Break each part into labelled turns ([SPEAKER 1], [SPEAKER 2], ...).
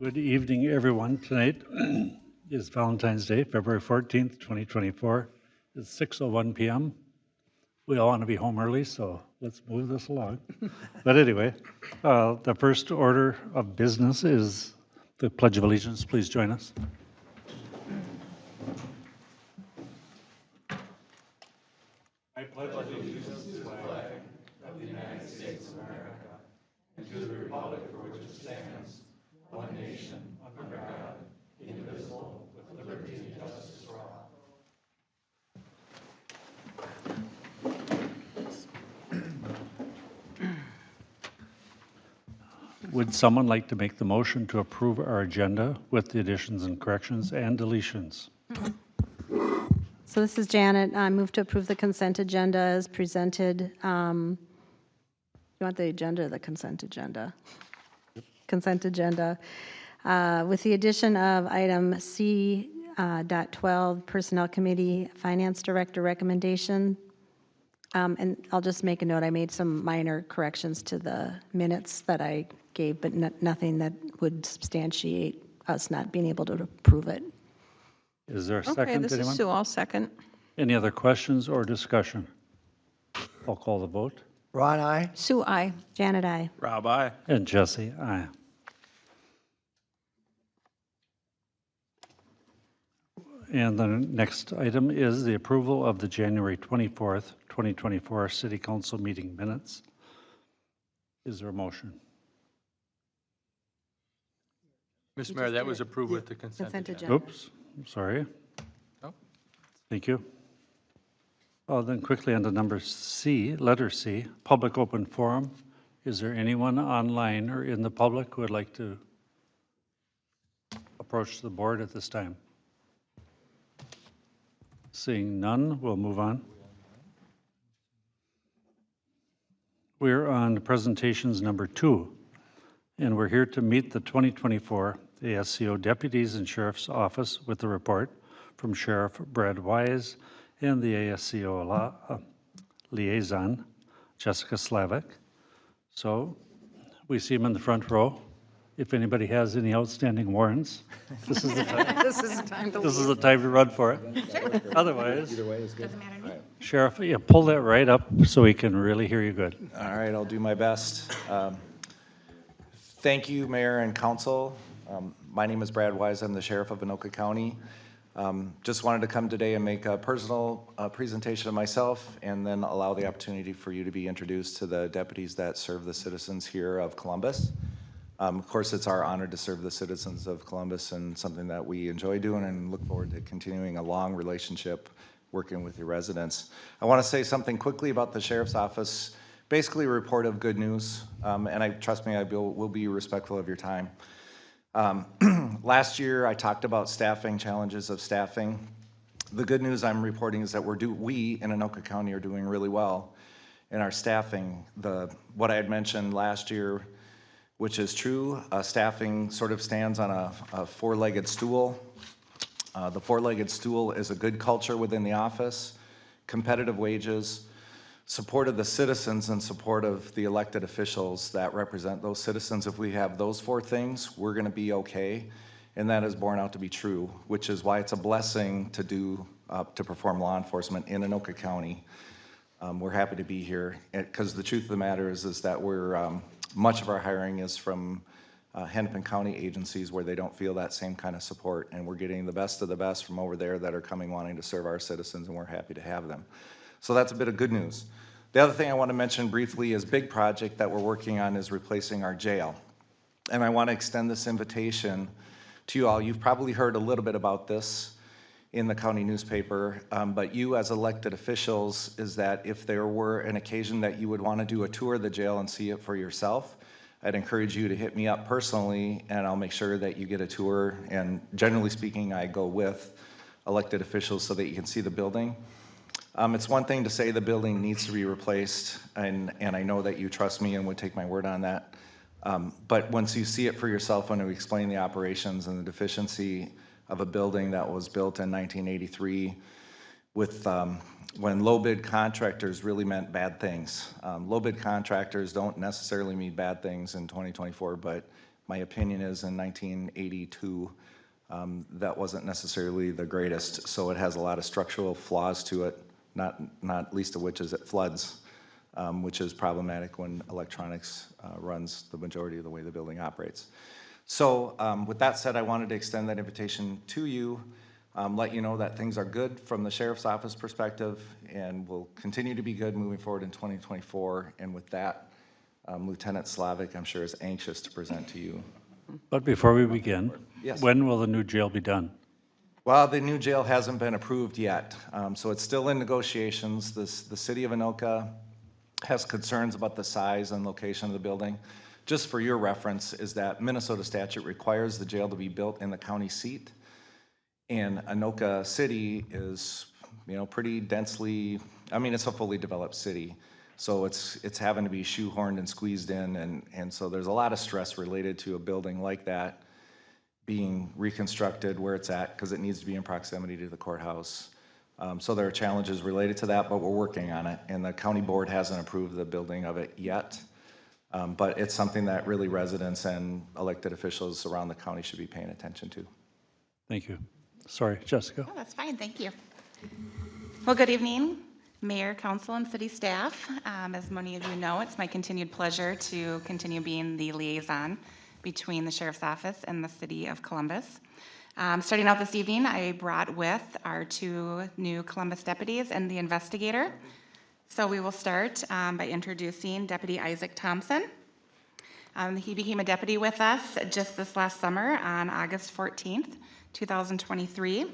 [SPEAKER 1] Good evening, everyone. Tonight is Valentine's Day, February 14th, 2024. It's 6:01 p.m. We all want to be home early, so let's move this along. But anyway, the first order of business is the Pledge of Allegiance. Please join us. I pledge allegiance to the flag of the United States of America and to the republic for which it stands, one nation, under God, indivisible, with liberty and justice for all. Would someone like to make the motion to approve our agenda with the additions and corrections and deletions?
[SPEAKER 2] So this is Janet. I move to approve the consent agenda as presented. You want the agenda or the consent agenda? Consent agenda. With the addition of item C.12, Personnel Committee Finance Director recommendation. And I'll just make a note, I made some minor corrections to the minutes that I gave, but nothing that would substantiate us not being able to approve it.
[SPEAKER 1] Is there a second,
[SPEAKER 3] Okay, this
[SPEAKER 1] anyone?
[SPEAKER 3] is Sue, I'll second.
[SPEAKER 1] Any other questions or discussion? I'll call the vote.
[SPEAKER 4] Ron, aye.
[SPEAKER 3] Sue, aye.
[SPEAKER 2] Janet, aye.
[SPEAKER 5] Rob, aye.
[SPEAKER 1] And Jesse, aye. And the next item is the approval of the January 24th, 2024 City Council meeting minutes. Is there a motion?
[SPEAKER 5] Mr. Mayor, that was approved with the consent
[SPEAKER 2] Consent
[SPEAKER 5] agenda.
[SPEAKER 2] agenda.
[SPEAKER 1] Oops, I'm sorry.
[SPEAKER 5] Oh.
[SPEAKER 1] Thank you. Then quickly on to number C, letter C, public open forum. Is there anyone online or in the public who would like to approach the board at this time? Seeing none, we'll move on. We're on presentations number 2, and we're here to meet the 2024 ACSO Deputies and Sheriff's Office with a report from Sheriff Brad Wise and the ACSO Liaison, Jessica Slavik. So we see him in the front row. If anybody has any outstanding warrants, this is the time.
[SPEAKER 3] This is the time to
[SPEAKER 1] This is the time to run for it. Otherwise,
[SPEAKER 4] Either way is good.
[SPEAKER 1] Sheriff, yeah, pull that right up so we can really hear you good.
[SPEAKER 6] All right, I'll do my best. Thank you, Mayor and Council. My name is Brad Wise. I'm the Sheriff of Anoka County. Just wanted to come today and make a personal presentation of myself and then allow the opportunity for you to be introduced to the deputies that serve the citizens here of Columbus. Of course, it's our honor to serve the citizens of Columbus and something that we enjoy doing and look forward to continuing a long relationship working with your residents. I want to say something quickly about the Sheriff's Office, basically a report of good news, and trust me, I will be respectful of your time. Last year, I talked about staffing, challenges of staffing. The good news I'm reporting is that we in Anoka County are doing really well in our staffing. What I had mentioned last year, which is true, staffing sort of stands on a four-legged stool. The four-legged stool is a good culture within the office, competitive wages, support of the citizens, and support of the elected officials that represent those citizens. If we have those four things, we're gonna be okay, and that is borne out to be true, which is why it's a blessing to perform law enforcement in Anoka County. We're happy to be here, because the truth of the matter is that much of our hiring is from Hennepin County agencies where they don't feel that same kind of support, and we're getting the best of the best from over there that are coming wanting to serve our citizens, and we're happy to have them. So that's a bit of good news. The other thing I want to mention briefly is a big project that we're working on is replacing our jail. And I want to extend this invitation to you all. You've probably heard a little bit about this in the county newspaper, but you as elected officials, is that if there were an occasion that you would want to do a tour of the jail and see it for yourself, I'd encourage you to hit me up personally and I'll make sure that you get a tour. And generally speaking, I go with elected officials so that you can see the building. It's one thing to say the building needs to be replaced, and I know that you trust me and would take my word on that. But once you see it for yourself, when we explain the operations and the deficiency of a building that was built in 1983 with when low bid contractors really meant bad things. Low bid contractors don't necessarily mean bad things in 2024, but my opinion is in 1982, that wasn't necessarily the greatest. So it has a lot of structural flaws to it, not least of which is it floods, which is problematic when electronics runs the majority of the way the building operates. So with that said, I wanted to extend that invitation to you, let you know that things are good from the Sheriff's Office perspective and will continue to be good moving forward in 2024. And with that, Lieutenant Slavik, I'm sure, is anxious to present to you.
[SPEAKER 1] But before we begin,
[SPEAKER 6] Yes.
[SPEAKER 1] when will the new jail be done?
[SPEAKER 6] Well, the new jail hasn't been approved yet, so it's still in negotiations. The city of Anoka has concerns about the size and location of the building. Just for your reference, is that Minnesota statute requires the jail to be built in the county seat, and Anoka City is, pretty densely. I mean, it's a fully developed city, so it's having to be shoehorned and squeezed in, and so there's a lot of stress related to a building like that being reconstructed where it's at, because it needs to be in proximity to the courthouse. So there are challenges related to that, but we're working on it, and the county board hasn't approved the building of it yet. But it's something that really residents and elected officials around the county should be paying attention to.
[SPEAKER 1] Thank you. Sorry, Jessica.
[SPEAKER 3] Oh, that's fine, thank you. Well, good evening, Mayor, Council, and City staff. As many of you know, it's my continued pleasure to continue being the liaison between the Sheriff's Office and the City of Columbus. Starting out this evening, I brought with our 2 new Columbus deputies and the investigator. So we will start by introducing Deputy Isaac Thompson. He became a deputy with us just this last summer on August 14th, 2023.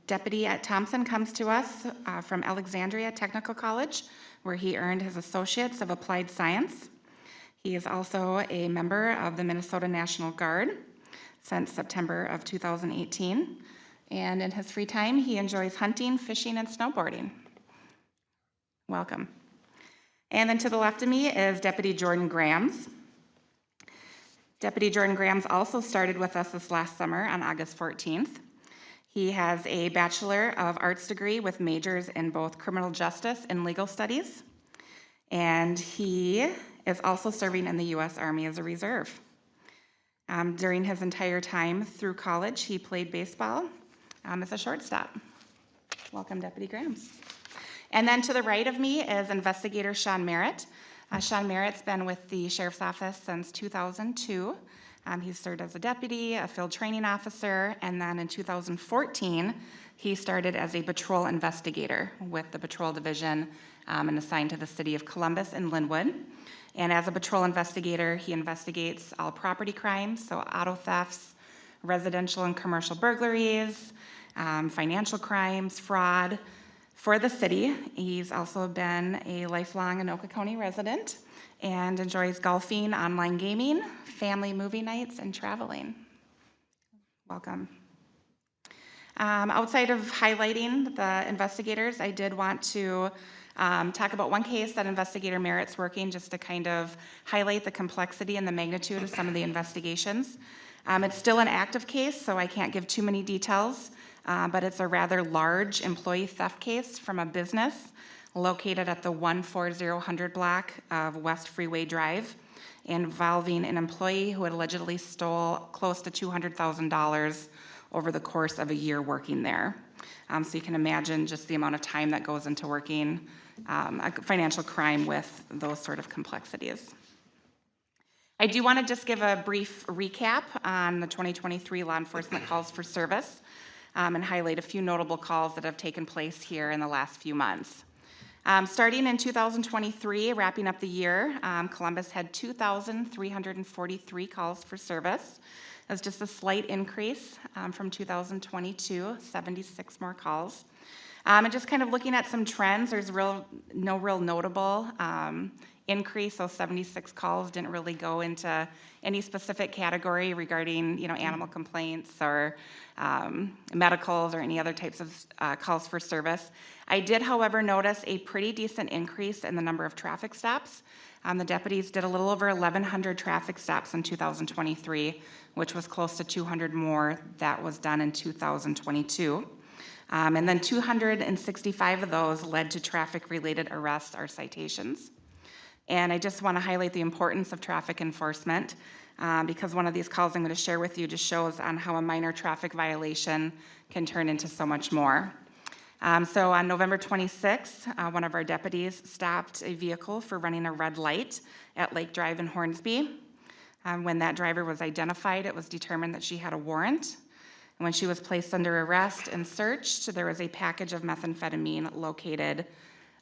[SPEAKER 3] Deputy at Thompson comes to us from Alexandria Technical College, where he earned his Associates of Applied Science. He is also a member of the Minnesota National Guard since September of 2018. And in his free time, he enjoys hunting, fishing, and snowboarding. Welcome. And then to the left of me is Deputy Jordan Grams. Deputy Jordan Grams also started with us this last summer on August 14th. He has a Bachelor of Arts degree with majors in both criminal justice and legal studies. And he is also serving in the U.S. Army as a reserve. During his entire time through college, he played baseball as a shortstop. Welcome, Deputy Grams. And then to the right of me is Investigator Sean Merritt. Sean Merritt's been with the Sheriff's Office since 2002. He's served as a deputy, a field training officer, and then in 2014, he started as a patrol investigator with the patrol division and assigned to the city of Columbus and Linwood. And as a patrol investigator, he investigates all property crimes, so auto thefts, residential and commercial burglaries, financial crimes, fraud for the city. He's also been a lifelong Anoka County resident and enjoys golfing, online gaming, family movie nights, and traveling. Welcome. Outside of highlighting the investigators, I did want to talk about one case that Investigator Merritt's working, just to kind of highlight the complexity and the magnitude of some of the investigations. It's still an active case, so I can't give too many details, but it's a rather large employee theft case from a business located at the 14000 block of West Freeway Drive, involving an employee who had allegedly stole close to $200,000 over the course of a year working there. So you can imagine just the amount of time that goes into working a financial crime with those sort of complexities. I do want to just give a brief recap on the 2023 law enforcement calls for service and highlight a few notable calls that have taken place here in the last few months. Starting in 2023, wrapping up the year, Columbus had 2,343 calls for service. That's just a slight increase from 2022, 76 more calls. And just kind of looking at some trends, there's no real notable increase. Those 76 calls didn't really go into any specific category regarding, animal complaints or medicals or any other types of calls for service. I did, however, notice a pretty decent increase in the number of traffic stops. The deputies did a little over 1,100 traffic stops in 2023, which was close to 200 more that was done in 2022. And then 265 of those led to traffic-related arrests or citations. And I just want to highlight the importance of traffic enforcement because one of these calls I'm going to share with you just shows on how a minor traffic violation can turn into so much more. So on November 26th, one of our deputies stopped a vehicle for running a red light at Lake Drive in Hornsby. When that driver was identified, it was determined that she had a warrant. And when she was placed under arrest and searched, there was a package of methamphetamine located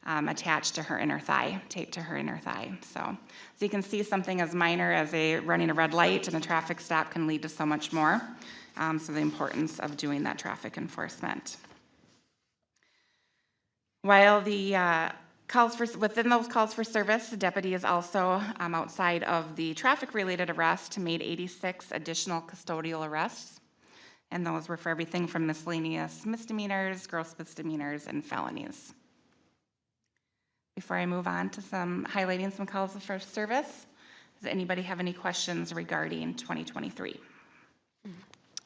[SPEAKER 3] attached to her inner thigh, taped to her inner thigh. So you can see something as minor as running a red light and a traffic stop can lead to so much more. So the importance of doing that traffic enforcement. While the within those calls for service, the deputy is also outside of the traffic-related arrest made 86 additional custodial arrests. And those were for everything from miscellaneous misdemeanors, gross misdemeanors, and felonies. Before I move on to highlighting some calls for service, does anybody have any questions regarding 2023?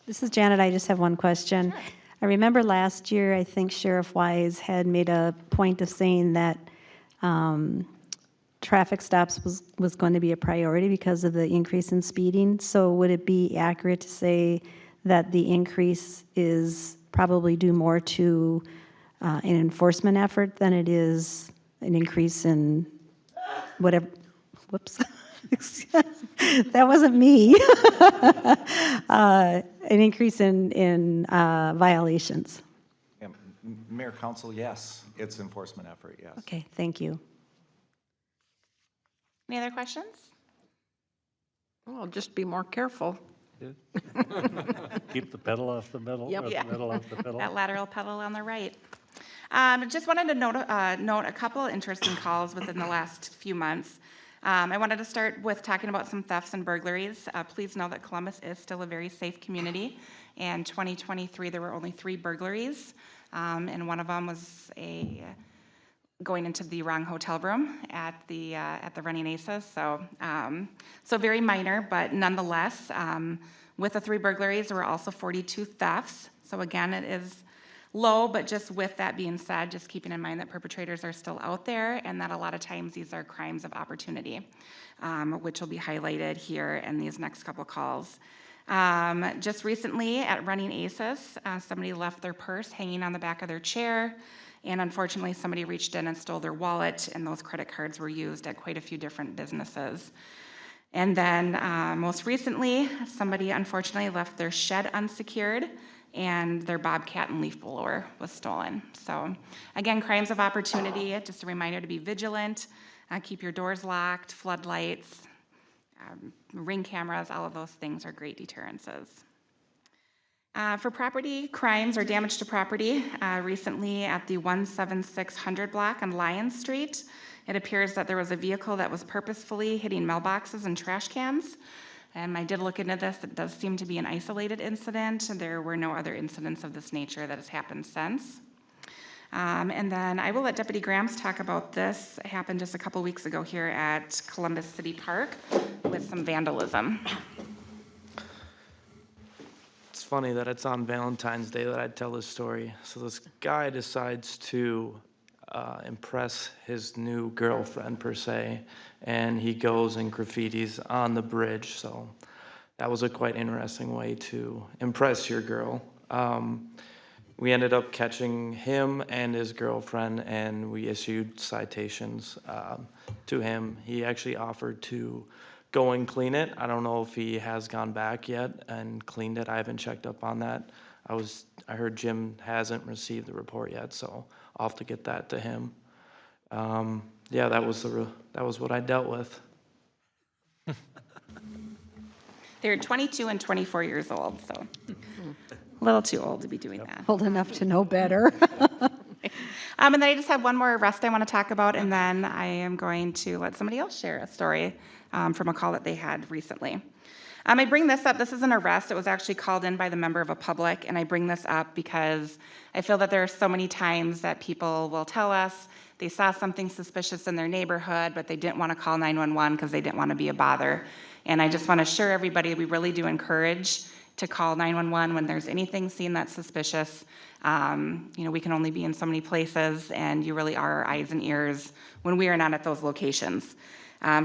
[SPEAKER 2] This is Janet. I just have one question.
[SPEAKER 3] Sure.
[SPEAKER 2] I remember last year, I think Sheriff Wise had made a point of saying that traffic stops was going to be a priority because of the increase in speeding. So would it be accurate to say that the increase is probably due more to an enforcement effort than it is an increase in whatever, whoops, that wasn't me. An increase in violations.
[SPEAKER 6] Yeah, Mayor, Council, yes, it's enforcement effort, yes.
[SPEAKER 2] Okay, thank you.
[SPEAKER 3] Any other questions?
[SPEAKER 4] Well, just be more careful.
[SPEAKER 1] Keep the pedal off the metal,
[SPEAKER 4] Yep.
[SPEAKER 1] or
[SPEAKER 3] Yeah.
[SPEAKER 1] the metal off the pedal.
[SPEAKER 3] That lateral pedal on the right. Just wanted to note a couple interesting calls within the last few months. I wanted to start with talking about some thefts and burglaries. Please know that Columbus is still a very safe community. In 2023, there were only 3 burglaries, and one of them was going into the wrong hotel room at the running ACES. So very minor, but nonetheless, with the 3 burglaries, there were also 42 thefts. So again, it is low, but just with that being said, just keeping in mind that perpetrators are still out there and that a lot of times these are crimes of opportunity, which will be highlighted here in these next couple calls. Just recently at running ACES, somebody left their purse hanging on the back of their chair, and unfortunately somebody reached in and stole their wallet, and those credit cards were used at quite a few different businesses. And then most recently, somebody unfortunately left their shed unsecured, and their bobcat and leaf blower was stolen. So again, crimes of opportunity, just a reminder to be vigilant, keep your doors locked, floodlights, ring cameras, all of those things are great deterrences. For property crimes or damage to property, recently at the 17600 block on Lyons Street, it appears that there was a vehicle that was purposefully hitting mailboxes and trash cans. I did look into this. It does seem to be an isolated incident. There were no other incidents of this nature that has happened since. And then I will let Deputy Grams talk about this. It happened just a couple weeks ago here at Columbus City Park with some vandalism.
[SPEAKER 7] It's funny that it's on Valentine's Day that I tell this story. So this guy decides to impress his new girlfriend, per se, and he goes and graffitis on the bridge. So that was a quite interesting way to impress your girl. We ended up catching him and his girlfriend, and we issued citations to him. He actually offered to go and clean it. I don't know if he has gone back yet and cleaned it. I haven't checked up on that. I heard Jim hasn't received the report yet, so I'll have to get that to him. Yeah, that was what I dealt with.
[SPEAKER 3] They're 22 and 24 years old, so a little too old to be doing that.
[SPEAKER 2] Old enough to know better.
[SPEAKER 3] And then I just have one more arrest I want to talk about, and then I am going to let somebody else share a story from a call that they had recently. I bring this up. This is an arrest. It was actually called in by the member of a public, and I bring this up because I feel that there are so many times that people will tell us they saw something suspicious in their neighborhood, but they didn't want to call 911 because they didn't want to be a bother. And I just want to assure everybody we really do encourage to call 911 when there's anything seen that's suspicious. We can only be in so many places, and you really are our eyes and ears when we are not at those locations.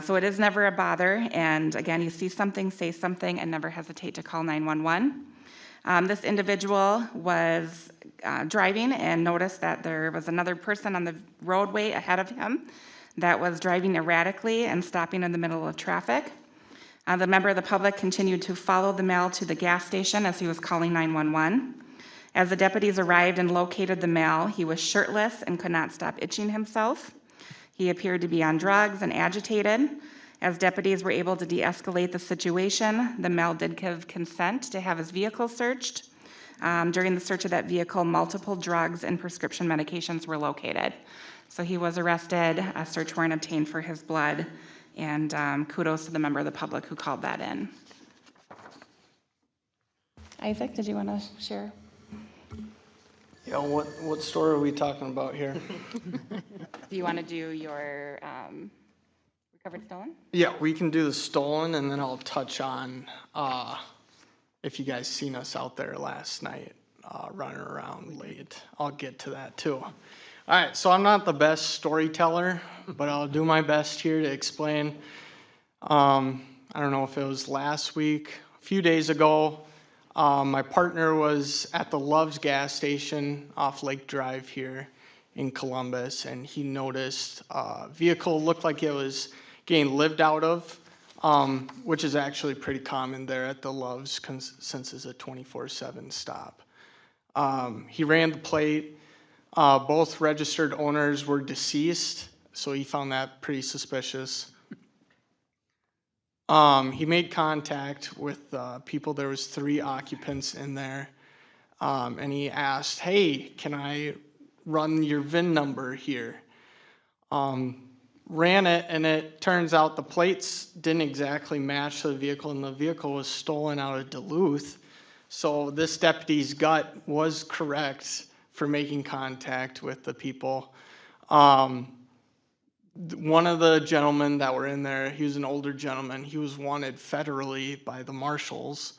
[SPEAKER 3] So it is never a bother, and again, you see something, say something, and never hesitate to call 911. This individual was driving and noticed that there was another person on the roadway ahead of him that was driving erratically and stopping in the middle of traffic. The member of the public continued to follow the male to the gas station as he was calling 911. As the deputies arrived and located the male, he was shirtless and could not stop itching himself. He appeared to be on drugs and agitated. As deputies were able to de-escalate the situation, the male did give consent to have his vehicle searched. During the search of that vehicle, multiple drugs and prescription medications were located. So he was arrested, a search warrant obtained for his blood, and kudos to the member of the public who called that in. Isaac, did you want to share?
[SPEAKER 8] Yeah, what story are we talking about here?
[SPEAKER 3] Do you want to do your recovered stolen?
[SPEAKER 8] Yeah, we can do the stolen, and then I'll touch on if you guys seen us out there last night running around late. I'll get to that too. All right, so I'm not the best storyteller, but I'll do my best here to explain. I don't know if it was last week, a few days ago. My partner was at the Love's gas station off Lake Drive here in Columbus, and he noticed a vehicle looked like it was getting lived out of, which is actually pretty common there at the Love's since it's a 24/7 stop. He ran the plate. Both registered owners were deceased, so he found that pretty suspicious. He made contact with people. There was 3 occupants in there, and he asked, "Hey, can I run your VIN number here?" Ran it, and it turns out the plates didn't exactly match the vehicle, and the vehicle was stolen out of Duluth. So this deputy's gut was correct for making contact with the people. One of the gentlemen that were in there, he was an older gentleman. He was wanted federally by the marshals.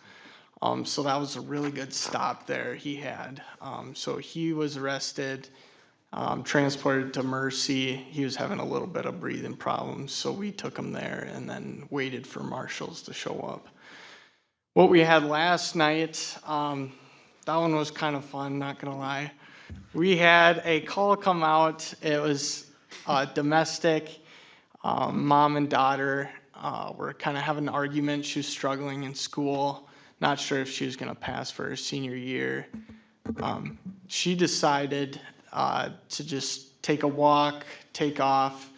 [SPEAKER 8] So that was a really good stop there he had. So he was arrested, transported to Mercy. He was having a little bit of breathing problems, so we took him there and then waited for marshals to show up. What we had last night, that one was kind of fun, not gonna lie. We had a call come out. It was domestic. Mom and daughter were kind of having an argument. She was struggling in school, not sure if she was going to pass for her senior year. She decided to just take a walk, take off.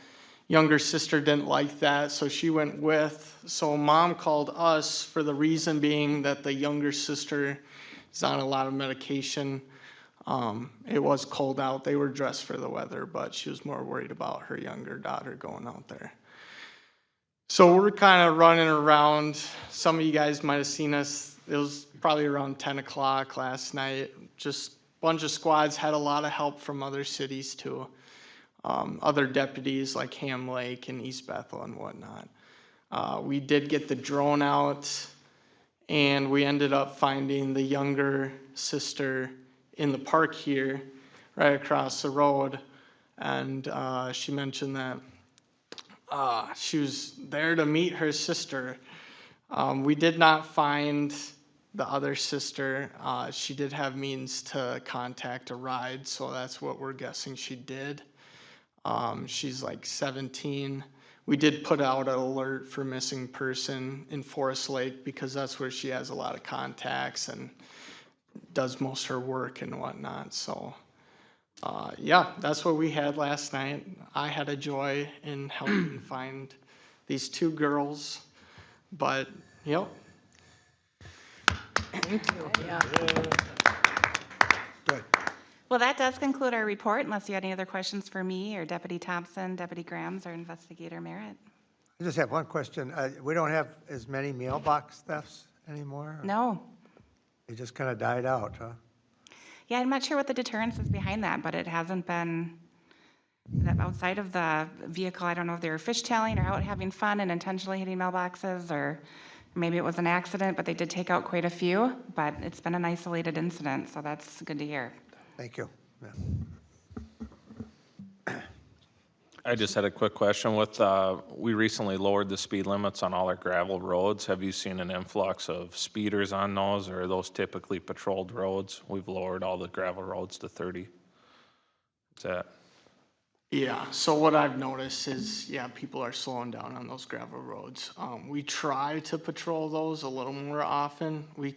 [SPEAKER 8] Younger sister didn't like that, so she went with. So mom called us for the reason being that the younger sister is on a lot of medication. It was cold out. They were dressed for the weather, but she was more worried about her younger daughter going out there. So we're kind of running around. Some of you guys might have seen us. It was probably around 10 o'clock last night. Just a bunch of squads, had a lot of help from other cities too. Other deputies like Ham Lake and East Bethel and whatnot. We did get the drone out, and we ended up finding the younger sister in the park here, right across the road, and she mentioned that she was there to meet her sister. We did not find the other sister. She did have means to contact a ride, so that's what we're guessing she did. She's like 17. We did put out an alert for missing person in Forest Lake because that's where she has a lot of contacts and does most of her work and whatnot. So yeah, that's what we had last night. I had a joy in helping find these 2 girls, but yep.
[SPEAKER 3] Well, that does conclude our report, unless you had any other questions for me or Deputy Thompson, Deputy Grams, or Investigator Merritt.
[SPEAKER 9] I just have one question. We don't have as many mailbox thefts anymore?
[SPEAKER 3] No.
[SPEAKER 9] They just kind of died out, huh?
[SPEAKER 3] Yeah, I'm not sure what the deterrence is behind that, but it hasn't been that outside of the vehicle. I don't know if they were fishtailing or out having fun and intentionally hitting mailboxes, or maybe it was an accident, but they did take out quite a few. But it's been an isolated incident, so that's good to hear.
[SPEAKER 9] Thank you. Yeah.
[SPEAKER 10] I just had a quick question with, we recently lowered the speed limits on all our gravel roads. Have you seen an influx of speeders on those, or are those typically patrolled roads? We've lowered all the gravel roads to 30. Is that,
[SPEAKER 8] Yeah, so what I've noticed is, yeah, people are slowing down on those gravel roads. We try to patrol those a little more often. We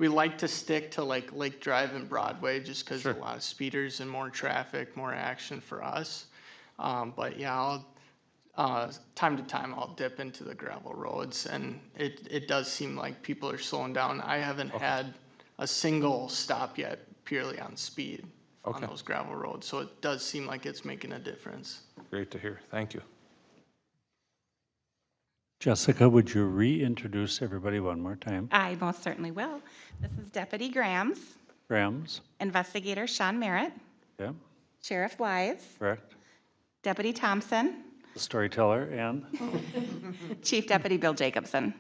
[SPEAKER 8] like to stick to like Lake Drive and Broadway just because a lot of speeders and more traffic, more action for us. But yeah, time to time I'll dip into the gravel roads, and it does seem like people are slowing down. I haven't had a single stop yet purely on speed on those gravel roads, so it does seem like it's making a difference.
[SPEAKER 10] great to hear. Thank you.
[SPEAKER 1] Jessica, would you reintroduce everybody one more time?
[SPEAKER 3] I most certainly will. This is Deputy Grams,
[SPEAKER 1] Grams,
[SPEAKER 3] Investigator Sean Merritt,
[SPEAKER 1] yeah,
[SPEAKER 3] Sheriff Wise,
[SPEAKER 1] correct.
[SPEAKER 3] Deputy Thompson,
[SPEAKER 1] The storyteller, and,
[SPEAKER 3] Chief Deputy Bill Jacobson.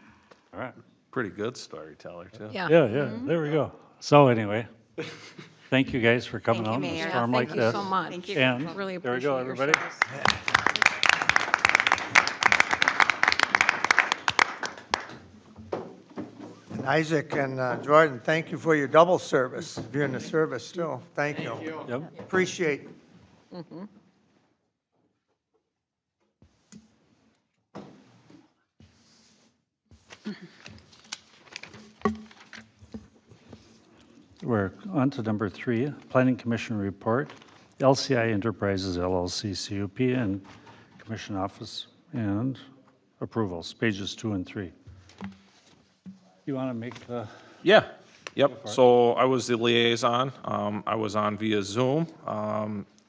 [SPEAKER 1] all right.
[SPEAKER 10] Pretty good storyteller, too.
[SPEAKER 4] Yeah.
[SPEAKER 1] Yeah, there we go. So anyway, thank you guys for coming
[SPEAKER 3] Thank you,
[SPEAKER 1] out in a
[SPEAKER 3] Mayor.
[SPEAKER 1] storm like
[SPEAKER 4] Thank you
[SPEAKER 1] this.
[SPEAKER 4] so much.
[SPEAKER 3] Thank you.
[SPEAKER 1] And
[SPEAKER 4] Really
[SPEAKER 1] there we go,
[SPEAKER 4] appreciate your
[SPEAKER 1] everybody.
[SPEAKER 4] service.
[SPEAKER 9] And Isaac and Jordan, thank you for your double service. If you're in the service still, thank you.
[SPEAKER 1] Yep.
[SPEAKER 9] Appreciate.
[SPEAKER 1] We're on to number 3, Planning Commission Report, LCI Enterprises LLC CUP and Commission Office and Approvals, pages 2 and 3. You want to make the,
[SPEAKER 10] Yeah, yep. So I was the liaison. I was on via Zoom.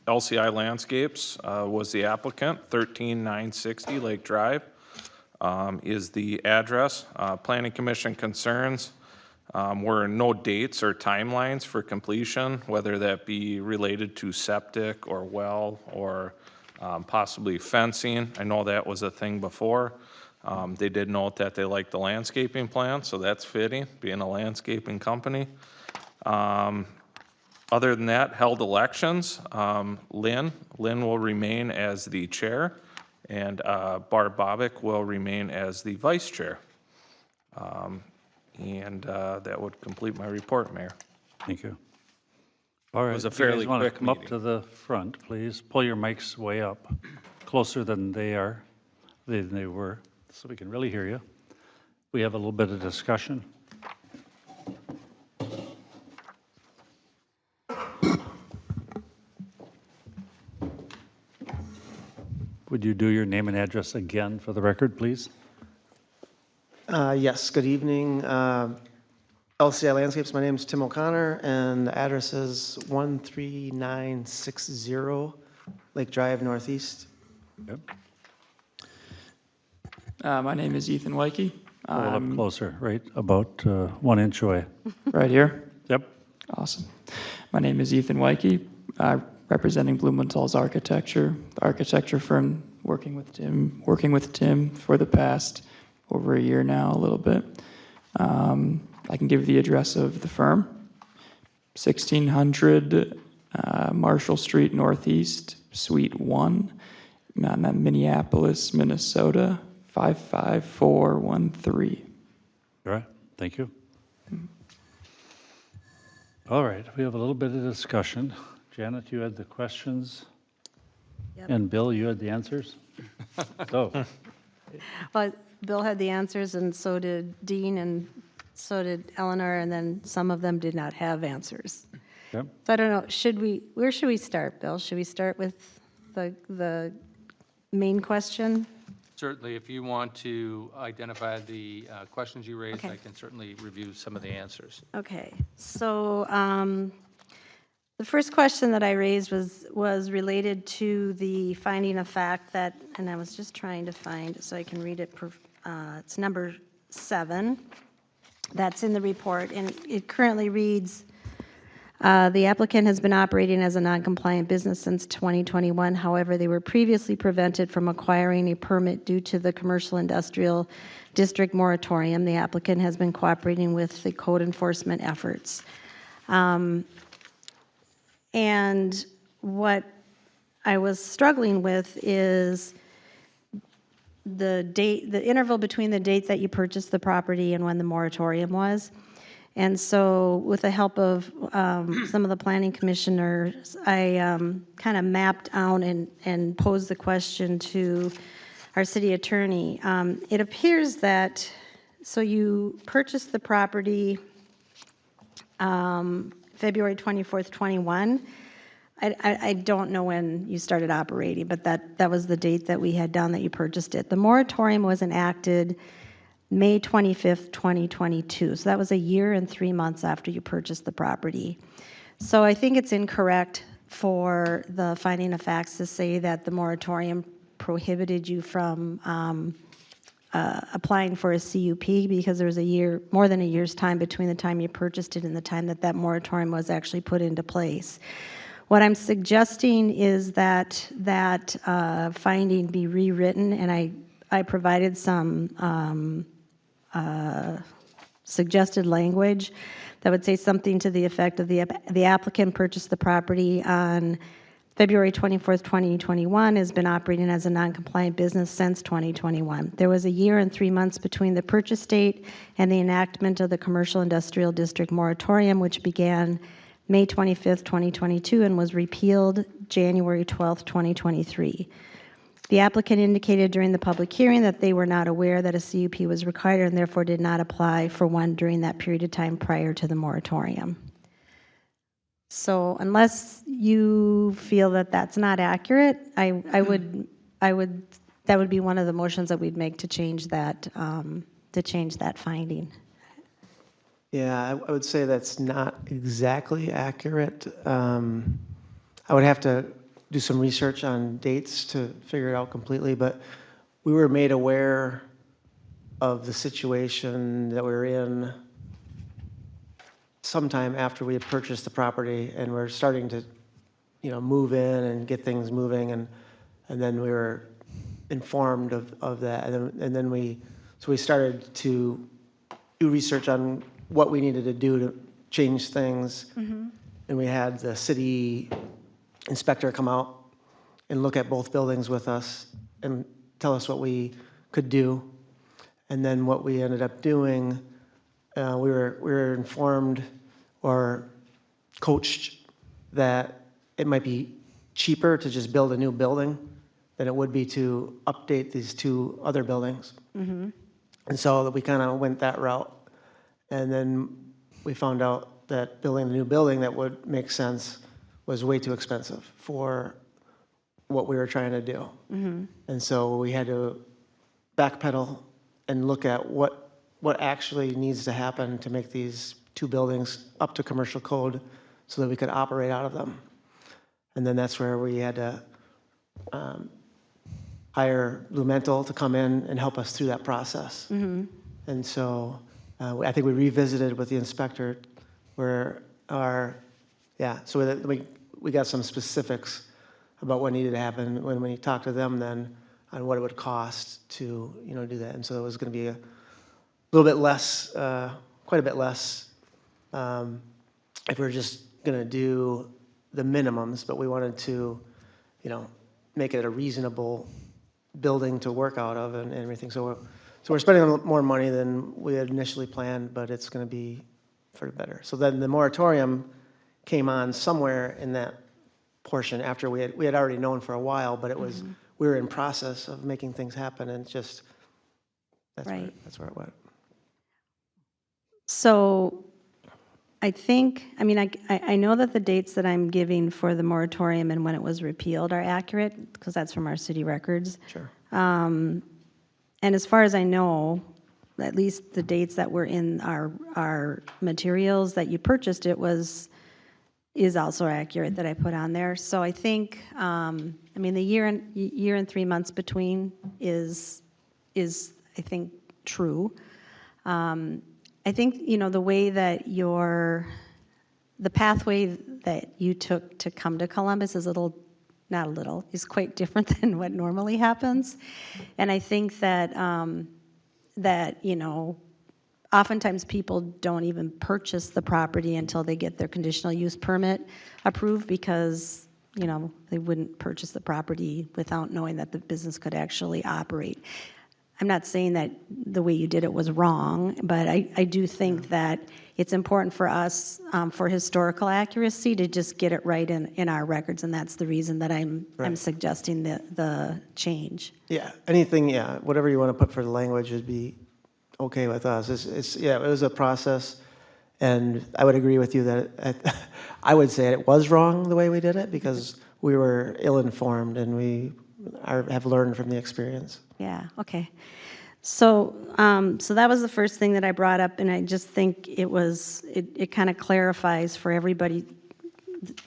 [SPEAKER 10] LCI Landscapes was the applicant, 13960 Lake Drive is the address. Planning Commission concerns were no dates or timelines for completion, whether that be related to septic or well or possibly fencing. I know that was a thing before. They did note that they liked the landscaping plan, so that's fitting, being a landscaping company. Other than that, held elections. Lynn will remain as the chair, and Barb Bobick will remain as the vice chair. And that would complete my report, Mayor.
[SPEAKER 1] thank you. All right.
[SPEAKER 10] was a
[SPEAKER 1] if
[SPEAKER 10] fairly
[SPEAKER 1] you guys want to
[SPEAKER 10] quick
[SPEAKER 1] come up
[SPEAKER 10] meeting.
[SPEAKER 1] to the front, please. Pull your mics way up, closer than they were, so we can really hear you. We have a little bit of discussion. Would you do your name and address again for the record, please?
[SPEAKER 11] Yes, good evening. LCI Landscapes, my name is Tim O'Connor, and the address is 13960 Lake Drive Northeast.
[SPEAKER 1] Yep.
[SPEAKER 12] My name is Ethan Wakey.
[SPEAKER 1] A little up closer, right, about 1 inch away.
[SPEAKER 12] Right here.
[SPEAKER 1] Yep.
[SPEAKER 12] Awesome. My name is Ethan Wakey, representing Blumenthal's Architecture, the architecture firm working with Tim for the past over a year now, a little bit. I can give the address of the firm, 1600 Marshall Street Northeast, Suite 1, Minneapolis, Minnesota, 55413.
[SPEAKER 1] All right, thank you. All right, we have a little bit of discussion. Janet, you had the questions,
[SPEAKER 2] Yep.
[SPEAKER 1] and Bill, you had the answers? So,
[SPEAKER 2] Well, Bill had the answers, and so did Dean, and so did Eleanor, and then some of them did not have answers.
[SPEAKER 1] yep.
[SPEAKER 2] So I don't know, where should we start, Bill? Should we start with the main question?
[SPEAKER 5] Certainly, if you want to identify the questions you raised,
[SPEAKER 2] Okay.
[SPEAKER 5] I can certainly review some of the answers.
[SPEAKER 2] Okay, so the first question that I raised was related to the finding of fact that, and I was just trying to find it so I can read it, it's number 7. That's in the report, and it currently reads, the applicant has been operating as a non-compliant business since 2021. However, they were previously prevented from acquiring a permit due to the commercial industrial district moratorium. The applicant has been cooperating with the code enforcement efforts. And what I was struggling with is the date, the interval between the date that you purchased the property and when the moratorium was. And so with the help of some of the planning commissioners, I kind of mapped out and posed the question to our city attorney. It appears that, so you purchased the property February 24th, 21. I don't know when you started operating, but that was the date that we had down that you purchased it. The moratorium was enacted May 25th, 2022. So that was a year and 3 months after you purchased the property. So I think it's incorrect for the finding of facts to say that the moratorium prohibited you from applying for a CUP, because there was a year, more than a year's time between the time you purchased it and the time that that moratorium was actually put into place. What I'm suggesting is that that finding be rewritten, and I provided some suggested language that would say something to the effect of the applicant purchased the property on February 24th, 2021, has been operating as a non-compliant business since 2021. There was a year and 3 months between the purchase date and the enactment of the Commercial Industrial District moratorium, which began May 25th, 2022, and was repealed January 12th, 2023. The applicant indicated during the public hearing that they were not aware that a CUP was required and therefore did not apply for one during that period of time prior to the moratorium. So unless you feel that that's not accurate, I would that would be one of the motions that we'd make to change that finding.
[SPEAKER 11] Yeah, I would say that's not exactly accurate. I would have to do some research on dates to figure it out completely, but we were made aware of the situation that we were in sometime after we had purchased the property, and we're starting to, move in and get things moving, and then we were informed of that, and then we started to do research on what we needed to do to change things, and we had the city inspector come out and look at both buildings with us and tell us what we could do, and then what we ended up doing. We were informed or coached that it might be cheaper to just build a new building than it would be to update these two other buildings. And so that we kind of went that route. And then we found out that building the new building that would make sense was way too expensive for what we were trying to do. And so we had to backpedal and look at what actually needs to happen to make these two buildings up to commercial code so that we could operate out of them. And then that's where we had to hire Blumenthal to come in and help us through that process. And so I think we revisited with the inspector where so we got some specifics about what needed to happen when we talked to them then on what it would cost to do that. And so it was going to be a little bit less, quite a bit less, if we were just going to do the minimums, but we wanted to, make it a reasonable building to work out of and everything. So we're spending a little more money than we had initially planned, but it's going to be for the better. So then the moratorium came on somewhere in that portion after we had already known for a while, but it was we were in process of making things happen, and just that's where it went.
[SPEAKER 2] So I think, I know that the dates that I'm giving for the moratorium and when it was repealed are accurate, because that's from our city records.
[SPEAKER 11] Sure.
[SPEAKER 2] And as far as I know, at least the dates that were in our materials that you purchased is also accurate that I put on there. So I think, the year and 3 months between is I think true. I think, the way that the pathway that you took to come to Columbus is is quite different than what normally happens. And I think that, oftentimes people don't even purchase the property until they get their conditional use permit approved, because you know, they wouldn't purchase the property without knowing that the business could actually operate. I'm not saying that the way you did it was wrong, but I do think that it's important for us, for historical accuracy, to just get it right in our records, and that's the reason that I'm suggesting the change.
[SPEAKER 11] Yeah, anything, yeah, whatever you want to put for the language would be okay with us. Yeah, it was a process, and I would agree with you that I would say it was wrong the way we did it because we were ill-informed and we have learned from the experience.
[SPEAKER 2] Yeah, okay. So, so that was the first thing that I brought up, and I just think it kind of clarifies for everybody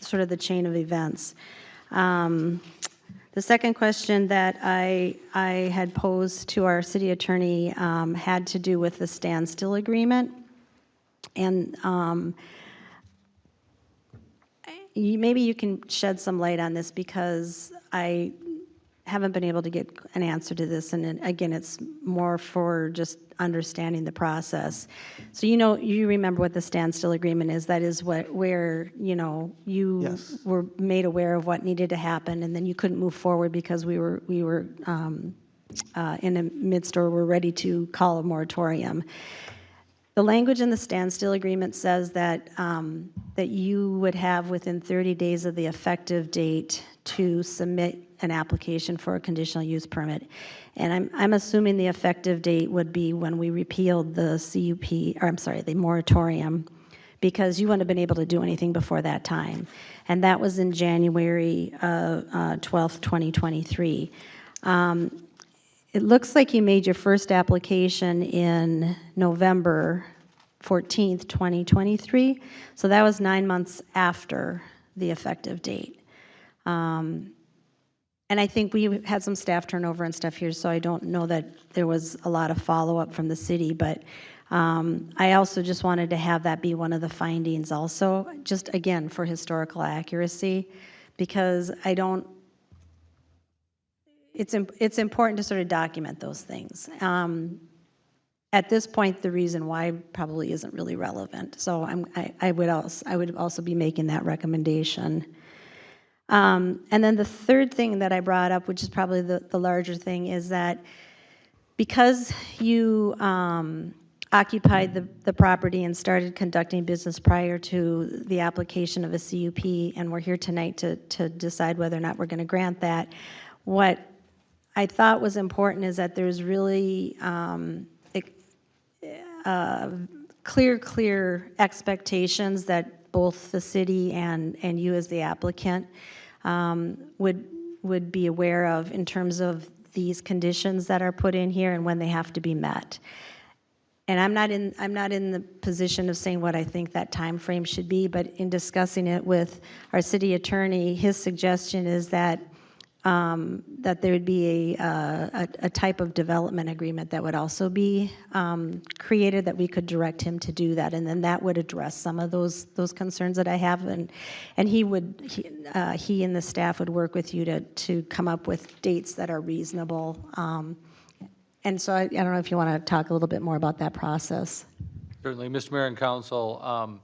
[SPEAKER 2] sort of the chain of events. The second question that I had posed to our city attorney had to do with the standstill agreement. And maybe you can shed some light on this because I haven't been able to get an answer to this, and again, it's more for just understanding the process. So you remember what the standstill agreement is. That is where you
[SPEAKER 11] Yes.
[SPEAKER 2] were made aware of what needed to happen, and then you couldn't move forward because we were in the midst, or were ready to call a moratorium. The language in the standstill agreement says that that you would have within 30 days of the effective date to submit an application for a conditional use permit. And I'm assuming the effective date would be when we repealed the CUP, or I'm sorry, the moratorium, because you wouldn't have been able to do anything before that time. And that was in January 12th, 2023. It looks like you made your first application in November 14th, 2023. So that was 9 months after the effective date. And I think we had some staff turnover and stuff here, so I don't know that there was a lot of follow-up from the city, but I also just wanted to have that be one of the findings also, just again, for historical accuracy, because it's important to sort of document those things. At this point, the reason why probably isn't really relevant, so I would also be making that recommendation. And then the third thing that I brought up, which is probably the larger thing, is that because you occupied the property and started conducting business prior to the application of a CUP, and we're here tonight to decide whether or not we're going to grant that, what I thought was important is that there's really clear expectations that both the city and you as the applicant would be aware of in terms of these conditions that are put in here and when they have to be met. And I'm not in the position of saying what I think that time frame should be, but in discussing it with our city attorney, his suggestion is that that there would be a type of development agreement that would also be created, that we could direct him to do that, and then that would address some of those concerns that I have, and he and the staff would work with you to come up with dates that are reasonable. And so I don't know if you want to talk a little bit more about that process.
[SPEAKER 5] Certainly, Mr. Mayor and Council,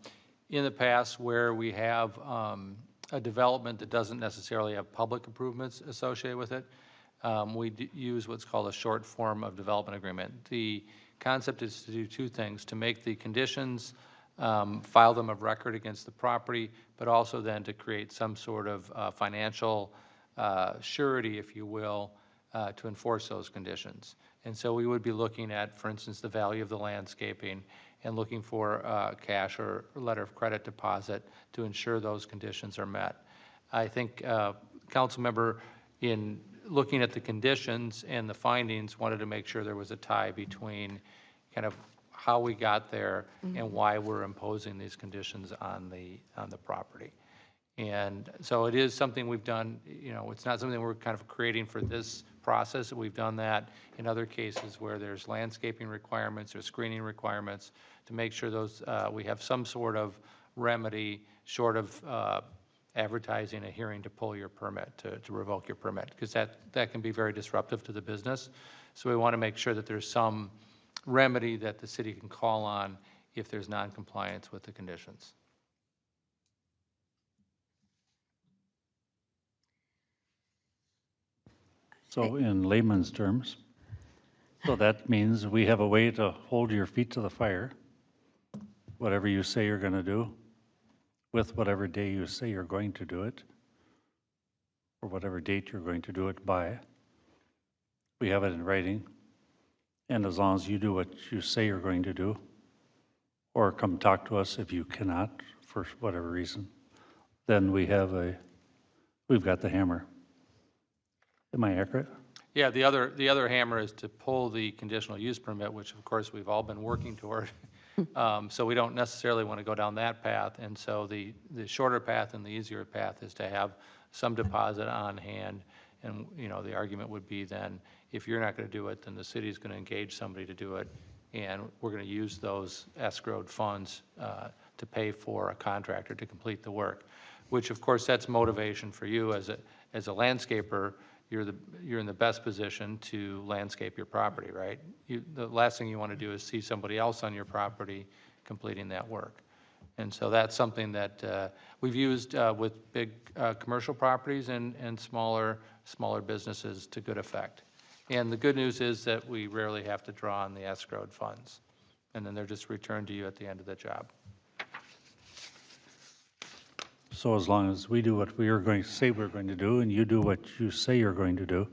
[SPEAKER 5] in the past where we have a development that doesn't necessarily have public improvements associated with it, we use what's called a short form of development agreement. The concept is to do two things: to make the conditions, file them of record against the property, but also then to create some sort of financial surety, if you will, to enforce those conditions. And so we would be looking at, for instance, the value of the landscaping and looking for cash or letter of credit deposit to ensure those conditions are met. I think council member, in looking at the conditions and the findings, wanted to make sure there was a tie between kind of how we got there and why we're imposing these conditions on the property. And so it is something we've done, it's not something we're kind of creating for this process. We've done that in other cases where there's landscaping requirements or screening requirements to make sure those, we have some sort of remedy short of advertising a hearing to pull your permit, to revoke your permit, because that can be very disruptive to the business. So we want to make sure that there's some remedy that the city can call on if there's non-compliance with the conditions.
[SPEAKER 1] So in layman's terms, so that means we have a way to hold your feet to the fire, whatever you say you're going to do, with whatever day you say you're going to do it, or whatever date you're going to do it by. We have it in writing, and as long as you do what you say you're going to do, or come talk to us if you cannot, for whatever reason, then we've got the hammer. Am I accurate?
[SPEAKER 5] Yeah, the other hammer is to pull the conditional use permit, which of course we've all been working toward. So we don't necessarily want to go down that path. And so the shorter path and the easier path is to have some deposit on hand. And, you know, the argument would be then, if you're not going to do it, then the city's going to engage somebody to do it. And we're going to use those escrowed funds to pay for a contractor to complete the work, which of course that's motivation for you as a landscaper. You're in the best position to landscape your property, right? The last thing you want to do is see somebody else on your property completing that work. And so that's something that we've used with big commercial properties and smaller businesses to good effect. And the good news is that we rarely have to draw on the escrowed funds, and then they're just returned to you at the end of the job.
[SPEAKER 1] So as long as we do what we are going to say we're going to do, and you do what you say you're going to do,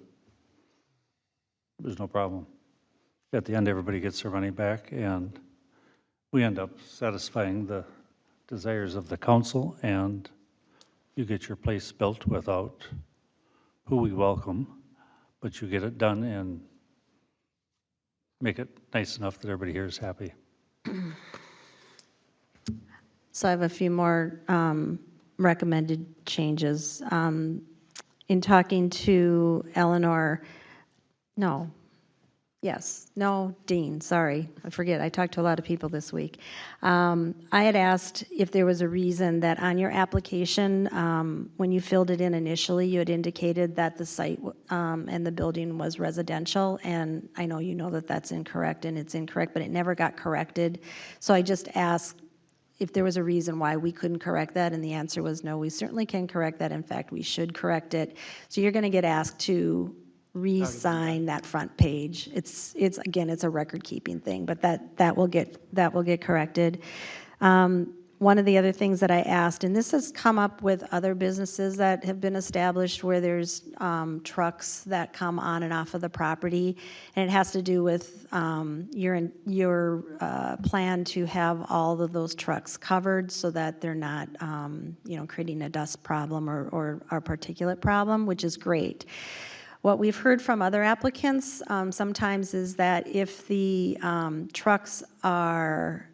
[SPEAKER 1] there's no problem. At the end, everybody gets their money back, and we end up satisfying the desires of the council, and you get your place built without who we welcome, but you get it done and make it nice enough that everybody here is happy.
[SPEAKER 2] So I have a few more recommended changes. In talking to Dean, sorry, I forget, I talked to a lot of people this week. I had asked if there was a reason that on your application, when you filled it in initially, you had indicated that the site and the building was residential, and I know you know that that's incorrect, and it's incorrect, but it never got corrected. So I just asked if there was a reason why we couldn't correct that, and the answer was no, we certainly can correct that. In fact, we should correct it. So you're going to get asked to re-sign that front page. It's again, it's a record-keeping thing, but that will get corrected. One of the other things that I asked, and this has come up with other businesses that have been established where there's trucks that come on and off of the property, and it has to do with your plan to have all of those trucks covered so that they're not, creating a dust problem or a particulate problem, which is great. What we've heard from other applicants sometimes is that if the trucks are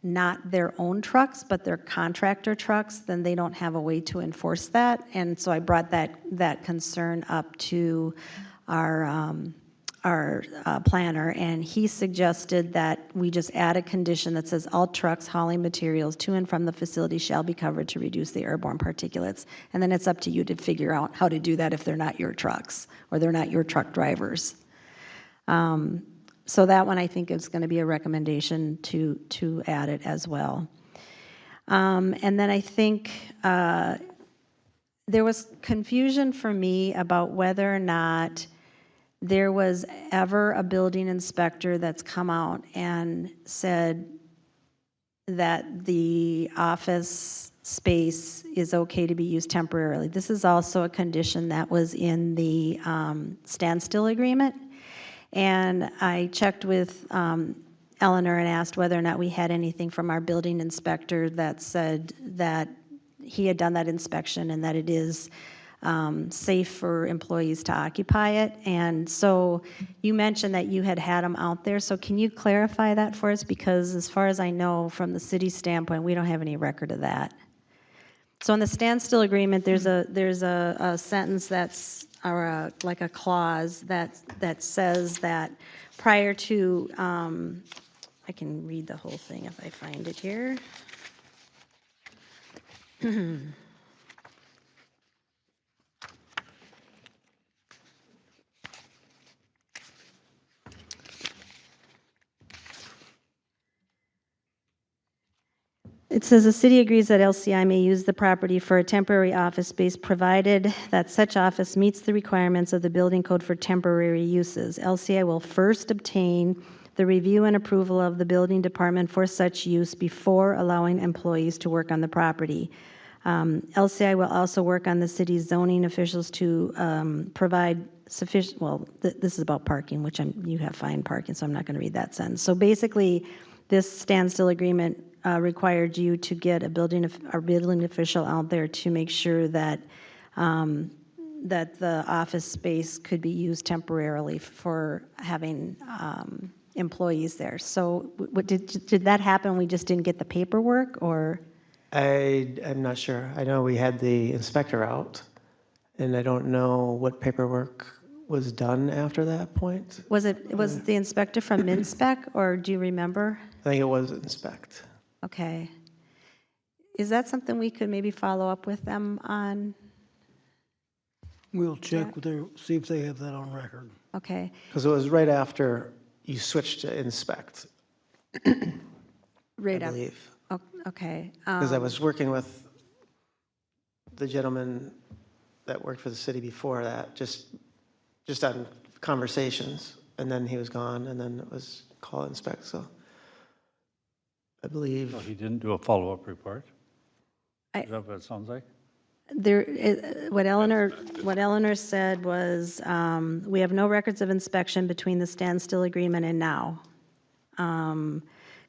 [SPEAKER 2] not their own trucks, but they're contractor trucks, then they don't have a way to enforce that. And so I brought that concern up to our planner, and he suggested that we just add a condition that says all trucks hauling materials to and from the facility shall be covered to reduce the airborne particulates. And then it's up to you to figure out how to do that if they're not your trucks or they're not your truck drivers. So that one I think is going to be a recommendation to add it as well. And then I think there was confusion for me about whether or not there was ever a building inspector that's come out and said that the office space is okay to be used temporarily. This is also a condition that was in the standstill agreement. And I checked with Eleanor and asked whether or not we had anything from our building inspector that said that he had done that inspection and that it is safe for employees to occupy it. And so you mentioned that you had them out there. So can you clarify that for us? Because as far as I know, from the city standpoint, we don't have any record of that. So in the standstill agreement, there's a sentence that's, or like a clause that says that prior to, I can read the whole thing if I find it here. It says the city agrees that LCI may use the property for a temporary office space provided that such office meets the requirements of the building code for temporary uses. LCI will first obtain the review and approval of the building department for such use before allowing employees to work on the property. LCI will also work on the city's zoning officials to provide sufficient, well, this is about parking, which you have fine parking, so I'm not going to read that sentence. So basically, this standstill agreement required you to get a building official out there to make sure that that the office space could be used temporarily for having employees there. So did that happen? We just didn't get the paperwork, or?
[SPEAKER 11] I'm not sure. I know we had the inspector out, and I don't know what paperwork was done after that point.
[SPEAKER 2] Was the inspector from MinSpec, or do you remember?
[SPEAKER 11] I think it was inspect.
[SPEAKER 2] Okay. Is that something we could maybe follow up with them on?
[SPEAKER 13] We'll check with their, see if they have that on record.
[SPEAKER 2] Okay.
[SPEAKER 11] Because it was right after you switched to inspect,
[SPEAKER 2] Right
[SPEAKER 11] I
[SPEAKER 2] up.
[SPEAKER 11] believe.
[SPEAKER 2] Okay.
[SPEAKER 11] Because I was working with the gentleman that worked for the city before that, just on conversations, and then he was gone, and then it was call inspect, so I believe.
[SPEAKER 1] So he didn't do a follow-up report?
[SPEAKER 2] I-
[SPEAKER 1] Is that what it sounds like?
[SPEAKER 2] What Eleanor said was, we have no records of inspection between the standstill agreement and now.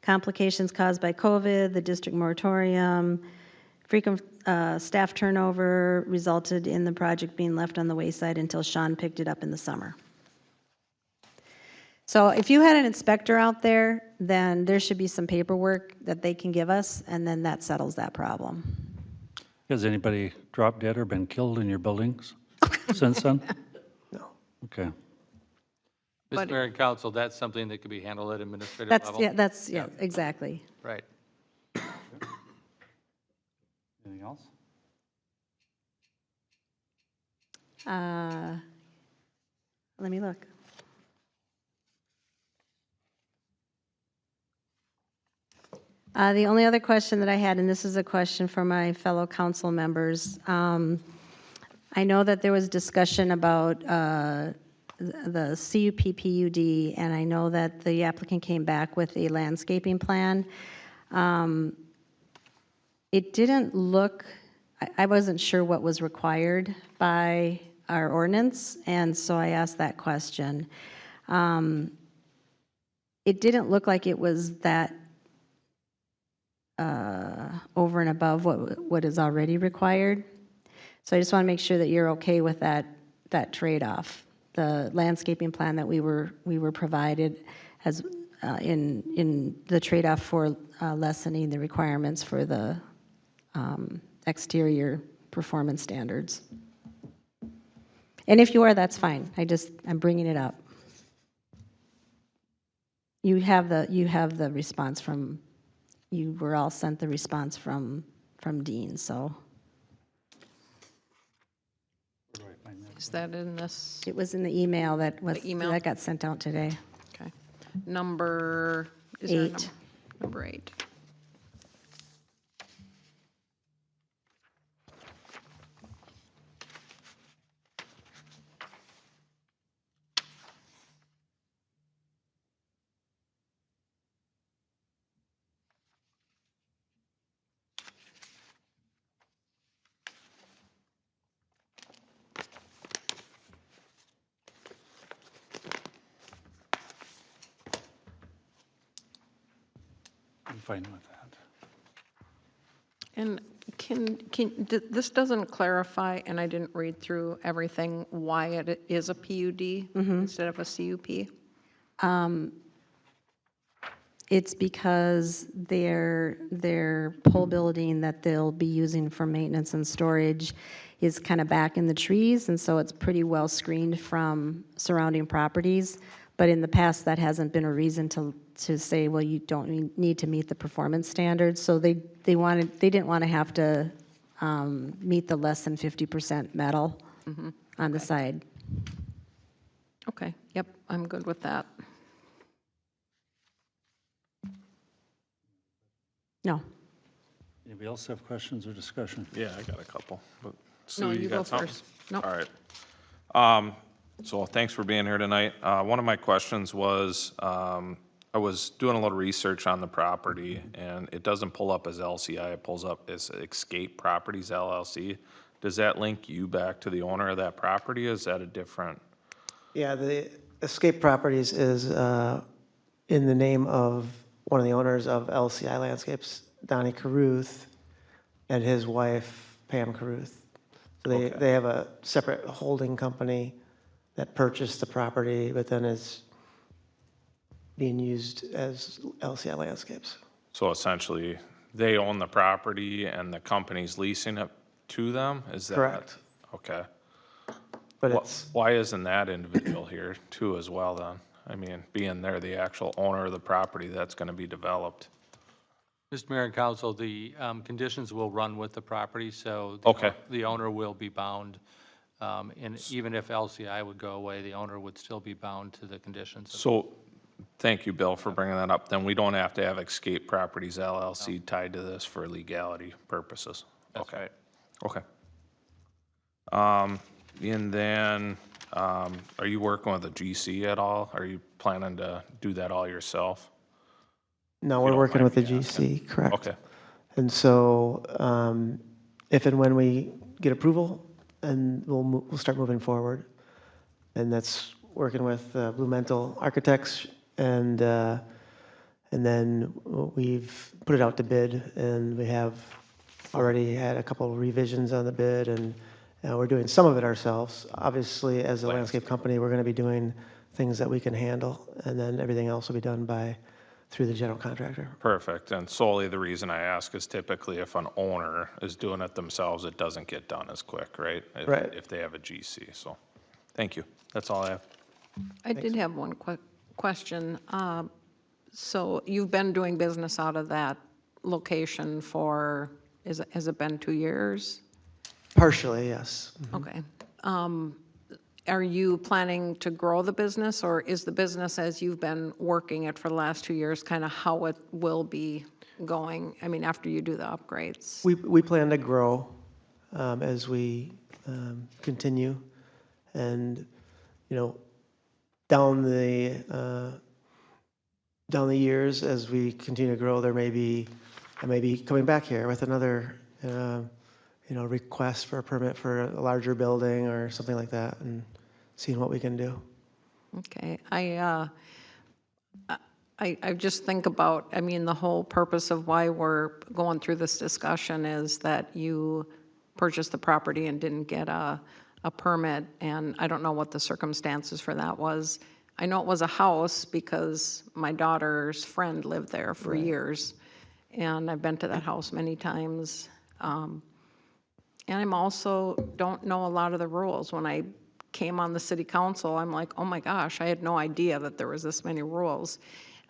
[SPEAKER 2] Complications caused by COVID, the district moratorium, frequent staff turnover resulted in the project being left on the wayside until Sean picked it up in the summer. So if you had an inspector out there, then there should be some paperwork that they can give us, and then that settles that problem.
[SPEAKER 1] Has anybody dropped dead or been killed in your buildings since then?
[SPEAKER 11] No.
[SPEAKER 1] Okay.
[SPEAKER 5] Mr. Mayor and Council, that's something that could be handled at administrative
[SPEAKER 2] That's,
[SPEAKER 5] level?
[SPEAKER 2] yeah, exactly.
[SPEAKER 5] Right.
[SPEAKER 1] Anything else?
[SPEAKER 2] Let me look. The only other question that I had, and this is a question for my fellow council members, I know that there was discussion about the CUP PUD, and I know that the applicant came back with a landscaping plan. It didn't look, I wasn't sure what was required by our ordinance, and so I asked that question. It didn't look like it was that over and above what is already required. So I just want to make sure that you're okay with that trade-off. The landscaping plan that we were provided as in the trade-off for lessening the requirements for the exterior performance standards. And if you are, that's fine. I'm bringing it up. You have the response from. You were all sent the response from Dean, so.
[SPEAKER 4] Is that in this?
[SPEAKER 2] It was in the email that
[SPEAKER 4] email?
[SPEAKER 2] that got sent out today.
[SPEAKER 4] Okay. Number, is there a
[SPEAKER 2] 8.
[SPEAKER 4] Number 8.
[SPEAKER 1] I'm fine with that.
[SPEAKER 4] And this doesn't clarify, and I didn't read through everything, why it is a PUD instead of a CUP?
[SPEAKER 2] It's because their pole building that they'll be using for maintenance and storage is kind of back in the trees, and so it's pretty well screened from surrounding properties. But in the past, that hasn't been a reason to say, well, you don't need to meet the performance standards. So they didn't want to have to meet the less than 50% metal on the side.
[SPEAKER 4] Okay, yep, I'm good with that.
[SPEAKER 2] No.
[SPEAKER 1] Anybody else have questions or discussion?
[SPEAKER 10] Yeah, I got a couple. But
[SPEAKER 4] No,
[SPEAKER 10] Sue,
[SPEAKER 4] you go
[SPEAKER 10] got something?
[SPEAKER 4] first. No.
[SPEAKER 10] All right. So thanks for being here tonight. One of my questions was, I was doing a little research on the property, and it doesn't pull up as LCI, it pulls up as Escape Properties LLC. Does that link you back to the owner of that property, or is that a different?
[SPEAKER 11] Yeah, the Escape Properties is in the name of one of the owners of LCI Landscapes, Donnie Caruth, and his wife, Pam Caruth. So
[SPEAKER 10] Okay.
[SPEAKER 11] they have a separate holding company that purchased the property, but then is being used as LCI Landscapes.
[SPEAKER 10] So essentially, they own the property and the company's leasing it to them? Is that?
[SPEAKER 11] Correct.
[SPEAKER 10] Okay.
[SPEAKER 11] But it's,
[SPEAKER 10] Why isn't that individual here too as well then? I mean, being they're the actual owner of the property that's gonna be developed.
[SPEAKER 5] Mr. Mayor and Council, the conditions will run with the property, so
[SPEAKER 10] Okay.
[SPEAKER 5] the owner will be bound. And even if LCI would go away, the owner would still be bound to the conditions.
[SPEAKER 10] So, thank you, Bill, for bringing that up. Then we don't have to have Escape Properties LLC tied to this for legality purposes.
[SPEAKER 5] That's right.
[SPEAKER 10] Okay. And then, are you working with a GC at all? Are you planning to do that all yourself?
[SPEAKER 11] no,
[SPEAKER 10] you
[SPEAKER 11] we're
[SPEAKER 10] don't
[SPEAKER 11] working
[SPEAKER 10] mind
[SPEAKER 11] with the
[SPEAKER 10] me
[SPEAKER 11] GC, correct.
[SPEAKER 10] Okay,
[SPEAKER 11] And so if and when we get approval, and we'll start moving forward. And that's working with Blumenthal Architects, and then we've put it out to bid, and we have already had a couple of revisions on the bid, and we're doing some of it ourselves. Obviously, as a landscape company, we're going to be doing things that we can handle, and then everything else will be done through the general contractor.
[SPEAKER 10] perfect. And solely the reason I ask is typically if an owner is doing it themselves, it doesn't get done as quick, right?
[SPEAKER 11] Right.
[SPEAKER 10] If they have a GC, so, thank you. That's all I have.
[SPEAKER 4] I did have one question. So you've been doing business out of that location for, has it been 2 years?
[SPEAKER 11] Partially, yes.
[SPEAKER 4] Okay. Are you planning to grow the business, or is the business as you've been working it for the last 2 years kind of how it will be going? I mean, after you do the upgrades?
[SPEAKER 11] We plan to grow as we continue, and down the years as we continue to grow, I may be coming back here with another request for a permit for a larger building or something like that, and seeing what we can do.
[SPEAKER 4] Okay. I just think about, I mean, the whole purpose of why we're going through this discussion is that you purchased the property and didn't get a permit, and I don't know what the circumstances for that was. I know it was a house because my daughter's friend lived there for years, and I've been to that house many times. And I'm also don't know a lot of the rules. When I came on the city council, I'm like, oh my gosh, I had no idea that there was this many rules.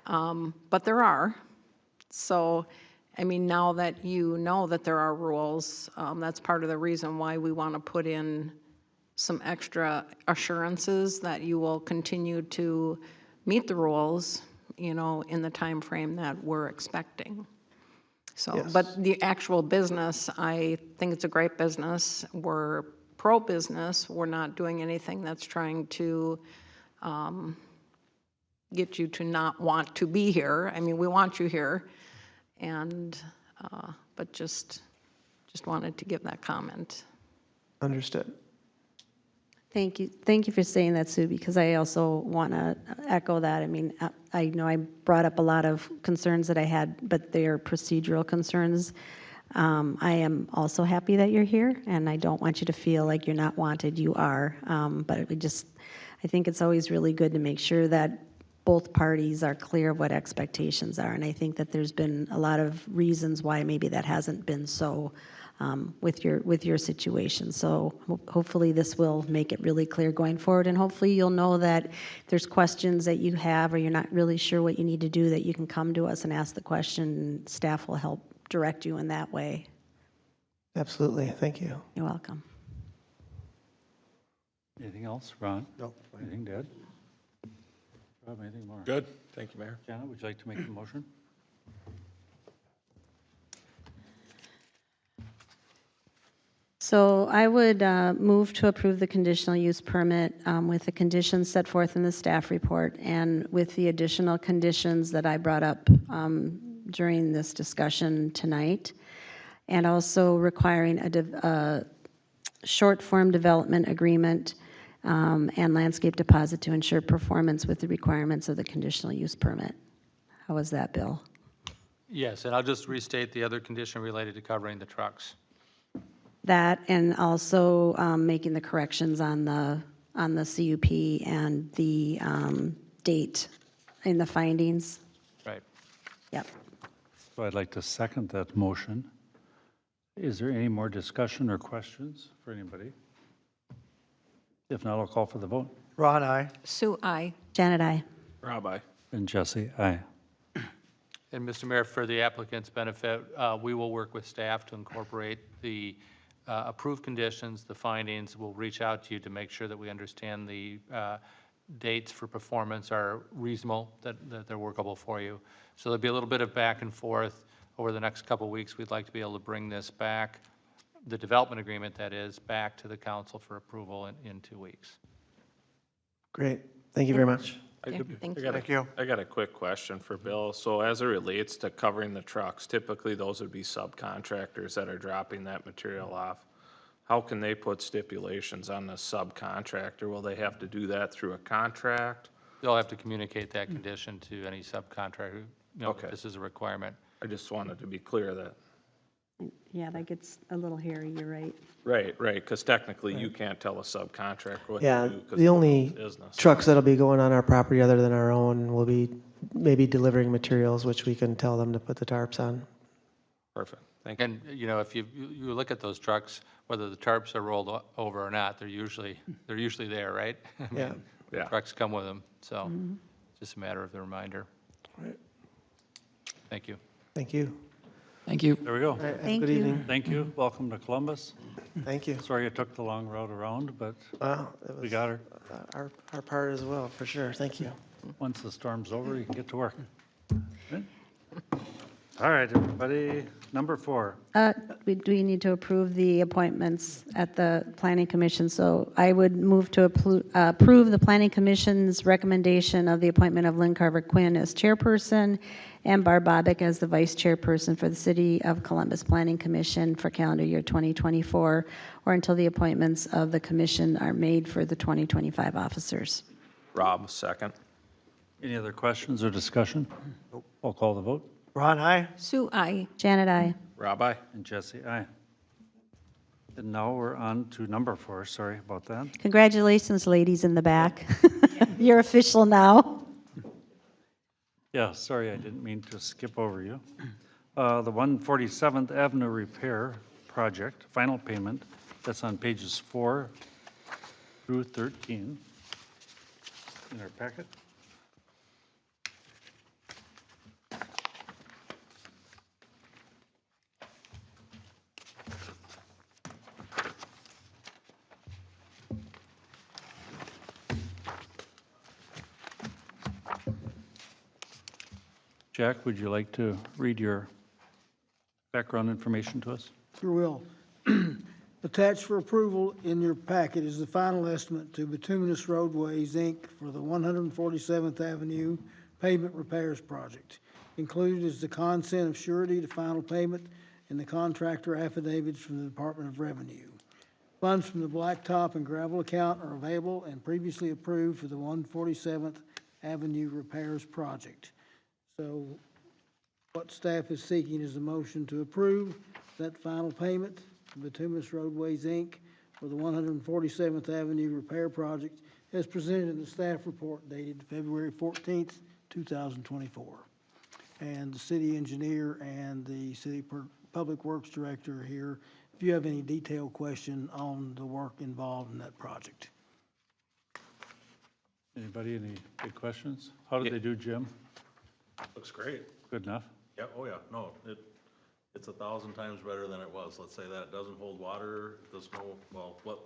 [SPEAKER 4] But there are. So, I mean, now that you know that there are rules, that's part of the reason why we want to put in some extra assurances that you will continue to meet the rules, in the time frame that we're expecting. So,
[SPEAKER 11] Yes.
[SPEAKER 4] but the actual business, I think it's a great business. We're pro-business. We're not doing anything that's trying to get you to not want to be here. I mean, we want you here, and but just wanted to give that comment.
[SPEAKER 11] Understood.
[SPEAKER 2] Thank you for saying that, Sue, because I also want to echo that. I mean, I know I brought up a lot of concerns that I had, but they are procedural concerns. I am also happy that you're here, and I don't want you to feel like you're not wanted. You are, but I think it's always really good to make sure that both parties are clear of what expectations are, and I think that there's been a lot of reasons why maybe that hasn't been so with your situation. So hopefully this will make it really clear going forward, and hopefully you'll know that if there's questions that you have or you're not really sure what you need to do, that you can come to us and ask the question, and staff will help direct you in that way.
[SPEAKER 11] Absolutely. Thank you.
[SPEAKER 2] You're welcome.
[SPEAKER 1] Anything else, Ron?
[SPEAKER 9] No.
[SPEAKER 1] Anything, Dad? Rob, anything more?
[SPEAKER 10] Good, thank you, Mayor.
[SPEAKER 1] Janet, would you like to make the motion?
[SPEAKER 2] So I would move to approve the conditional use permit with the conditions set forth in the staff report and with the additional conditions that I brought up during this discussion tonight, and also requiring a short-form development agreement and landscape deposit to ensure performance with the requirements of the conditional use permit. How was that, Bill?
[SPEAKER 5] Yes, and I'll just restate the other condition related to covering the trucks.
[SPEAKER 2] That, and also making the corrections on the CUP and the date in the findings.
[SPEAKER 5] Right.
[SPEAKER 2] Yep.
[SPEAKER 1] So I'd like to second that motion. Is there any more discussion or questions for anybody? If not, I'll call for the vote.
[SPEAKER 9] Ron, aye.
[SPEAKER 4] Sue, aye.
[SPEAKER 2] Janet, aye.
[SPEAKER 10] Rob, aye.
[SPEAKER 1] And Jesse, aye.
[SPEAKER 5] And Mr. Mayor, for the applicant's benefit, we will work with staff to incorporate the approved conditions, the findings. We'll reach out to you to make sure that we understand the dates for performance are reasonable, that they're workable for you. So there'll be a little bit of back and forth over the next couple of weeks. We'd like to be able to bring this back, the development agreement that is, back to the council for approval in 2 weeks.
[SPEAKER 11] Great. Thank you very much.
[SPEAKER 4] Thank you.
[SPEAKER 9] Thank you.
[SPEAKER 10] I got a quick question for Bill. So as it relates to covering the trucks, typically those would be subcontractors that are dropping that material off. How can they put stipulations on the subcontractor? Will they have to do that through a contract?
[SPEAKER 5] They'll have to communicate that condition to any subcontractor. You know,
[SPEAKER 10] Okay.
[SPEAKER 5] This is a requirement.
[SPEAKER 10] I just wanted to be clear that,
[SPEAKER 2] Yeah, that gets a little hairy, you're right.
[SPEAKER 10] right, because technically you can't tell a subcontractor what
[SPEAKER 11] Yeah,
[SPEAKER 10] to do. 'Cause
[SPEAKER 11] the only
[SPEAKER 10] it's business.
[SPEAKER 11] trucks that'll be going on our property other than our own will be maybe delivering materials, which we can tell them to put the tarps on.
[SPEAKER 10] Perfect, thank you.
[SPEAKER 5] And, you know, if you look at those trucks, whether the tarps are rolled over or not, they're usually there, right? I mean,
[SPEAKER 11] Yeah.
[SPEAKER 10] Yeah.
[SPEAKER 5] Trucks come with them, so it's just a matter of the reminder. Thank you.
[SPEAKER 11] Thank you.
[SPEAKER 12] Thank you.
[SPEAKER 1] There we go.
[SPEAKER 11] All right, have a
[SPEAKER 2] Thank
[SPEAKER 11] good
[SPEAKER 2] you.
[SPEAKER 11] evening.
[SPEAKER 1] Thank you. Welcome to Columbus.
[SPEAKER 11] Thank you.
[SPEAKER 1] Sorry you took the long route around, but
[SPEAKER 11] Wow, it
[SPEAKER 1] we
[SPEAKER 11] was
[SPEAKER 1] got her.
[SPEAKER 11] our part as well, for sure. Thank you.
[SPEAKER 1] Once the storm's over, you can get to work. Good. All right, everybody. Number 4.
[SPEAKER 2] We need to approve the appointments at the Planning Commission. So I would move to approve the Planning Commission's recommendation of the appointment of Lynn Carver Quinn as chairperson and Barb Bobick as the vice chairperson for the City of Columbus Planning Commission for calendar year 2024, or until the appointments of the commission are made for the 2025 officers.
[SPEAKER 10] Rob, second.
[SPEAKER 1] Any other questions or discussion? I'll call the vote.
[SPEAKER 9] Ron, aye.
[SPEAKER 4] Sue, aye.
[SPEAKER 2] Janet, aye.
[SPEAKER 10] Rob, aye.
[SPEAKER 1] And Jesse, aye. And now we're on to number 4. Sorry about that.
[SPEAKER 2] Congratulations, ladies in the back. You're official now.
[SPEAKER 1] Yeah, sorry, I didn't mean to skip over you. The 147th Avenue Repair Project, final payment, that's on pages 4 through 13 in our packet. Jack, would you like to read your background information to us?
[SPEAKER 13] Sure will. Attached for approval in your packet is the final estimate to Bituminous Roadways, Inc. for the 147th Avenue Pavement Repairs Project. Included is the consent of surety to final payment and the contractor affidavits from the Department of Revenue. Funds from the blacktop and gravel account are available and previously approved for the 147th Avenue Repairs Project. So what staff is seeking is a motion to approve that final payment to Bituminous Roadways, Inc. for the 147th Avenue Repair Project as presented in the staff report dated February 14th, 2024. And the city engineer and the city public works director are here if you have any detailed question on the work involved in that project.
[SPEAKER 1] Anybody, any big questions? How did they do, Jim?
[SPEAKER 14] Looks great.
[SPEAKER 1] Good enough?
[SPEAKER 14] Yeah, oh yeah, no, it's 1,000 times better than it was, let's say that. It doesn't hold water, the snow, well, what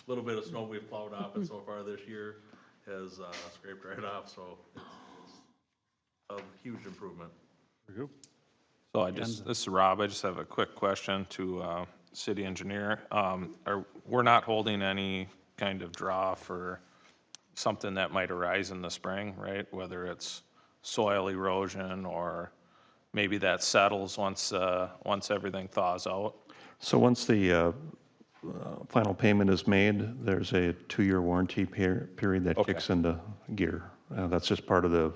[SPEAKER 14] little bit of snow we've plowed off it so far this year has scraped right off, so it's a huge improvement.
[SPEAKER 1] Very good.
[SPEAKER 10] So this is Rob, I just have a quick question to city engineer. We're not holding any kind of draw for something that might arise in the spring, right? Whether it's soil erosion or maybe that settles once everything thaws out.
[SPEAKER 15] So once the final payment is made, there's a 2-year warranty period that
[SPEAKER 10] Okay.
[SPEAKER 15] kicks into gear. That's just part of the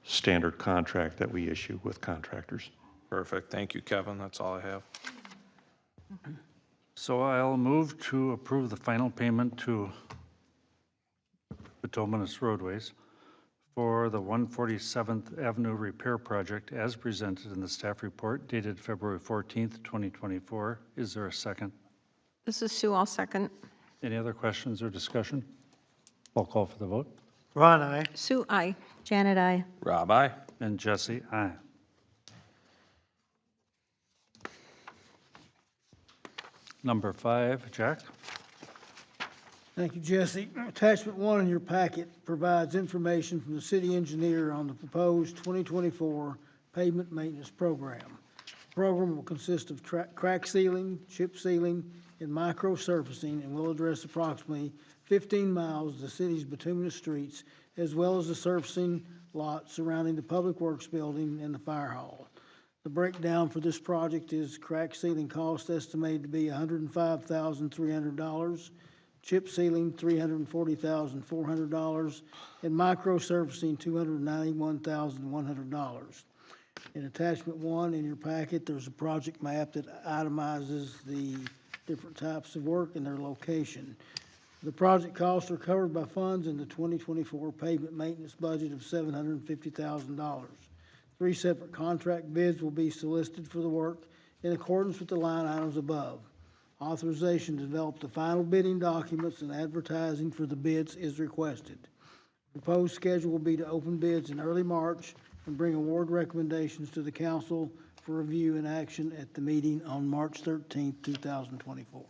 [SPEAKER 15] standard contract that we issue with contractors.
[SPEAKER 10] Perfect. Thank you, Kevin. That's all I have.
[SPEAKER 1] So I'll move to approve the final payment to Bituminous Roadways for the 147th Avenue Repair Project as presented in the staff report dated February 14th, 2024. Is there a second?
[SPEAKER 4] This is Sue, I'll second.
[SPEAKER 1] Any other questions or discussion? I'll call for the vote.
[SPEAKER 9] Ron, aye.
[SPEAKER 4] Sue, aye.
[SPEAKER 2] Janet, I.
[SPEAKER 10] Rob, aye.
[SPEAKER 1] And Jesse, aye. Number 5, Jack?
[SPEAKER 13] Thank you, Jesse. Attachment 1 in your packet provides information from the city engineer on the proposed 2024 pavement maintenance program. The program will consist of crack sealing, chip sealing, and micro surfacing, and will address approximately 15 miles of the city's bituminous streets, as well as the surfacing lot surrounding the Public Works Building and the Fire Hall. The breakdown for this project is crack sealing cost estimated to be $105,300, chip sealing $340,400, and micro surfacing $291,100. In attachment 1 in your packet, there's a project map that itemizes the different types of work and their location. The project costs are covered by funds in the 2024 pavement maintenance budget of $750,000. 3 separate contract bids will be solicited for the work in accordance with the line items above. Authorization to develop the final bidding documents and advertising for the bids is requested. Proposed schedule will be to open bids in early March and bring award recommendations to the council for review and action at the meeting on March 13th, 2024.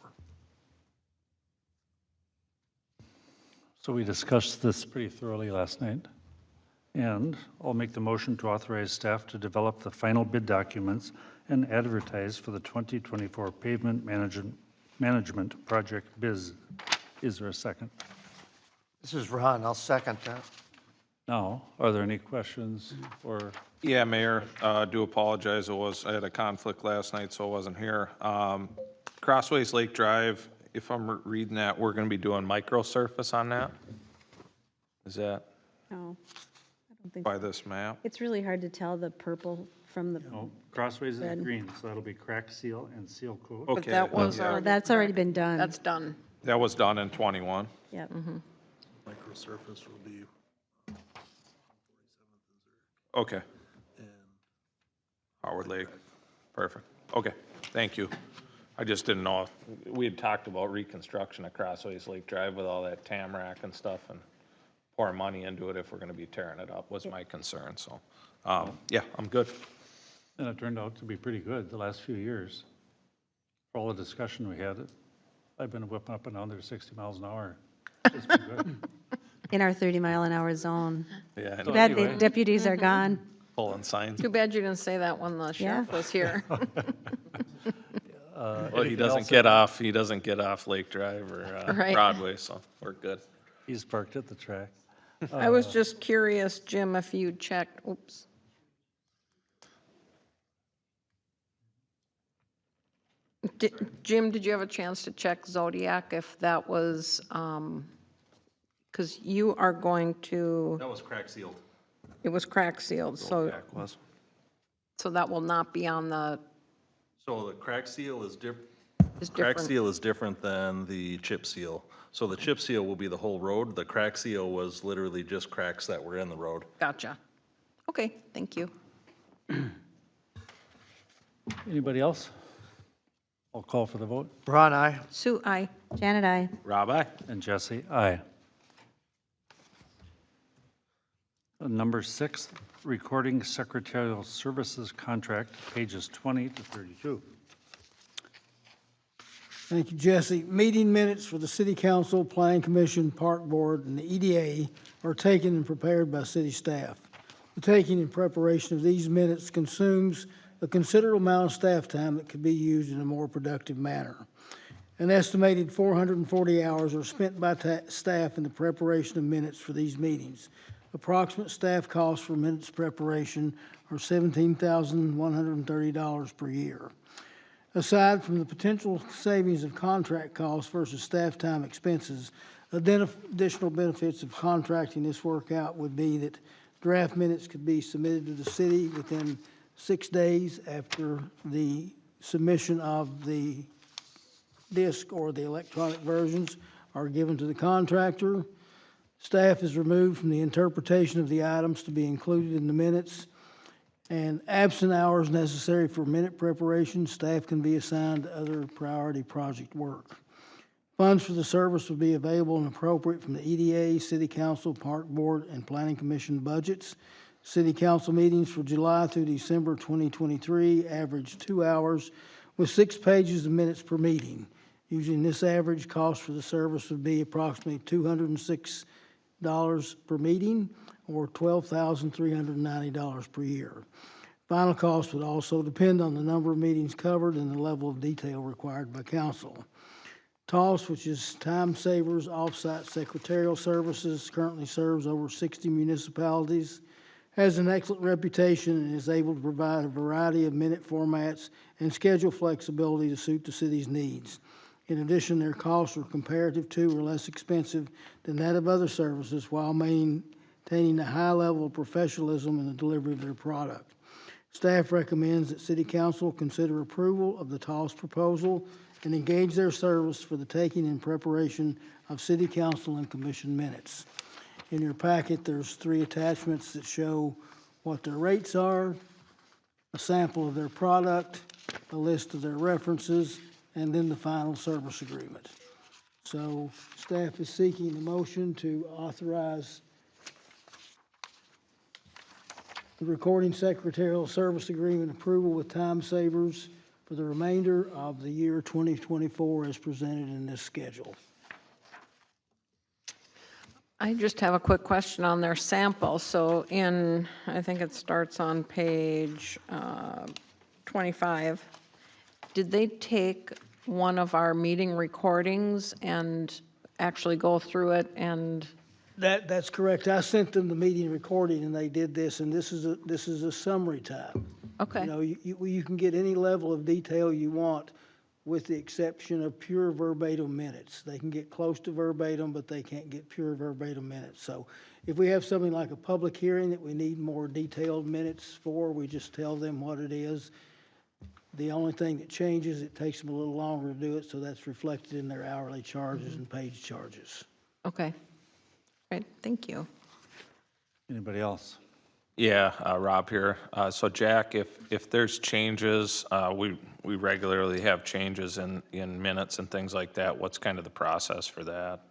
[SPEAKER 1] So we discussed this pretty thoroughly last night. And I'll make the motion to authorize staff to develop the final bid documents and advertise for the 2024 pavement management project biz. Is there a second?
[SPEAKER 9] This is Ron, I'll second that.
[SPEAKER 1] Now, are there any questions or?
[SPEAKER 10] Yeah, Mayor, do apologize. I had a conflict last night, so I wasn't here. Crossways Lake Drive, if I'm reading that, we're going to be doing micro surface on that? Is that
[SPEAKER 2] No, I don't think
[SPEAKER 10] by this map?
[SPEAKER 2] it's really hard to tell the purple from the,
[SPEAKER 1] No, Crossways is
[SPEAKER 2] Red.
[SPEAKER 1] green, so that'll be crack seal and seal coat.
[SPEAKER 4] But
[SPEAKER 10] Okay,
[SPEAKER 4] that was
[SPEAKER 10] yeah.
[SPEAKER 2] oh, that's already been done.
[SPEAKER 4] That's done.
[SPEAKER 10] That was done in 21.
[SPEAKER 2] Yep.
[SPEAKER 14] Microsurface will be
[SPEAKER 10] Okay. Howard Lake, perfect. Okay, thank you. I just didn't know, if we had talked about reconstruction of Crossways Lake Drive with all that tamarack and stuff and pour money into it if we're gonna be tearing it up was my concern, so, yeah, I'm good.
[SPEAKER 1] And it turned out to be pretty good the last few years. For all the discussion we had, I've been whipping up and down there 60 miles an hour. It's been good.
[SPEAKER 2] In our 30-mile-an-hour zone.
[SPEAKER 10] Yeah,
[SPEAKER 2] Too bad the
[SPEAKER 1] anyway.
[SPEAKER 2] deputies are gone.
[SPEAKER 10] pulling signs.
[SPEAKER 4] Too bad you didn't say that when the sheriff was here.
[SPEAKER 10] Well, he doesn't get off Lake Drive or
[SPEAKER 4] Right.
[SPEAKER 10] Broadway, so we're good.
[SPEAKER 1] He's parked at the track.
[SPEAKER 4] I was just curious, Jim, if you checked, oops. Jim, did you have a chance to check Zodiac if that was, because you are going to,
[SPEAKER 14] that was crack sealed.
[SPEAKER 4] it was crack sealed, so,
[SPEAKER 10] Jack was.
[SPEAKER 4] so that will not be on the,
[SPEAKER 14] So the crack seal is
[SPEAKER 4] is
[SPEAKER 14] crack
[SPEAKER 4] different.
[SPEAKER 14] seal is different than the chip seal. So the chip seal will be the whole road. The crack seal was literally just cracks that were in the road.
[SPEAKER 4] Gotcha. Okay, thank you.
[SPEAKER 1] Anybody else? I'll call for the vote.
[SPEAKER 9] Ron, aye.
[SPEAKER 4] Sue, aye.
[SPEAKER 2] Janet, I.
[SPEAKER 10] Rob, aye.
[SPEAKER 1] And Jesse, aye. Number 6, Recording Secretarial Services Contract, pages 20 to 32.
[SPEAKER 13] Thank you, Jesse. Meeting minutes for the City Council, Planning Commission, Park Board, and the EDA are taken and prepared by city staff. The taking and preparation of these minutes consumes a considerable amount of staff time that could be used in a more productive manner. An estimated 440 hours are spent by staff in the preparation of minutes for these meetings. Approximate staff costs for minutes preparation are $17,130 per year. Aside from the potential savings of contract costs versus staff time expenses, additional benefits of contracting this work out would be that draft minutes could be submitted to the city within 6 days after the submission of the disc or the electronic versions are given to the contractor. Staff is removed from the interpretation of the items to be included in the minutes, and absent hours necessary for minute preparation, staff can be assigned to other priority project work. Funds for the service will be available and appropriate from the EDA, City Council, Park Board, and Planning Commission budgets. City Council meetings for July through December 2023 average 2 hours with 6 pages of minutes per meeting. Using this average, cost for the service would be approximately $206 per meeting, or $12,390 per year. Final cost would also depend on the number of meetings covered and the level of detail required by council. TOS, which is Time Savers Offsite Secretarial Services, currently serves over 60 municipalities, has an excellent reputation, and is able to provide a variety of minute formats and schedule flexibility to suit the city's needs. In addition, their costs are comparative to or less expensive than that of other services while maintaining a high level of professionalism in the delivery of their product. Staff recommends that City Council consider approval of the TOS proposal and engage their service for the taking and preparation of City Council and Commission minutes. In your packet, there's 3 attachments that show what their rates are, a sample of their product, a list of their references, and then the final service agreement. So staff is seeking a motion to authorize the recording secretarial service agreement approval with Time Savers for the remainder of the year 2024 as presented in this schedule.
[SPEAKER 4] I just have a quick question on their sample. So I think it starts on page 25. Did they take one of our meeting recordings and actually go through it and?
[SPEAKER 13] That's correct. I sent them the meeting recording and they did this, and this is a summary type.
[SPEAKER 4] Okay.
[SPEAKER 13] You know, you can get any level of detail you want with the exception of pure verbatim minutes. They can get close to verbatim, but they can't get pure verbatim minutes. So if we have something like a public hearing that we need more detailed minutes for, we just tell them what it is. The only thing that changes, it takes them a little longer to do it, so that's reflected in their hourly charges and page charges.
[SPEAKER 4] Okay. Great, thank you.
[SPEAKER 1] Anybody else?
[SPEAKER 10] Yeah, Rob here. So Jack, if there's changes, we regularly have changes in minutes and things like that. What's kind of the process for that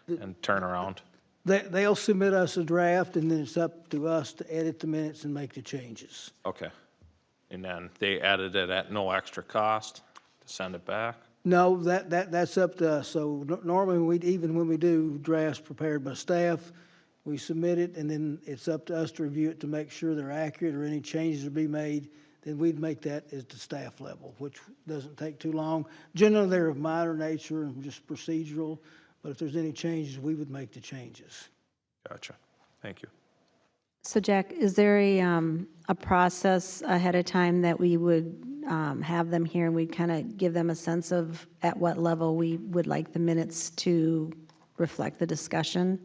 [SPEAKER 10] and turnaround?
[SPEAKER 13] They'll submit us a draft, and then it's up to us to edit the minutes and make the changes.
[SPEAKER 10] Okay. And then they added it at no extra cost to send it back?
[SPEAKER 13] No, that's up to us. So normally, even when we do drafts prepared by staff, we submit it, and then it's up to us to review it to make sure they're accurate or any changes to be made. Then we'd make that at the staff level, which doesn't take too long. Generally, they're of minor nature and just procedural, but if there's any changes, we would make the changes.
[SPEAKER 10] Gotcha. Thank you.
[SPEAKER 2] So Jack, is there a process ahead of time that we would have them here and we'd kind of give them a sense of at what level we would like the minutes to reflect the discussion?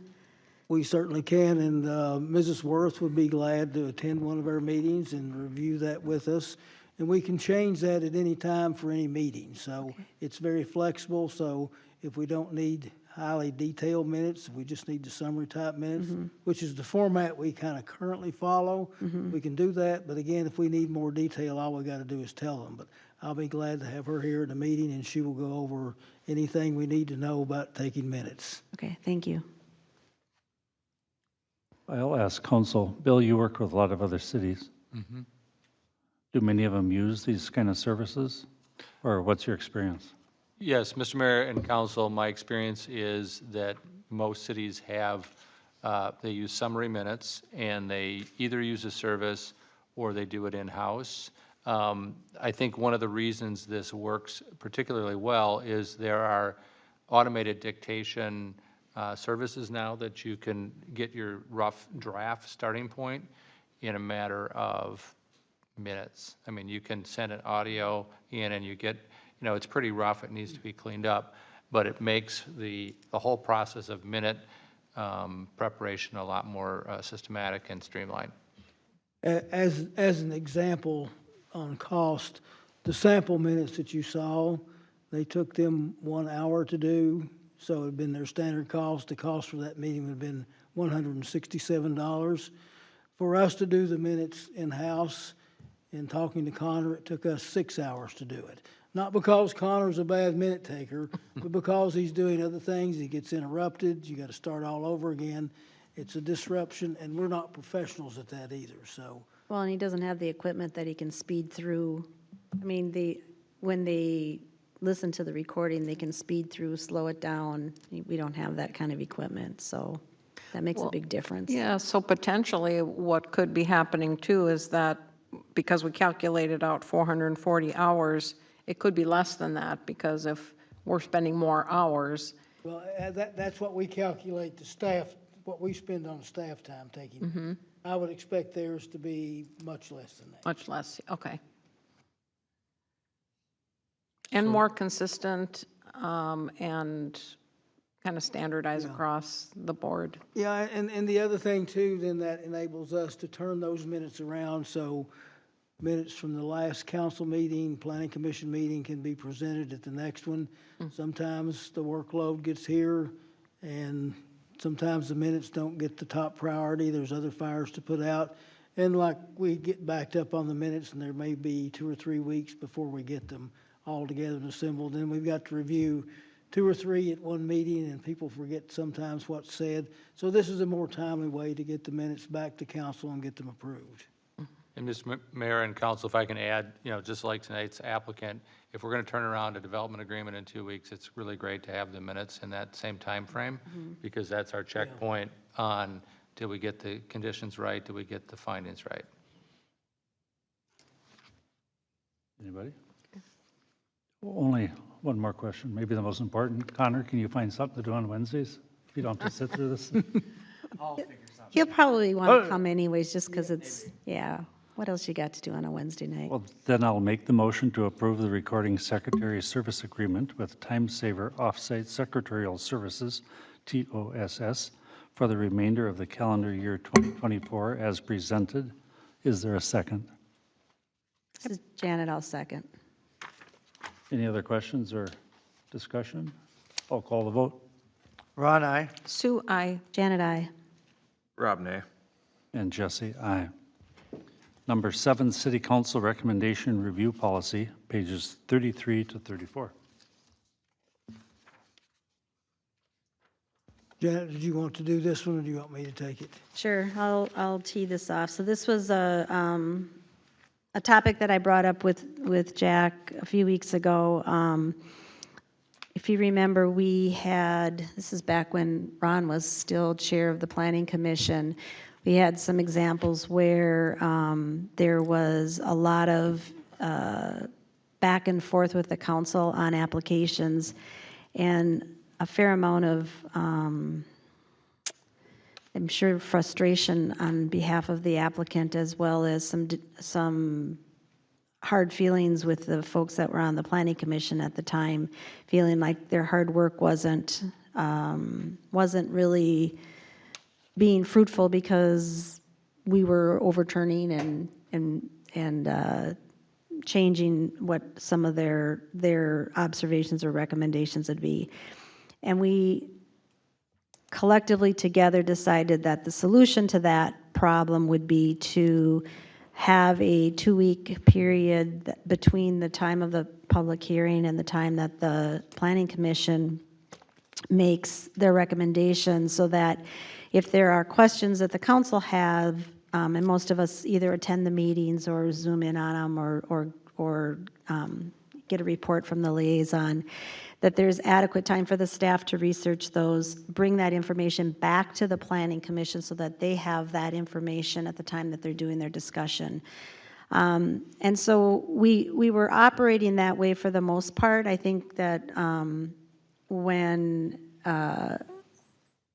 [SPEAKER 13] We certainly can, and Mrs. Worth would be glad to attend one of our meetings and review that with us. And we can change that at any time for any meeting. So it's very flexible. So if we don't need highly detailed minutes, we just need the summary type minutes, which is the format we kind of currently follow. We can do that. But again, if we need more detail, all we got to do is tell them. But I'll be glad to have her here at the meeting, and she will go over anything we need to know about taking minutes.
[SPEAKER 2] Okay, thank you.
[SPEAKER 1] I'll ask council. Bill, you work with a lot of other cities. Do many of them use these kind of services, or what's your experience?
[SPEAKER 5] Yes, Mr. Mayor and council, my experience is that most cities have, they use summary minutes, and they either use a service or they do it in-house. I think one of the reasons this works particularly well is there are automated dictation services now that you can get your rough draft starting point in a matter of minutes. I mean, you can send an audio in and you get, it's pretty rough, it needs to be cleaned up, but it makes the whole process of minute preparation a lot more systematic and streamlined.
[SPEAKER 13] As an example on cost, the sample minutes that you saw, they took them 1 hour to do, so it'd been their standard cost. The cost for that meeting would have been $167. For us to do the minutes in-house, in talking to Connor, it took us 6 hours to do it. Not because Connor's a bad minute taker, but because he's doing other things. He gets interrupted. You got to start all over again. It's a disruption, and we're not professionals at that either. So,
[SPEAKER 2] Well, and he doesn't have the equipment that he can speed through. I mean, when they listen to the recording, they can speed through, slow it down. We don't have that kind of equipment, so that makes a big difference.
[SPEAKER 4] Yeah, so potentially what could be happening too is that because we calculated out 440 hours, it could be less than that, because if we're spending more hours.
[SPEAKER 13] well, that's what we calculate the staff, what we spend on staff time taking. I would expect theirs to be much less than that.
[SPEAKER 4] Much less, okay. And more consistent and kind of standardized across the board.
[SPEAKER 13] Yeah, and the other thing too, then that enables us to turn those minutes around, so minutes from the last council meeting, planning commission meeting can be presented at the next one. Sometimes the workload gets here, and sometimes the minutes don't get the top priority. There's other fires to put out. And like we get backed up on the minutes, and there may be 2 or 3 weeks before we get them all together and assembled. Then we've got to review 2 or 3 at one meeting, and people forget sometimes what's said. So this is a more timely way to get the minutes back to council and get them approved.
[SPEAKER 5] And Mr. Mayor and Council, if I can add, just like tonight's applicant, if we're going to turn around a development agreement in 2 weeks, it's really great to have the minutes in that same time frame, because that's our checkpoint on, did we get the conditions right, did we get the findings right?
[SPEAKER 1] Anybody? Only one more question, maybe the most important. Connor, can you find something to do on Wednesdays? If you don't have to sit through this?
[SPEAKER 2] He'll probably want to come anyways, just because it's, yeah. What else you got to do on a Wednesday night?
[SPEAKER 1] Well, then I'll make the motion to approve the recording secretary service agreement with Time Saver Offsite Secretarial Services, TOSS, for the remainder of the calendar year 2024 as presented. Is there a second?
[SPEAKER 2] This is Janet, I'll second.
[SPEAKER 1] Any other questions or discussion? I'll call the vote.
[SPEAKER 9] Ron, aye.
[SPEAKER 4] Sue, I.
[SPEAKER 2] Janet, I.
[SPEAKER 10] Rob, nay.
[SPEAKER 1] And Jesse, aye. Number 7, City Council Recommendation Review Policy, pages 33 to 34.
[SPEAKER 13] Janet, did you want to do this one, or do you want me to take it?
[SPEAKER 2] Sure, I'll tee this off. So this was a topic that I brought up with Jack a few weeks ago. If you remember, this is back when Ron was still chair of the Planning Commission, we had some examples where there was a lot of back and forth with the council on applications, and a fair amount of, I'm sure, frustration on behalf of the applicant, as well as some hard feelings with the folks that were on the Planning Commission at the time, feeling like their hard work wasn't really being fruitful because we were overturning and changing what some of their observations or recommendations would be. And we collectively together decided that the solution to that problem would be to have a 2-week period between the time of the public hearing and the time that the Planning Commission makes their recommendations, so that if there are questions that the council have, and most of us either attend the meetings or Zoom in on them or get a report from the liaison, that there's adequate time for the staff to research those, bring that information back to the Planning Commission so that they have that information at the time that they're doing their discussion. And so we were operating that way for the most part. I think that when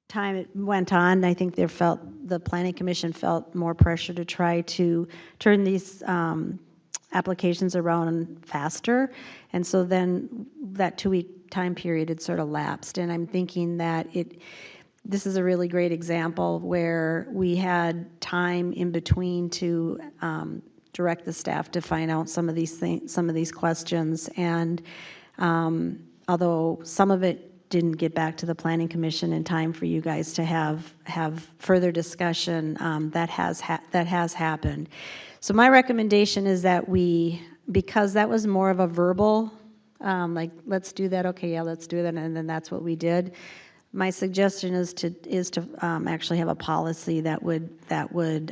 [SPEAKER 2] time went on, I think the Planning Commission felt more pressure to try to turn these applications around faster. And so then that 2-week time period had sort of lapsed. And I'm thinking that this is a really great example where we had time in between to direct the staff to find out some of these things, some of these questions. And although some of it didn't get back to the Planning Commission in time for you guys to have further discussion, that has happened. So my recommendation is that because that was more of a verbal, like, let's do that, okay, yeah, let's do that, and then that's what we did. My suggestion is to actually have a policy that would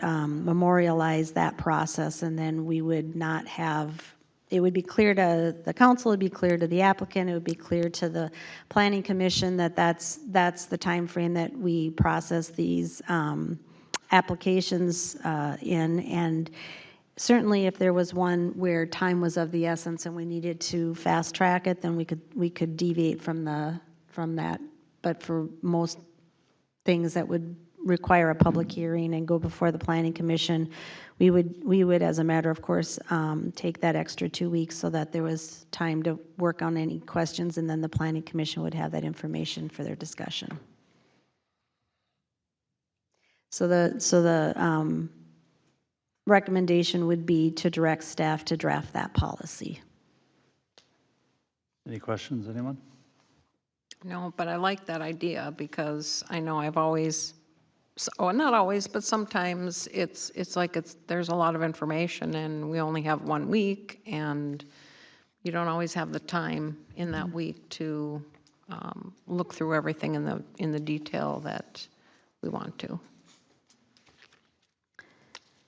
[SPEAKER 2] memorialize that process, and then we would not have, it would be clear to the council, it would be clear to the applicant, it would be clear to the Planning Commission that that's the time frame that we process these applications in. And certainly if there was one where time was of the essence and we needed to fast track it, then we could deviate from that. But for most things that would require a public hearing and go before the Planning Commission, we would, as a matter of course, take that extra 2 weeks so that there was time to work on any questions, and then the Planning Commission would have that information for their discussion. So the recommendation would be to direct staff to draft that policy.
[SPEAKER 1] Any questions, anyone?
[SPEAKER 4] No, but I like that idea because I know I've always, not always, but sometimes it's like there's a lot of information and we only have 1 week and you don't always have the time in that week to look through everything in the detail that we want to.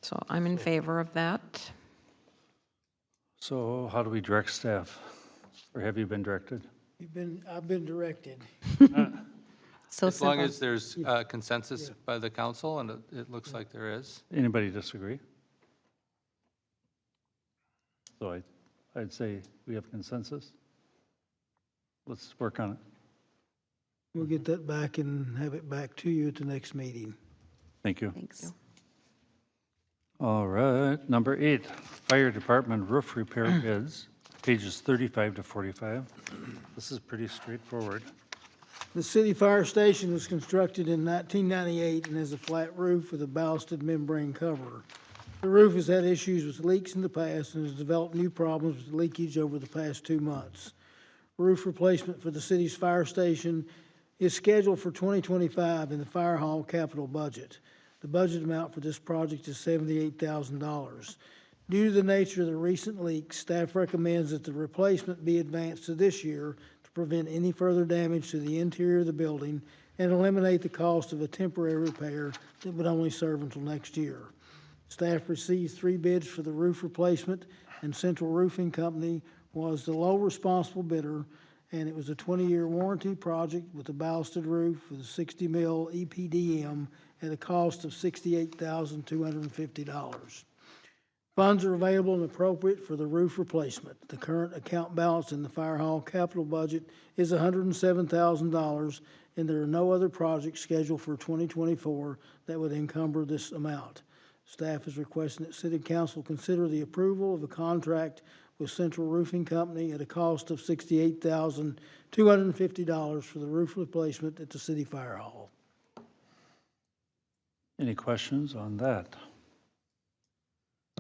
[SPEAKER 4] So I'm in favor of that.
[SPEAKER 1] So how do we direct staff? Or have you been directed?
[SPEAKER 13] I've been directed.
[SPEAKER 2] So
[SPEAKER 5] As long
[SPEAKER 2] simple.
[SPEAKER 5] as there's consensus by the council, and it looks like there is.
[SPEAKER 1] Anybody disagree? So I'd say we have consensus. Let's work on it.
[SPEAKER 13] We'll get that back and have it back to you at the next meeting.
[SPEAKER 1] Thank you.
[SPEAKER 2] Thanks.
[SPEAKER 1] All right, number 8, fire department roof repair bids, pages 35 to 45. This is pretty straightforward.
[SPEAKER 13] The city fire station was constructed in 1998 and has a flat roof with a ballasted membrane cover. The roof has had issues with leaks in the past and has developed new problems with leakage over the past 2 months. Roof replacement for the city's fire station is scheduled for 2025 in the fire hall capital budget. The budget amount for this project is $78,000. Due to the nature of the recent leaks, staff recommends that the replacement be advanced to this year to prevent any further damage to the interior of the building and eliminate the cost of a temporary repair that would only serve until next year. Staff received 3 bids for the roof replacement, and Central Roofing Company was the low responsible bidder, and it was a 20-year warranty project with a ballasted roof with a 60 mil EPDM at a cost of $68,250. Funds are available and appropriate for the roof replacement. The current account balance in the fire hall capital budget is $107,000, and there are no other projects scheduled for 2024 that would encumber this amount. Staff is requesting that City Council consider the approval of a contract with Central Roofing Company at a cost of $68,250 for the roof replacement at the City Fire Hall.
[SPEAKER 1] Any questions on that?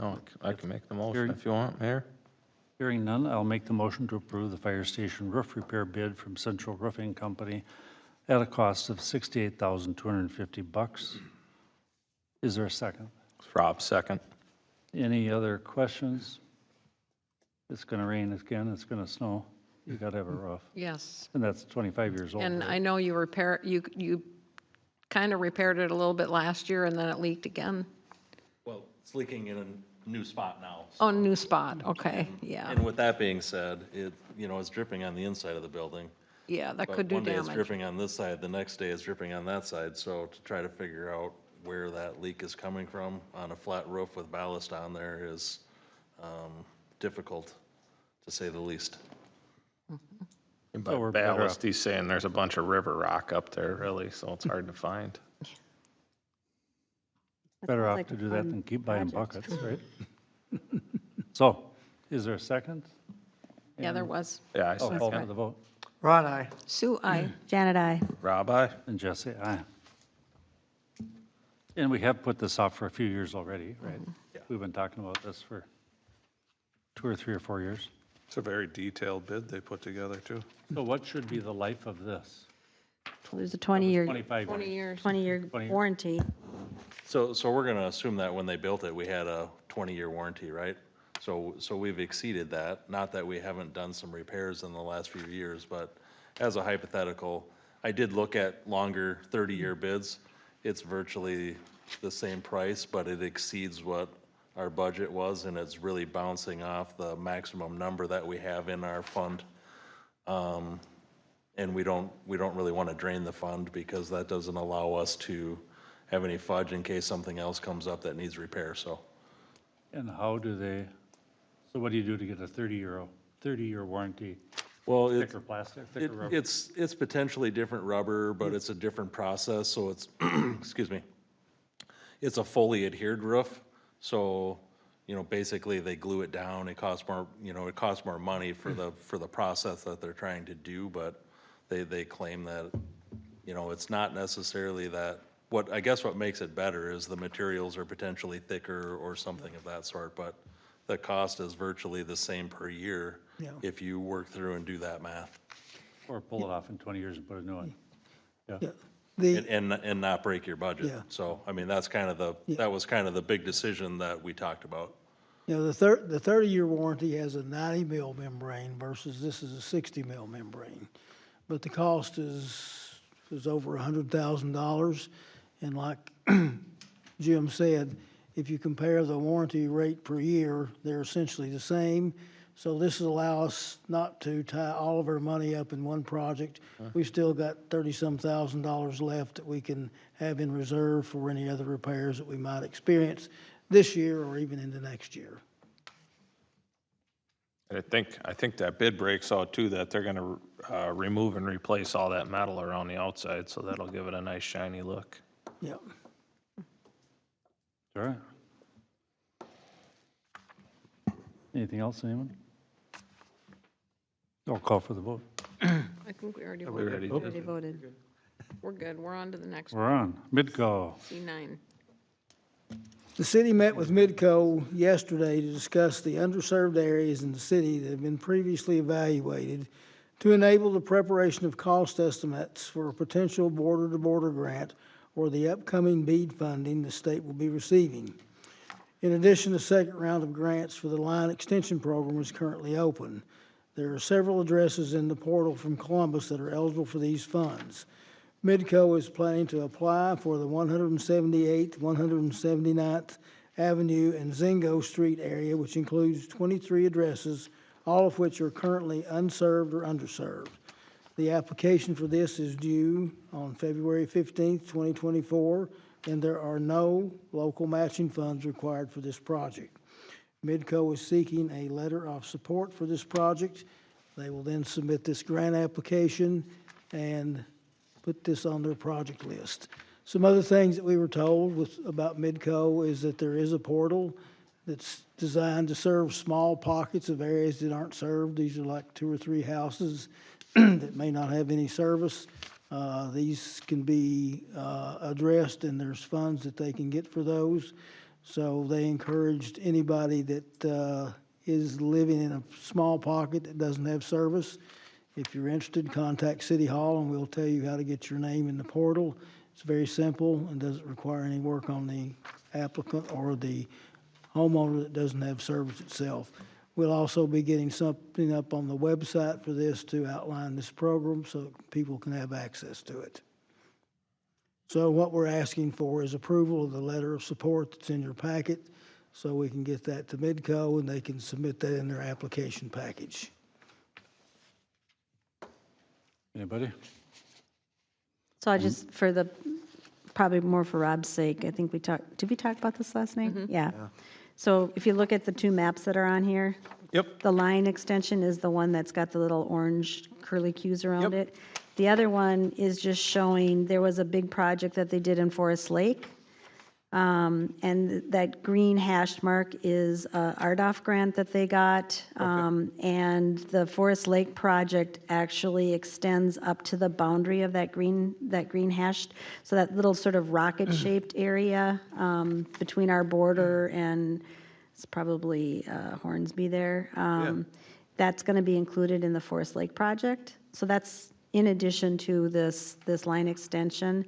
[SPEAKER 10] No, I can make the motion if you want, Mayor.
[SPEAKER 1] Hearing none, I'll make the motion to approve the fire station roof repair bid from Central Roofing Company at a cost of $68,250. Is there a second?
[SPEAKER 10] Rob, second.
[SPEAKER 1] Any other questions? It's going to rain again, it's going to snow. You got to have a roof.
[SPEAKER 4] Yes.
[SPEAKER 1] And that's 25 years old.
[SPEAKER 4] And
[SPEAKER 1] right?
[SPEAKER 4] I know you kind of repaired it a little bit last year and then it leaked again.
[SPEAKER 14] Well, it's leaking in a new spot now.
[SPEAKER 4] Oh, new spot, okay, yeah.
[SPEAKER 14] And with that being said, it's dripping on the inside of the building.
[SPEAKER 4] Yeah, that
[SPEAKER 14] But
[SPEAKER 4] could do
[SPEAKER 14] one day it's
[SPEAKER 4] damage.
[SPEAKER 14] dripping on this side, the next day it's dripping on that side. So to try to figure out where that leak is coming from on a flat roof with ballast on there is difficult, to say the least.
[SPEAKER 10] And
[SPEAKER 1] So
[SPEAKER 10] by
[SPEAKER 1] we're better
[SPEAKER 10] ballast,
[SPEAKER 1] off.
[SPEAKER 10] he's saying there's a bunch of river rock up there, really, so it's hard to find.
[SPEAKER 1] Better
[SPEAKER 2] sounds
[SPEAKER 1] off
[SPEAKER 2] like
[SPEAKER 1] to
[SPEAKER 2] a
[SPEAKER 1] do that
[SPEAKER 2] fun
[SPEAKER 1] than keep buying
[SPEAKER 2] project.
[SPEAKER 1] buckets, right? So, is there a second?
[SPEAKER 4] Yeah, there was.
[SPEAKER 10] Yeah, I
[SPEAKER 1] Oh, call for
[SPEAKER 10] second.
[SPEAKER 1] the vote.
[SPEAKER 9] Ron, aye.
[SPEAKER 4] Sue, I.
[SPEAKER 2] Janet, I.
[SPEAKER 10] Rob, aye.
[SPEAKER 1] And Jesse, aye. And we have put this off for a few years already, right? We've been talking about this for 2 or 3 or 4 years.
[SPEAKER 10] It's a very detailed bid they put together, too.
[SPEAKER 1] So what should be the life of this?
[SPEAKER 2] Well, there's a 20-year,
[SPEAKER 1] 25
[SPEAKER 4] 20
[SPEAKER 1] years.
[SPEAKER 4] years.
[SPEAKER 2] 20-year
[SPEAKER 1] 20 years.
[SPEAKER 2] warranty.
[SPEAKER 14] So we're gonna assume that when they built it, we had a 20-year warranty, right? So we've exceeded that, not that we haven't done some repairs in the last few years, but as a hypothetical, I did look at longer 30-year bids. It's virtually the same price, but it exceeds what our budget was, and it's really bouncing off the maximum number that we have in our fund. And we don't really want to drain the fund because that doesn't allow us to have any fudge in case something else comes up that needs repair, so.
[SPEAKER 1] And how do they, so what do you do to get a 30-year warranty?
[SPEAKER 14] Well,
[SPEAKER 1] Thicker plastic, thicker rubber?
[SPEAKER 14] it's potentially different rubber, but it's a different process, so it's, excuse me. It's a fully adhered roof, so, basically they glue it down. It costs more, it costs more money for the process that they're trying to do, but they claim that, it's not necessarily that. I guess what makes it better is the materials are potentially thicker or something of that sort, but the cost is virtually the same per year
[SPEAKER 13] Yeah.
[SPEAKER 14] if you work through and do that math.
[SPEAKER 1] Or pull it off in 20 years and put a new one?
[SPEAKER 13] Yeah. The,
[SPEAKER 14] And not break your budget.
[SPEAKER 13] Yeah.
[SPEAKER 14] So, that's kind of that was kind of the big decision that we talked about.
[SPEAKER 13] the 30-year warranty has a 90 mil membrane versus this is a 60 mil membrane. But the cost is over $100,000. And like Jim said, if you compare the warranty rate per year, they're essentially the same. So this will allow us not to tie all of our money up in one project. We've still got 30-some thousand left that we can have in reserve for any other repairs that we might experience this year or even into next year.
[SPEAKER 10] I think that bid breaks out, too, that they're gonna remove and replace all that metal around the outside, so that'll give it a nice shiny look.
[SPEAKER 13] Yep.
[SPEAKER 1] All right. Anything else, anyone? I'll call for the vote.
[SPEAKER 4] I think we already
[SPEAKER 10] We
[SPEAKER 4] voted.
[SPEAKER 10] already
[SPEAKER 2] Already voted.
[SPEAKER 4] We're good. We're on to the next
[SPEAKER 1] We're
[SPEAKER 4] one.
[SPEAKER 1] on. Midco.
[SPEAKER 4] C9.
[SPEAKER 13] The city met with Midco yesterday to discuss the underserved areas in the city that have been previously evaluated to enable the preparation of cost estimates for a potential border-to-border grant or the upcoming BEAD funding the state will be receiving. In addition, the second round of grants for the line extension program is currently open. There are several addresses in the portal from Columbus that are eligible for these funds. Midco is planning to apply for the 178th, 179th Avenue and Zingo Street area, which includes 23 addresses, all of which are currently unserved or underserved. The application for this is due on February 15th, 2024, and there are no local matching funds required for this project. Midco is seeking a letter of support for this project. They will then submit this grant application and put this on their project list. Some other things that we were told about Midco is that there is a portal that's designed to serve small pockets of areas that aren't served. These are like 2 or 3 houses that may not have any service. These can be addressed, and there's funds that they can get for those. So they encouraged anybody that is living in a small pocket that doesn't have service. If you're interested, contact City Hall and we'll tell you how to get your name in the portal. It's very simple and doesn't require any work on the applicant or the homeowner that doesn't have service itself. We'll also be getting something up on the website for this to outline this program so people can have access to it. So what we're asking for is approval of the letter of support that's in your packet so we can get that to Midco and they can submit that in their application package.
[SPEAKER 1] Anybody?
[SPEAKER 2] So I just, for the, probably more for Rob's sake, I think we talked, did we talk about this last night? Yeah. So if you look at the two maps that are on here,
[SPEAKER 10] Yep.
[SPEAKER 2] the line extension is the one that's got the little orange curly cues around it. The other one is just showing, there was a big project that they did in Forest Lake. And that green hashed mark is a RDOF grant that they got. And the Forest Lake project actually extends up to the boundary of that green hashed. So that little sort of rocket-shaped area between our border and it's probably Hornsby there. That's going to be included in the Forest Lake project. So that's in addition to this line extension.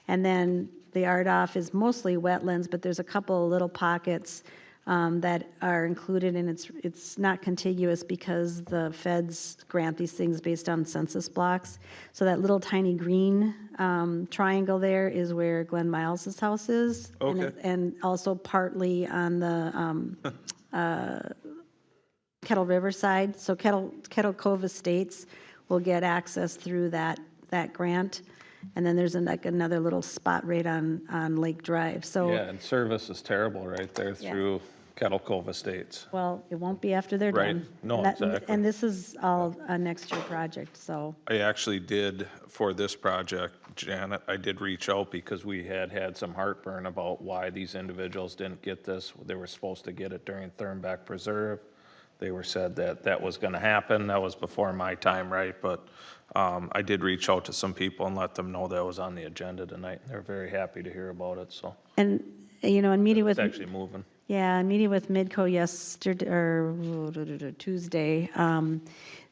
[SPEAKER 2] And then the RDOF is mostly wetlands, but there's a couple of little pockets that are included, and it's not contiguous because the feds grant these things based on census blocks. So that little tiny green triangle there is where Glenn Miles's house is. And also partly on the Kettle River side. So Kettle Cove Estates will get access through that grant. And then there's another little spot right on Lake Drive. So
[SPEAKER 10] Yeah, and service is terrible right there through Kettle Cove Estates.
[SPEAKER 2] well, it won't be after they're
[SPEAKER 10] Right.
[SPEAKER 2] done.
[SPEAKER 10] No,
[SPEAKER 2] And that-
[SPEAKER 10] exactly.
[SPEAKER 2] And this is all a next year project, so.
[SPEAKER 10] I actually did, for this project, Janet, I did reach out because we had some heartburn about why these individuals didn't get this. They were supposed to get it during Thornback Preserve. They were said that was going to happen. That was before my time, right? But I did reach out to some people and let them know that was on the agenda tonight. They're very happy to hear about it, so
[SPEAKER 2] And, and meeting with.
[SPEAKER 10] it's actually moving.
[SPEAKER 2] Yeah, I'm meeting with Midco yesterday, or Tuesday.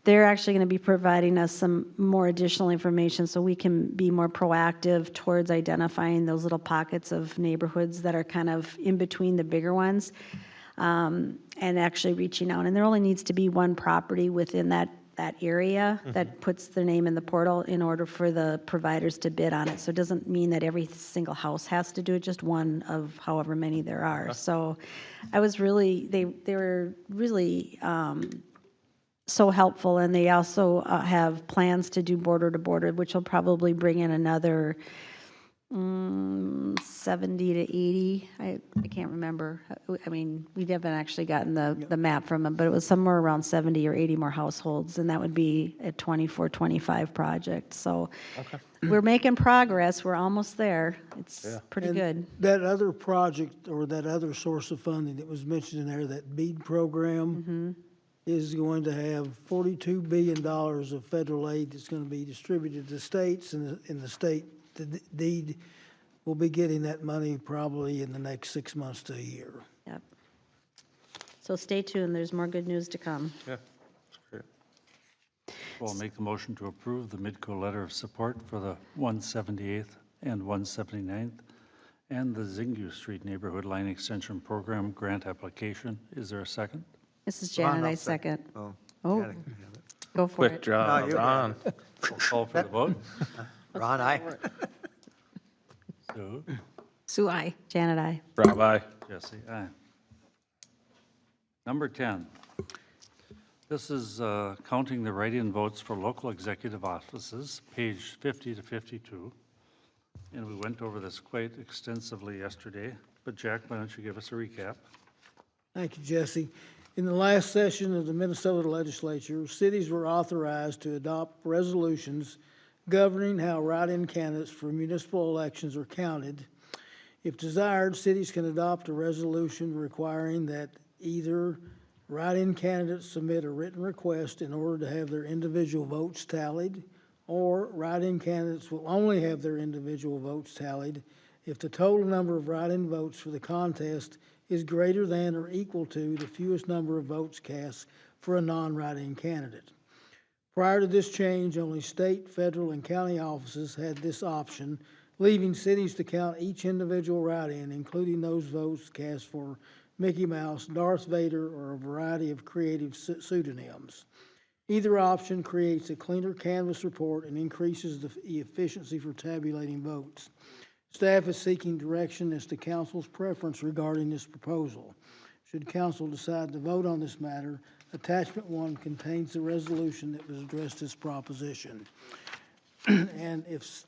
[SPEAKER 2] They're actually going to be providing us some more additional information so we can be more proactive towards identifying those little pockets of neighborhoods that are kind of in between the bigger ones, and actually reaching out. And there only needs to be one property within that area that puts their name in the portal in order for the providers to bid on it. So it doesn't mean that every single house has to do it, just one of however many there are. So I was really, they were really so helpful, and they also have plans to do border to border, which will probably bring in another 70 to 80. I can't remember. I mean, we haven't actually gotten the map from them, but it was somewhere around 70 or 80 more households, and that would be a 24-25 project. So we're making progress. We're almost there. It's pretty
[SPEAKER 13] And
[SPEAKER 2] good.
[SPEAKER 13] that other project or that other source of funding that was mentioned in there, that BEAD program, is going to have $42 billion of federal aid that's going to be distributed to states, and the state, the deed will be getting that money probably in the next 6 months to a year.
[SPEAKER 2] Yep. So stay tuned. There's more good news to come.
[SPEAKER 10] Yeah, that's great.
[SPEAKER 1] We'll make the motion to approve the Midco letter of support for the 178th and 179th and the Zingu Street Neighborhood Line Extension Program grant application. Is there a second?
[SPEAKER 2] This is Janet, I second.
[SPEAKER 9] Oh,
[SPEAKER 2] Oh,
[SPEAKER 9] Janet can have it.
[SPEAKER 2] go for
[SPEAKER 10] Quick
[SPEAKER 2] it.
[SPEAKER 10] job,
[SPEAKER 9] No, you
[SPEAKER 10] Ron.
[SPEAKER 1] We'll call for the vote.
[SPEAKER 9] Ron, aye.
[SPEAKER 1] Sue?
[SPEAKER 2] Sue, aye. Janet, aye.
[SPEAKER 10] Rob, aye.
[SPEAKER 1] Jesse, aye. Number 10. This is counting the write-in votes for local executive offices, page 50 to 52. And we went over this quite extensively yesterday. But Jack, why don't you give us a recap?
[SPEAKER 13] Thank you, Jesse. In the last session of the Minnesota legislature, cities were authorized to adopt resolutions governing how write-in candidates for municipal elections are counted. If desired, cities can adopt a resolution requiring that either write-in candidates submit a written request in order to have their individual votes tallied, or write-in candidates will only have their individual votes tallied if the total number of write-in votes for the contest is greater than or equal to the fewest number of votes cast for a non-write-in candidate. Prior to this change, only state, federal, and county offices had this option, leaving cities to count each individual write-in, including those votes cast for Mickey Mouse, Darth Vader, or a variety of creative pseudonyms. Either option creates a cleaner canvass report and increases the efficiency for tabulating votes. Staff is seeking direction as to council's preference regarding this proposal. Should council decide to vote on this matter, attachment 1 contains the resolution that was addressed this proposition. And if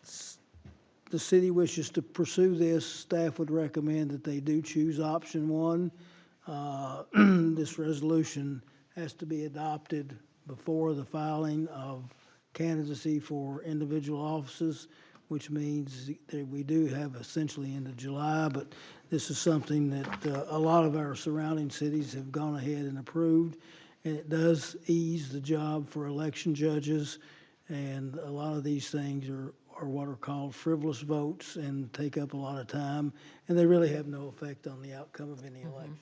[SPEAKER 13] the city wishes to pursue this, staff would recommend that they do choose option 1. This resolution has to be adopted before the filing of candidacy for individual offices, which means that we do have essentially into July, but this is something that a lot of our surrounding cities have gone ahead and approved, and it does ease the job for election judges, and a lot of these things are what are called frivolous votes and take up a lot of time, and they really have no effect on the outcome of any election.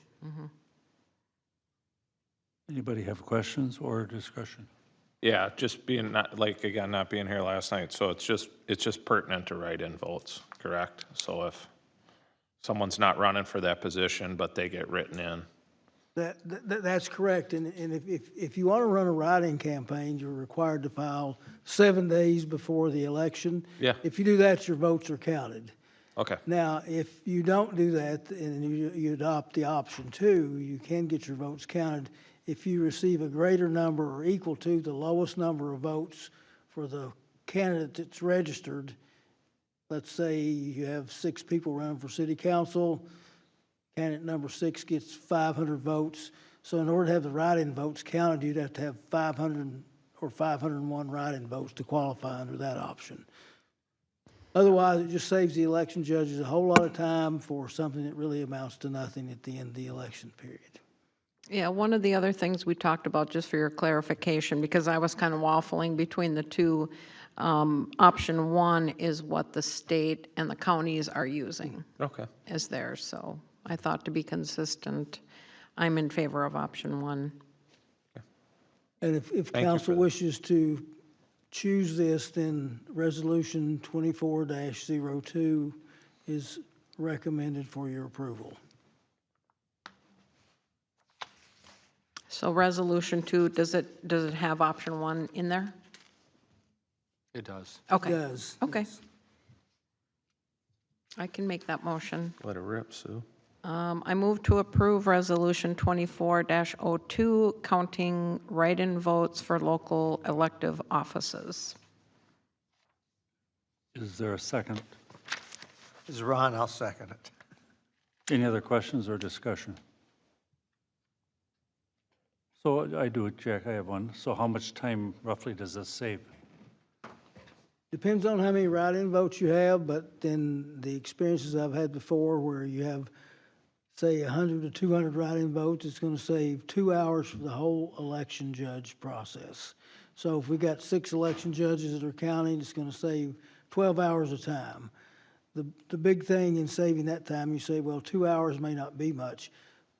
[SPEAKER 1] Anybody have questions or discussion?
[SPEAKER 10] Yeah, just being not, like, again, not being here last night, so it's just pertinent to write-in votes, correct? So if someone's not running for that position, but they get written in.
[SPEAKER 13] That's correct, and if you want to run a write-in campaign, you're required to file 7 days before the election.
[SPEAKER 10] Yeah.
[SPEAKER 13] If you do that, your votes are counted.
[SPEAKER 10] Okay,
[SPEAKER 13] Now, if you don't do that and you adopt the option 2, you can get your votes counted if you receive a greater number or equal to the lowest number of votes for the candidate that's registered. Let's say you have 6 people running for city council, candidate number 6 gets 500 votes. So in order to have the write-in votes counted, you'd have to have 500 or 501 write-in votes to qualify under that option. Otherwise, it just saves the election judges a whole lot of time for something that really amounts to nothing at the end of the election period.
[SPEAKER 4] Yeah, one of the other things we talked about, just for your clarification, because I was kind of waffling between the two, option 1 is what the state and the counties are using
[SPEAKER 10] okay.
[SPEAKER 4] as theirs, so I thought to be consistent, I'm in favor of option 1.
[SPEAKER 13] And if council wishes to choose this, then resolution 24-02 is recommended for your approval.
[SPEAKER 4] So resolution 2, does it have option 1 in there?
[SPEAKER 5] It does.
[SPEAKER 4] Okay.
[SPEAKER 13] It does.
[SPEAKER 4] Okay.
[SPEAKER 13] Yes.
[SPEAKER 4] I can make that motion.
[SPEAKER 10] Let it rip, Sue.
[SPEAKER 4] I move to approve Resolution 24-02, counting write-in votes for local elective offices.
[SPEAKER 1] Is there a second?
[SPEAKER 9] This is Ron, I'll second it.
[SPEAKER 1] Any other questions or discussion? So I do, Jack, I have one. So how much time roughly does this save?
[SPEAKER 13] Depends on how many write-in votes you have, but then the experiences I've had before where you have, say, 100 to 200 write-in votes, it's going to save 2 hours for the whole election judge process. So if we got 6 election judges that are counting, it's going to save 12 hours of time. The big thing in saving that time, you say, well, 2 hours may not be much.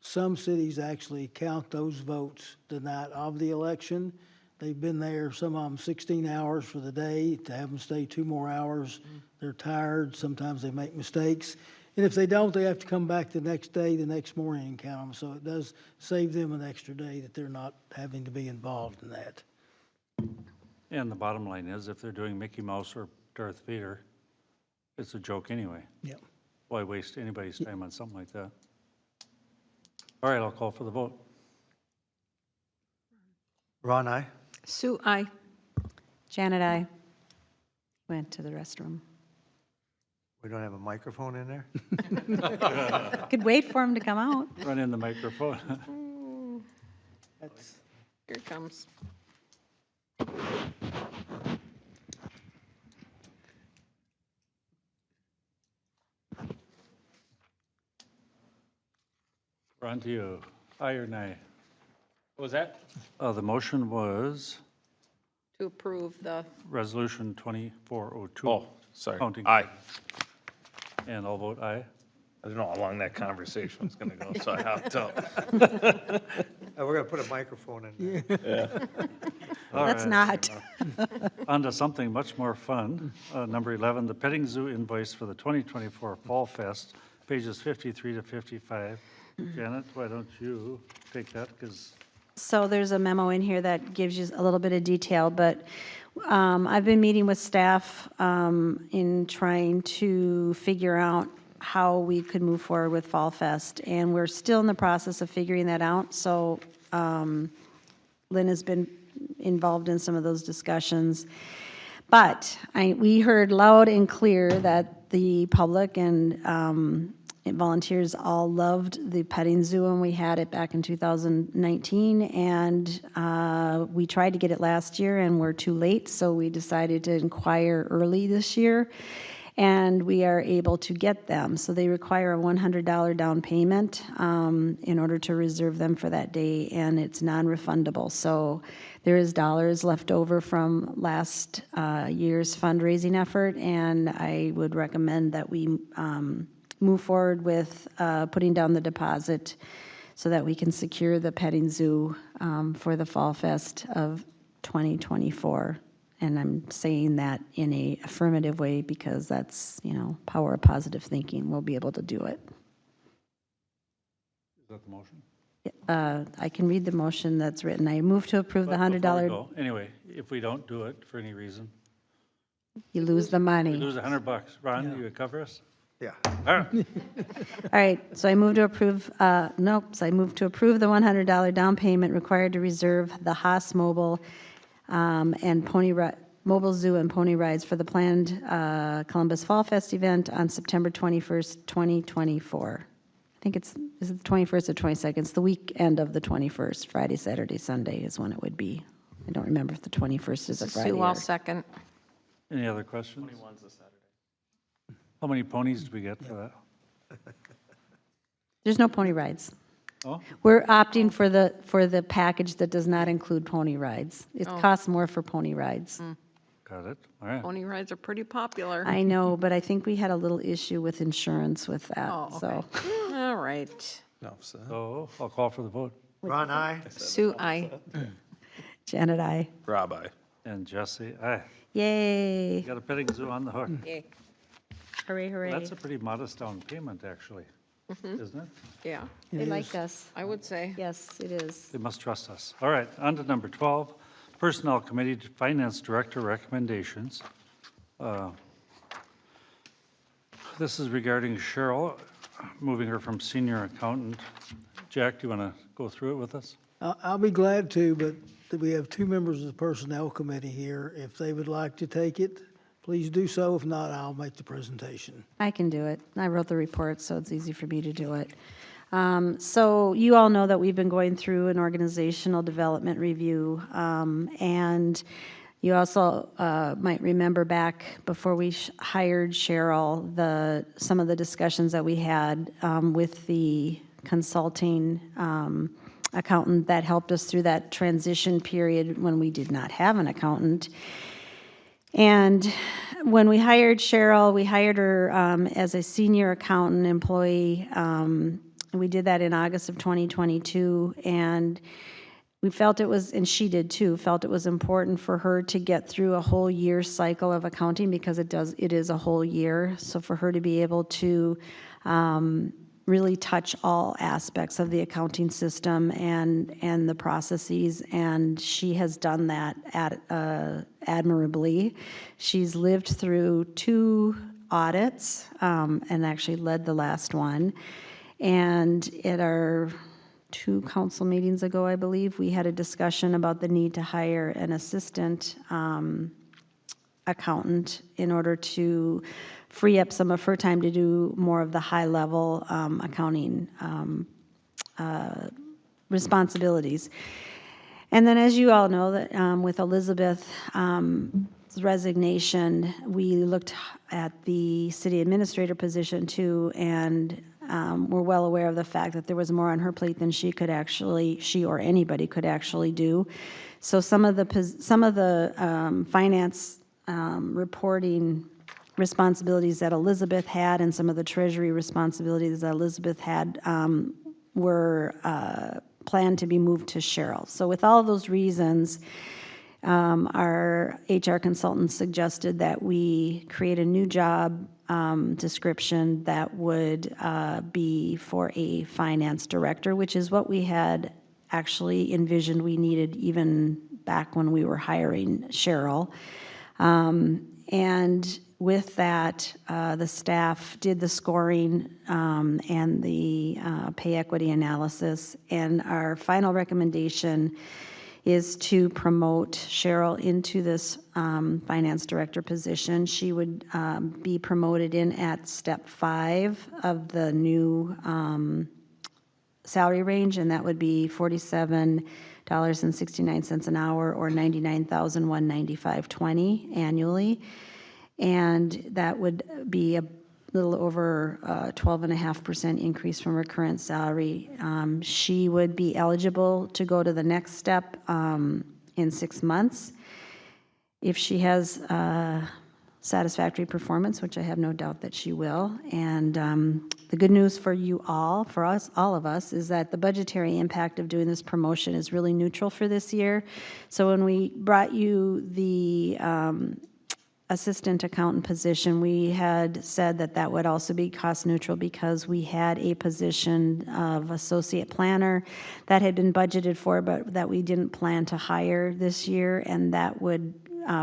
[SPEAKER 13] Some cities actually count those votes the night of the election. They've been there, some of them 16 hours for the day, to have them stay 2 more hours. They're tired, sometimes they make mistakes. And if they don't, they have to come back the next day, the next morning and count them. So it does save them an extra day that they're not having to be involved in that.
[SPEAKER 1] And the bottom line is, if they're doing Mickey Mouse or Darth Vader, it's a joke anyway.
[SPEAKER 13] Yep.
[SPEAKER 1] Why waste anybody's time on something like that? All right, I'll call for the vote.
[SPEAKER 9] Ron, aye?
[SPEAKER 4] Sue, aye.
[SPEAKER 2] Janet, I went to the restroom.
[SPEAKER 9] We don't have a microphone in there?
[SPEAKER 2] Could wait for him to come out.
[SPEAKER 1] Run in the microphone.
[SPEAKER 4] Here it comes.
[SPEAKER 1] We're on to you. Aye or nay?
[SPEAKER 5] What was that?
[SPEAKER 1] The motion was
[SPEAKER 4] To approve the,
[SPEAKER 1] Resolution 2402.
[SPEAKER 10] Oh, sorry.
[SPEAKER 1] Counting.
[SPEAKER 10] Aye.
[SPEAKER 1] And I'll vote aye.
[SPEAKER 10] I don't know how long that conversation was gonna go, so I have to.
[SPEAKER 9] We're going to put a microphone in there.
[SPEAKER 1] All
[SPEAKER 2] Let's
[SPEAKER 1] right.
[SPEAKER 2] not.
[SPEAKER 1] On to something much more fun. Number 11, the Petting Zoo invoice for the 2024 Fall Fest, pages 53 to 55. Janet, why don't you take that, because
[SPEAKER 2] So there's a memo in here that gives you a little bit of detail, but I've been meeting with staff in trying to figure out how we could move forward with Fall Fest, and we're still in the process of figuring that out. So Lynn has been involved in some of those discussions. But we heard loud and clear that the public and volunteers all loved the petting zoo when we had it back in 2019, and we tried to get it last year and we're too late, so we decided to inquire early this year, and we are able to get them. So they require a $100 down payment in order to reserve them for that day, and it's non-refundable. So there is dollars left over from last year's fundraising effort, and I would recommend that we move forward with putting down the deposit so that we can secure the petting zoo for the Fall Fest of 2024. And I'm saying that in a affirmative way because that's, power of positive thinking. We'll be able to do it.
[SPEAKER 1] Is that the motion?
[SPEAKER 2] I can read the motion that's written. I move to approve the
[SPEAKER 1] But before we
[SPEAKER 2] $100.
[SPEAKER 1] go, anyway, if we don't do it for any reason,
[SPEAKER 2] You lose the
[SPEAKER 1] we
[SPEAKER 2] money.
[SPEAKER 1] lose $100. Ron, you would cover us?
[SPEAKER 9] Yeah.
[SPEAKER 1] All right.
[SPEAKER 2] All right, so I move to approve, so I move to approve the $100 down payment required to reserve the Haas Mobile and Mobile Zoo and Pony Rides for the planned Columbus Fall Fest event on September 21st, 2024. I think is it the 21st or 22nd? It's the weekend of the 21st, Friday, Saturday, Sunday is when it would be. I don't remember if the 21st is a Friday
[SPEAKER 4] Sue,
[SPEAKER 2] or...
[SPEAKER 4] I'll second.
[SPEAKER 1] Any other questions?
[SPEAKER 7] 21's a Saturday.
[SPEAKER 1] How many ponies do we get for that?
[SPEAKER 2] There's no pony rides.
[SPEAKER 1] Oh,
[SPEAKER 2] We're opting for the package that does not include pony rides. It costs more for pony rides.
[SPEAKER 1] got it. All right.
[SPEAKER 4] Pony rides are pretty popular.
[SPEAKER 2] I know, but I think we had a little issue with insurance with that,
[SPEAKER 4] Oh,
[SPEAKER 2] so.
[SPEAKER 4] okay. All right.
[SPEAKER 10] No, so-
[SPEAKER 1] So I'll call for the vote.
[SPEAKER 9] Ron, aye.
[SPEAKER 4] Sue, aye.
[SPEAKER 2] Janet, I.
[SPEAKER 10] Rob, aye.
[SPEAKER 1] And Jesse, aye.
[SPEAKER 2] Yay.
[SPEAKER 1] Got a petting zoo on the hook.
[SPEAKER 4] Yay.
[SPEAKER 2] Hooray, hooray.
[SPEAKER 1] That's a pretty modest down payment, actually, isn't it?
[SPEAKER 4] Yeah,
[SPEAKER 2] They liked us.
[SPEAKER 4] I would say.
[SPEAKER 2] Yes, it is.
[SPEAKER 1] They must trust us. All right, on to number 12, Personnel Committee to Finance Director recommendations. This is regarding Cheryl, moving her from senior accountant. Jack, do you want to go through it with us?
[SPEAKER 13] I'll be glad to, but we have two members of the Personnel Committee here. If they would like to take it, please do so. If not, I'll make the presentation.
[SPEAKER 2] I can do it. I wrote the report, so it's easy for me to do it. So you all know that we've been going through an organizational development review, and you also might remember back before we hired Cheryl, some of the discussions that we had with the consulting accountant that helped us through that transition period when we did not have an accountant. And when we hired Cheryl, we hired her as a senior accountant employee. We did that in August of 2022, and we felt it was, and she did too, felt it was important for her to get through a whole year cycle of accounting because it is a whole year. So for her to be able to really touch all aspects of the accounting system and the processes, and she has done that admirably. She's lived through 2 audits and actually led the last one. And at our 2 council meetings ago, I believe, we had a discussion about the need to hire an assistant accountant in order to free up some of her time to do more of the high-level accounting responsibilities. And then, as you all know, that with Elizabeth's resignation, we looked at the city administrator position too, and we're well aware of the fact that there was more on her plate than she or anybody could actually do. So some of the finance reporting responsibilities that Elizabeth had and some of the treasury responsibilities that Elizabeth had were planned to be moved to Cheryl. So with all those reasons, our HR consultant suggested that we create a new job description that would be for a finance director, which is what we had actually envisioned we needed even back when we were hiring Cheryl. And with that, the staff did the scoring and the pay equity analysis, and our final recommendation is to promote Cheryl into this finance director position. She would be promoted in at step 5 of the new salary range, and that would be $47.69 an hour, or $99,195.20 annually. And that would be a little over 12.5% increase from her current salary. She would be eligible to go to the next step in 6 months if she has satisfactory performance, which I have no doubt that she will. And the good news for you all, for us, all of us, is that the budgetary impact of doing this promotion is really neutral for this year. So when we brought you the assistant accountant position, we had said that that would also be cost neutral because we had a position of associate planner that had been budgeted for, but that we didn't plan to hire this year, and that would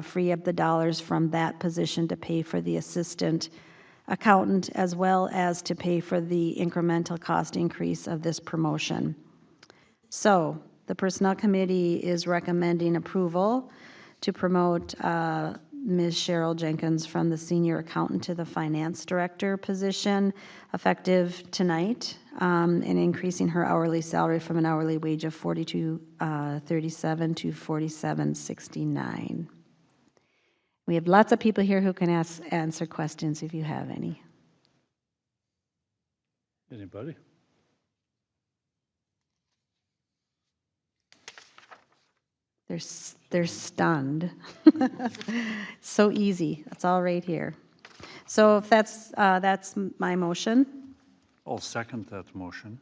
[SPEAKER 2] free up the dollars from that position to pay for the assistant accountant, as well as to pay for the incremental cost increase of this promotion. So the Personnel Committee is recommending approval to promote Ms. Cheryl Jenkins from the senior accountant to the finance director position, effective tonight, and increasing her hourly salary from an hourly wage of $42.37 to $47.69. We have lots of people here who can answer questions if you have any.
[SPEAKER 1] Anybody?
[SPEAKER 2] They're stunned. So easy. It's all right here. So if that's my motion.
[SPEAKER 1] I'll second that motion.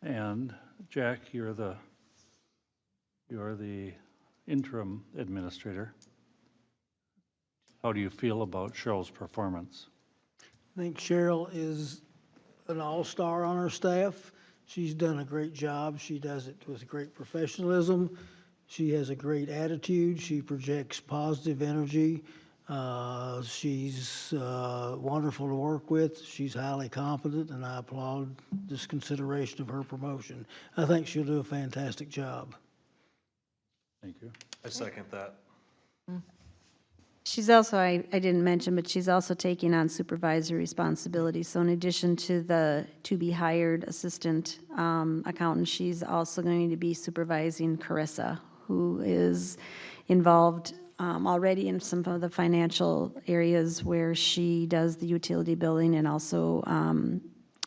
[SPEAKER 1] And Jack, you're the interim administrator. How do you feel about Cheryl's performance?
[SPEAKER 13] I think Cheryl is an all-star on our staff. She's done a great job. She does it with great professionalism. She has a great attitude. She projects positive energy. She's wonderful to work with. She's highly competent, and I applaud this consideration of her promotion. I think she'll do a fantastic job.
[SPEAKER 1] Thank you.
[SPEAKER 14] I second that.
[SPEAKER 2] She's also, I didn't mention, but she's also taking on supervisory responsibilities. So in addition to the to-be-hired assistant accountant, she's also going to be supervising Carissa, who is involved already in some of the financial areas where she does the utility billing and also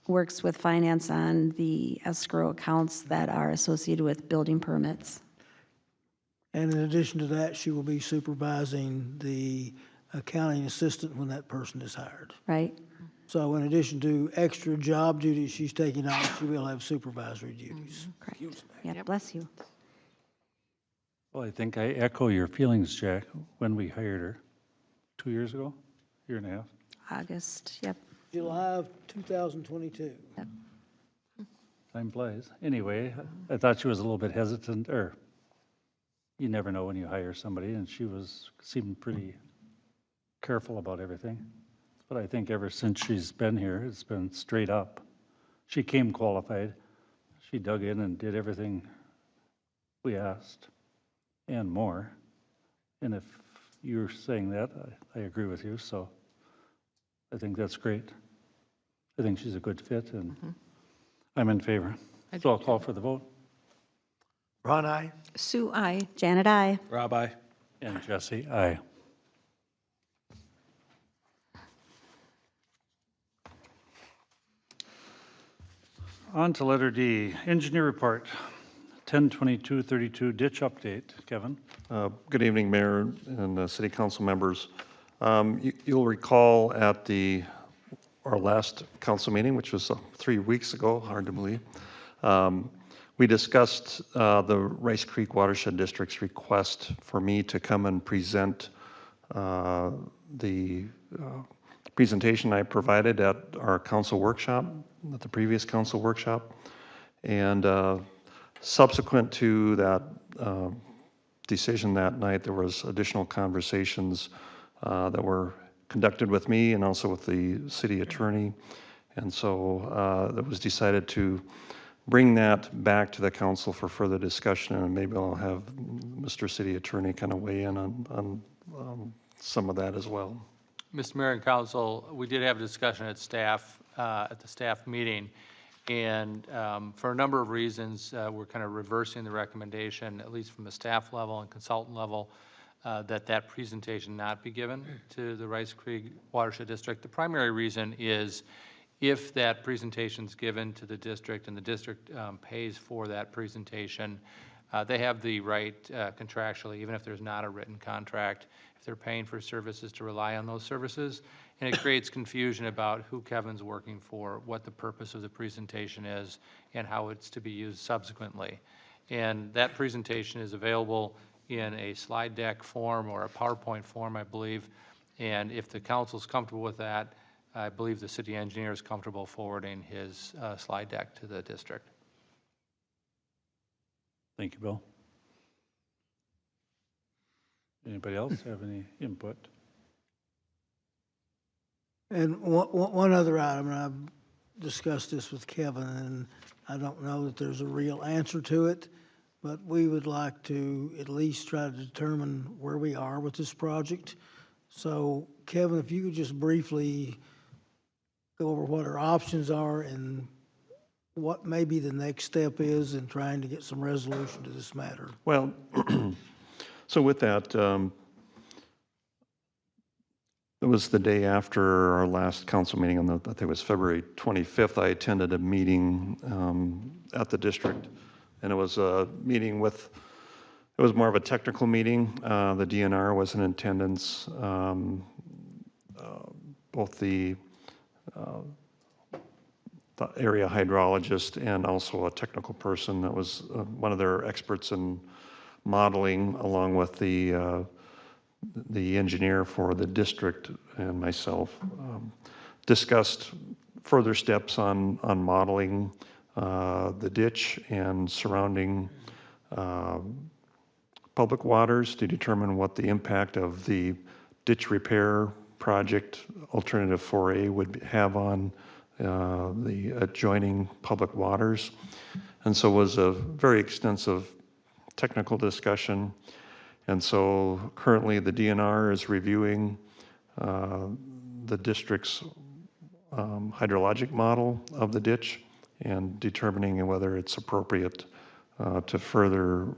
[SPEAKER 2] works with finance on the escrow accounts that are associated with building permits.
[SPEAKER 13] And in addition to that, she will be supervising the accounting assistant when that person is hired.
[SPEAKER 2] Right.
[SPEAKER 13] So in addition to extra job duties she's taking on, she will have supervisory duties.
[SPEAKER 2] Correct. Yeah, bless you.
[SPEAKER 1] Well, I think I echo your feelings, Jack, when we hired her 2 years ago, year and a half.
[SPEAKER 2] August, yep.
[SPEAKER 13] July of 2022.
[SPEAKER 2] Yep.
[SPEAKER 1] Time flies. Anyway, I thought she was a little bit hesitant, or you never know when you hire somebody, and she seemed pretty careful about everything. But I think ever since she's been here, it's been straight up. She came qualified. She dug in and did everything we asked and more. And if you're saying that, I agree with you, so I think that's great. I think she's a good fit, and I'm in favor. So I'll call for the vote.
[SPEAKER 9] Ron, aye.
[SPEAKER 4] Sue, I.
[SPEAKER 2] Janet, aye.
[SPEAKER 10] Rob, aye.
[SPEAKER 1] And Jesse, aye. On to letter D, engineer report, 10/22/32 ditch update. Kevin?
[SPEAKER 15] Good evening, Mayor and City Council members. You'll recall at our last council meeting, which was 3 weeks ago, hard to believe, we discussed the Rice Creek Watershed District's request for me to come and present the presentation I provided at our council workshop, at the previous council workshop. And subsequent to that decision that night, there was additional conversations that were conducted with me and also with the city attorney. And so it was decided to bring that back to the council for further discussion, and maybe I'll have Mr. City Attorney kind of weigh in on some of that as well.
[SPEAKER 5] Mr. Mayor and Council, we did have a discussion at staff, at the staff meeting, and for a number of reasons, we're kind of reversing the recommendation, at least from the staff level and consultant level, that presentation not be given to the Rice Creek Watershed District. The primary reason is if that presentation is given to the district and the district pays for that presentation, they have the right contractually, even if there's not a written contract, if they're paying for services, to rely on those services. And it creates confusion about who Kevin's working for, what the purpose of the presentation is, and how it's to be used subsequently. And that presentation is available in a slide deck form or a PowerPoint form, I believe. And if the council's comfortable with that, I believe the city engineer is comfortable forwarding his slide deck to the district.
[SPEAKER 1] Thank you, Bill. Anybody else have any input?
[SPEAKER 13] And one other item, and I've discussed this with Kevin, and I don't know that there's a real answer to it, but we would like to at least try to determine where we are with this project. So Kevin, if you could just briefly go over what our options are and what maybe the next step is in trying to get some resolution to this matter.
[SPEAKER 15] Well, so with that, it was the day after our last council meeting, I think it was February 25th, I attended a meeting at the district, and it was a meeting with, it was more of a technical meeting. The DNR was in attendance, both the area hydrologist and also a technical person that was one of their experts in modeling, along with the engineer for the district and myself, discussed further steps on modeling the ditch and surrounding public waters to determine what the impact of the ditch repair project alternative 4A would have on the adjoining public waters. And so it was a very extensive technical discussion. And so currently the DNR is reviewing the district's hydrologic model of the ditch and determining whether it's appropriate to further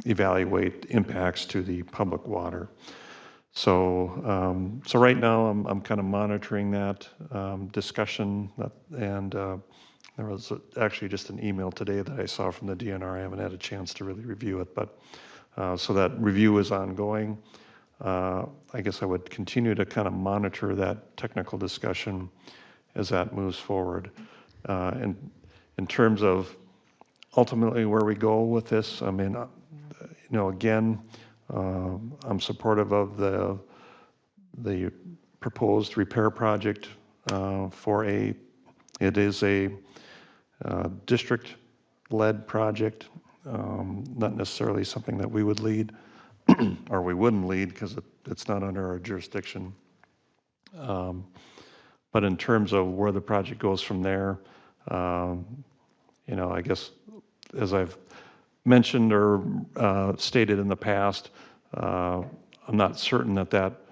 [SPEAKER 15] evaluate impacts to the public water. So, so right now I'm kind of monitoring that discussion, and there was actually just an email today that I saw from the DNR. I haven't had a chance to really review it, but so that review is ongoing. I guess I would continue to kind of monitor that technical discussion as that moves forward. And in terms of ultimately where we go with this, I mean, you know, again, I'm supportive of the proposed repair project it is a district-led project, not necessarily something that we would lead or we wouldn't lead because it's not under our jurisdiction. But in terms of where the project goes from there, you know, I guess as I've mentioned or stated in the past, I'm not certain that that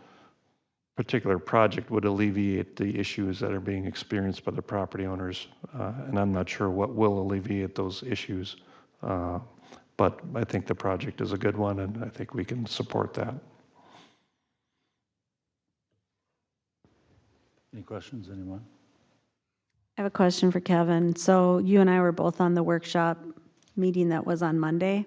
[SPEAKER 15] particular project would alleviate the issues that are being experienced by the property owners, and I'm not sure what will alleviate those issues. But I think the project is a good one, and I think we can support that.
[SPEAKER 1] Any questions, anyone?
[SPEAKER 2] I have a question for Kevin. So you and I were both on the workshop meeting that was on Monday.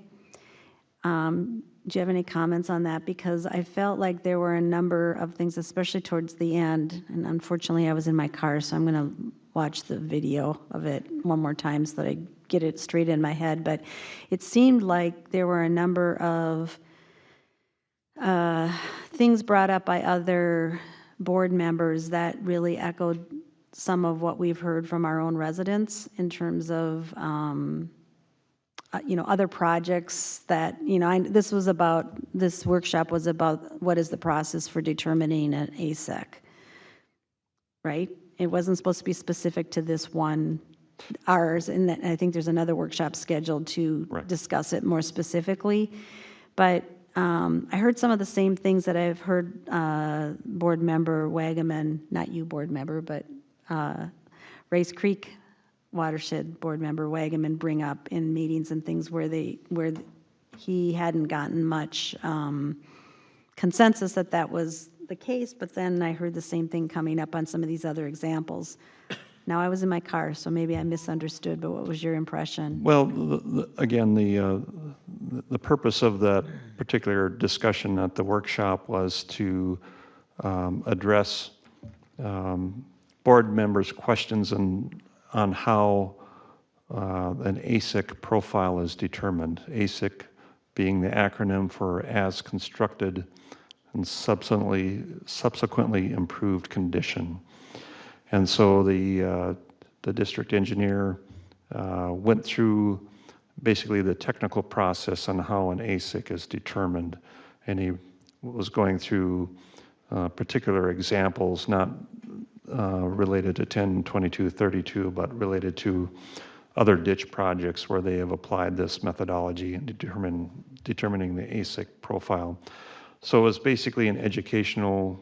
[SPEAKER 2] Do you have any comments on that? Because I felt like there were a number of things, especially towards the end, and unfortunately I was in my car, so I'm going to watch the video of it one more time so that I get it straight in my head. But it seemed like there were a number of things brought up by other board members that really echoed some of what we've heard from our own residents in terms of you know, other projects that, you know, this workshop was about what is the process for determining an ASEC, right? It wasn't supposed to be specific to this one ours, and I think there's another workshop scheduled to discuss it more specifically. But I heard some of the same things that I've heard Board Member Wagaman, not you, Board Member, but Race Creek Watershed Board Member Wagaman bring up in meetings and things where he hadn't gotten much consensus that that was the case, but then I heard the same thing coming up on some of these other examples. Now, I was in my car, so maybe I misunderstood, but what was your impression?
[SPEAKER 15] Well, again, the purpose of that particular discussion at the workshop was to address board members' questions on how an ASIC profile is determined. ASIC being the acronym for As Constructed and subsequently improved condition. And so the district engineer went through basically the technical process on how an ASIC is determined. And he was going through particular examples, not related to 10, 22, 32, but related to other ditch projects where they have applied this methodology in determining the ASIC profile. So it was basically an educational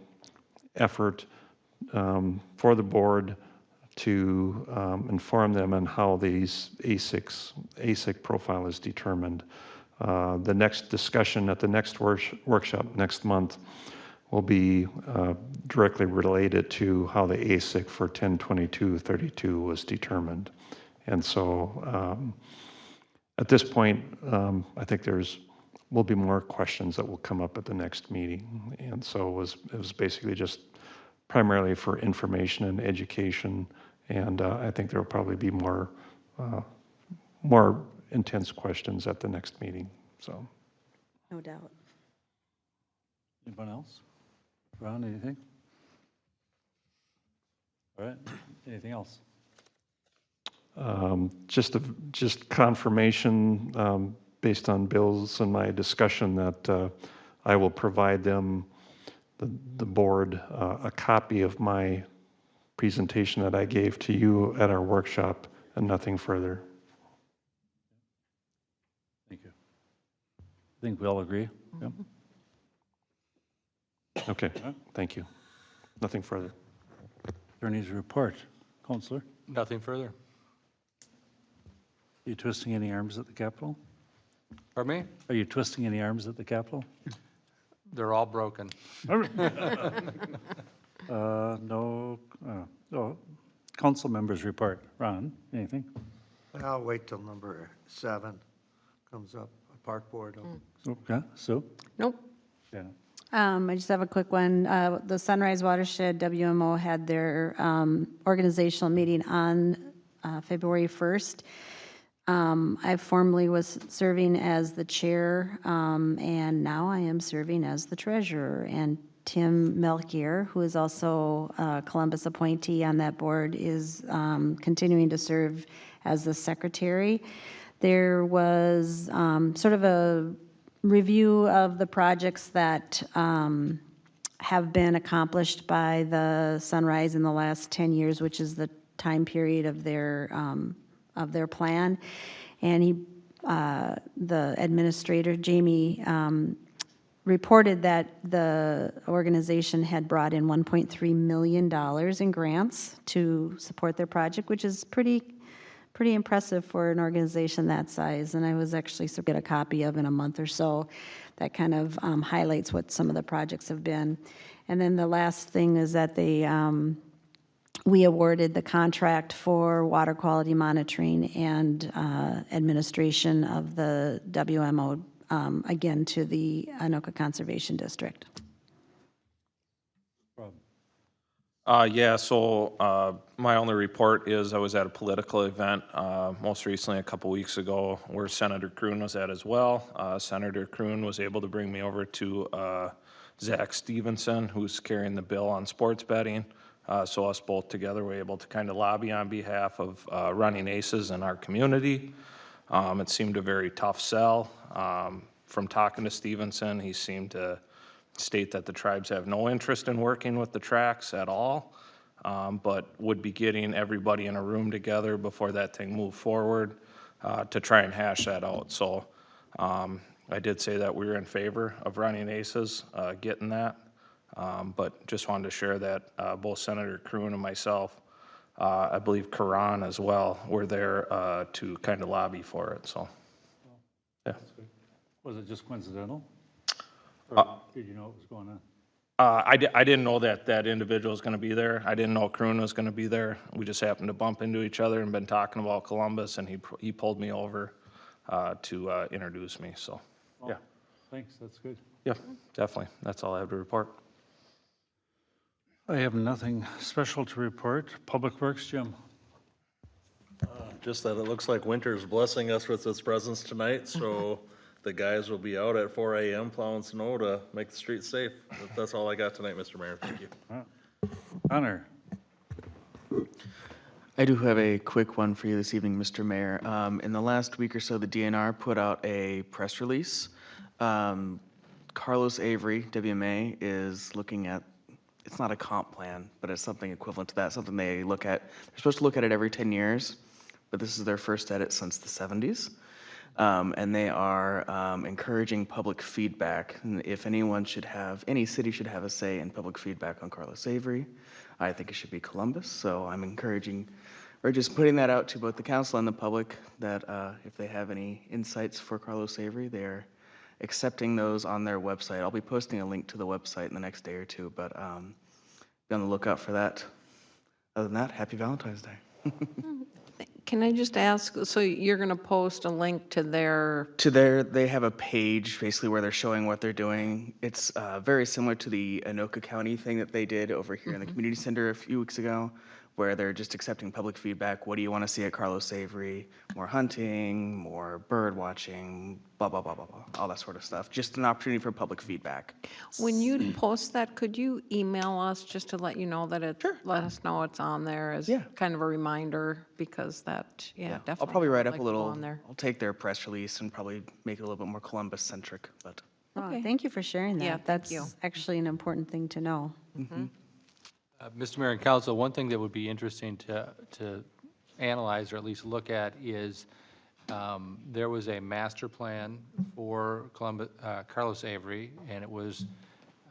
[SPEAKER 15] effort for the board to inform them on how these ASIC profile is determined. The next discussion at the next workshop next month will be directly related to how the ASIC for 10/22/32 was determined. And so at this point, I think will be more questions that will come up at the next meeting. And so it was basically just primarily for information and education. And I think there will probably be more intense questions at the next meeting. So,
[SPEAKER 2] No doubt.
[SPEAKER 1] Anyone else? Ron, anything? All right, anything else?
[SPEAKER 15] Just confirmation based on Bill's and my discussion that I will provide them, the board, a copy of my presentation that I gave to you at our workshop and nothing further.
[SPEAKER 1] Thank you. I think we all agree. Yep.
[SPEAKER 15] Okay, thank you. Nothing further.
[SPEAKER 1] Attorney's report. Counselor?
[SPEAKER 5] Nothing further.
[SPEAKER 1] Are you twisting any arms at the Capitol?
[SPEAKER 5] Pardon me?
[SPEAKER 1] Are you twisting any arms at the Capitol?
[SPEAKER 5] They're all broken.
[SPEAKER 1] No. Council members report. Ron, anything?
[SPEAKER 9] I'll wait till number 7 comes up, a park board.
[SPEAKER 1] Okay, Sue?
[SPEAKER 4] Nope.
[SPEAKER 1] Yeah.
[SPEAKER 2] I just have a quick one. The Sunrise Watershed WMO had their organizational meeting on February 1st. I formerly was serving as the chair, and now I am serving as the treasurer. And Tim Melchior, who is also a Columbus appointee on that board, is continuing to serve as the secretary. There was sort of a review of the projects that have been accomplished by the Sunrise in the last 10 years, which is the time period of their plan. And the administrator, Jamie, reported that the organization had brought in $1.3 million in grants to support their project, which is pretty impressive for an organization that size. And I was actually to get a copy of in a month or so. That kind of highlights what some of the projects have been. And then the last thing is that we awarded the contract for water quality monitoring and administration of the WMO again to the Anoka Conservation District.
[SPEAKER 10] Yeah, so my only report is I was at a political event most recently a couple weeks ago where Senator Kroon was at as well. Senator Kroon was able to bring me over to Zach Stevenson, who's carrying the bill on sports betting. So us both together were able to kind of lobby on behalf of running ACEs in our community. It seemed a very tough sell. From talking to Stevenson, he seemed to state that the tribes have no interest in working with the tracks at all. but would be getting everybody in a room together before that thing moved forward to try and hash that out. So I did say that we were in favor of running ACES, getting that, but just wanted to share that both Senator Kroon and myself, I believe Karan as well, were there to kind of lobby for it, so, yeah.
[SPEAKER 1] Was it just coincidental? Or did you know what was going on?
[SPEAKER 10] I didn't know that that individual was gonna be there. I didn't know Kroon was gonna be there. We just happened to bump into each other and been talking about Columbus, and he pulled me over to introduce me, so, yeah.
[SPEAKER 1] Thanks, that's good.
[SPEAKER 10] Yeah, definitely. That's all I have to report.
[SPEAKER 1] I have nothing special to report. Public Works, Jim.
[SPEAKER 14] Just that it looks like winter's blessing us with its presence tonight, so the guys will be out at 4 a.m. plowing snow to make the streets safe. That's all I got tonight, Mr. Mayor. Thank you.
[SPEAKER 1] Connor.
[SPEAKER 16] I do have a quick one for you this evening, Mr. Mayor. In the last week or so, the DNR put out a press release. Carlos Avery, WMA, is looking at, it's not a comp plan, but it's something equivalent to that, something they look at. They're supposed to look at it every 10 years, but this is their first edit since the 70s. And they are encouraging public feedback. And if anyone should have, any city should have a say in public feedback on Carlos Avery, I think it should be Columbus. So I'm encouraging, or just putting that out to both the council and the public that if they have any insights for Carlos Avery, they're accepting those on their website. I'll be posting a link to the website in the next day or two, but be on the lookout for that. Other than that, happy Valentine's Day.
[SPEAKER 4] Can I just ask, so you're going to post a link to their?
[SPEAKER 16] They have a page basically where they're showing what they're doing. It's very similar to the Anoka County thing that they did over here in the community center a few weeks ago, where they're just accepting public feedback. What do you want to see at Carlos Avery? More hunting, more bird watching, blah, blah, blah, blah, blah, all that sort of stuff. Just an opportunity for public feedback.
[SPEAKER 4] When you post that, could you email us just to let you know that it, let us know it's on there as kind of a reminder, because that, definitely.
[SPEAKER 16] I'll probably write up
[SPEAKER 4] like
[SPEAKER 16] a
[SPEAKER 4] to go
[SPEAKER 16] little,
[SPEAKER 4] on there.
[SPEAKER 16] I'll take their press release and probably make it a little bit more Columbus-centric, but.
[SPEAKER 2] Oh, thank you for sharing that.
[SPEAKER 4] Yeah, thank
[SPEAKER 2] That's
[SPEAKER 4] you.
[SPEAKER 2] actually an important thing to know.
[SPEAKER 5] Mr. Mayor and Council, one thing that would be interesting to analyze or at least look at is there was a master plan for Carlos Avery, and it was,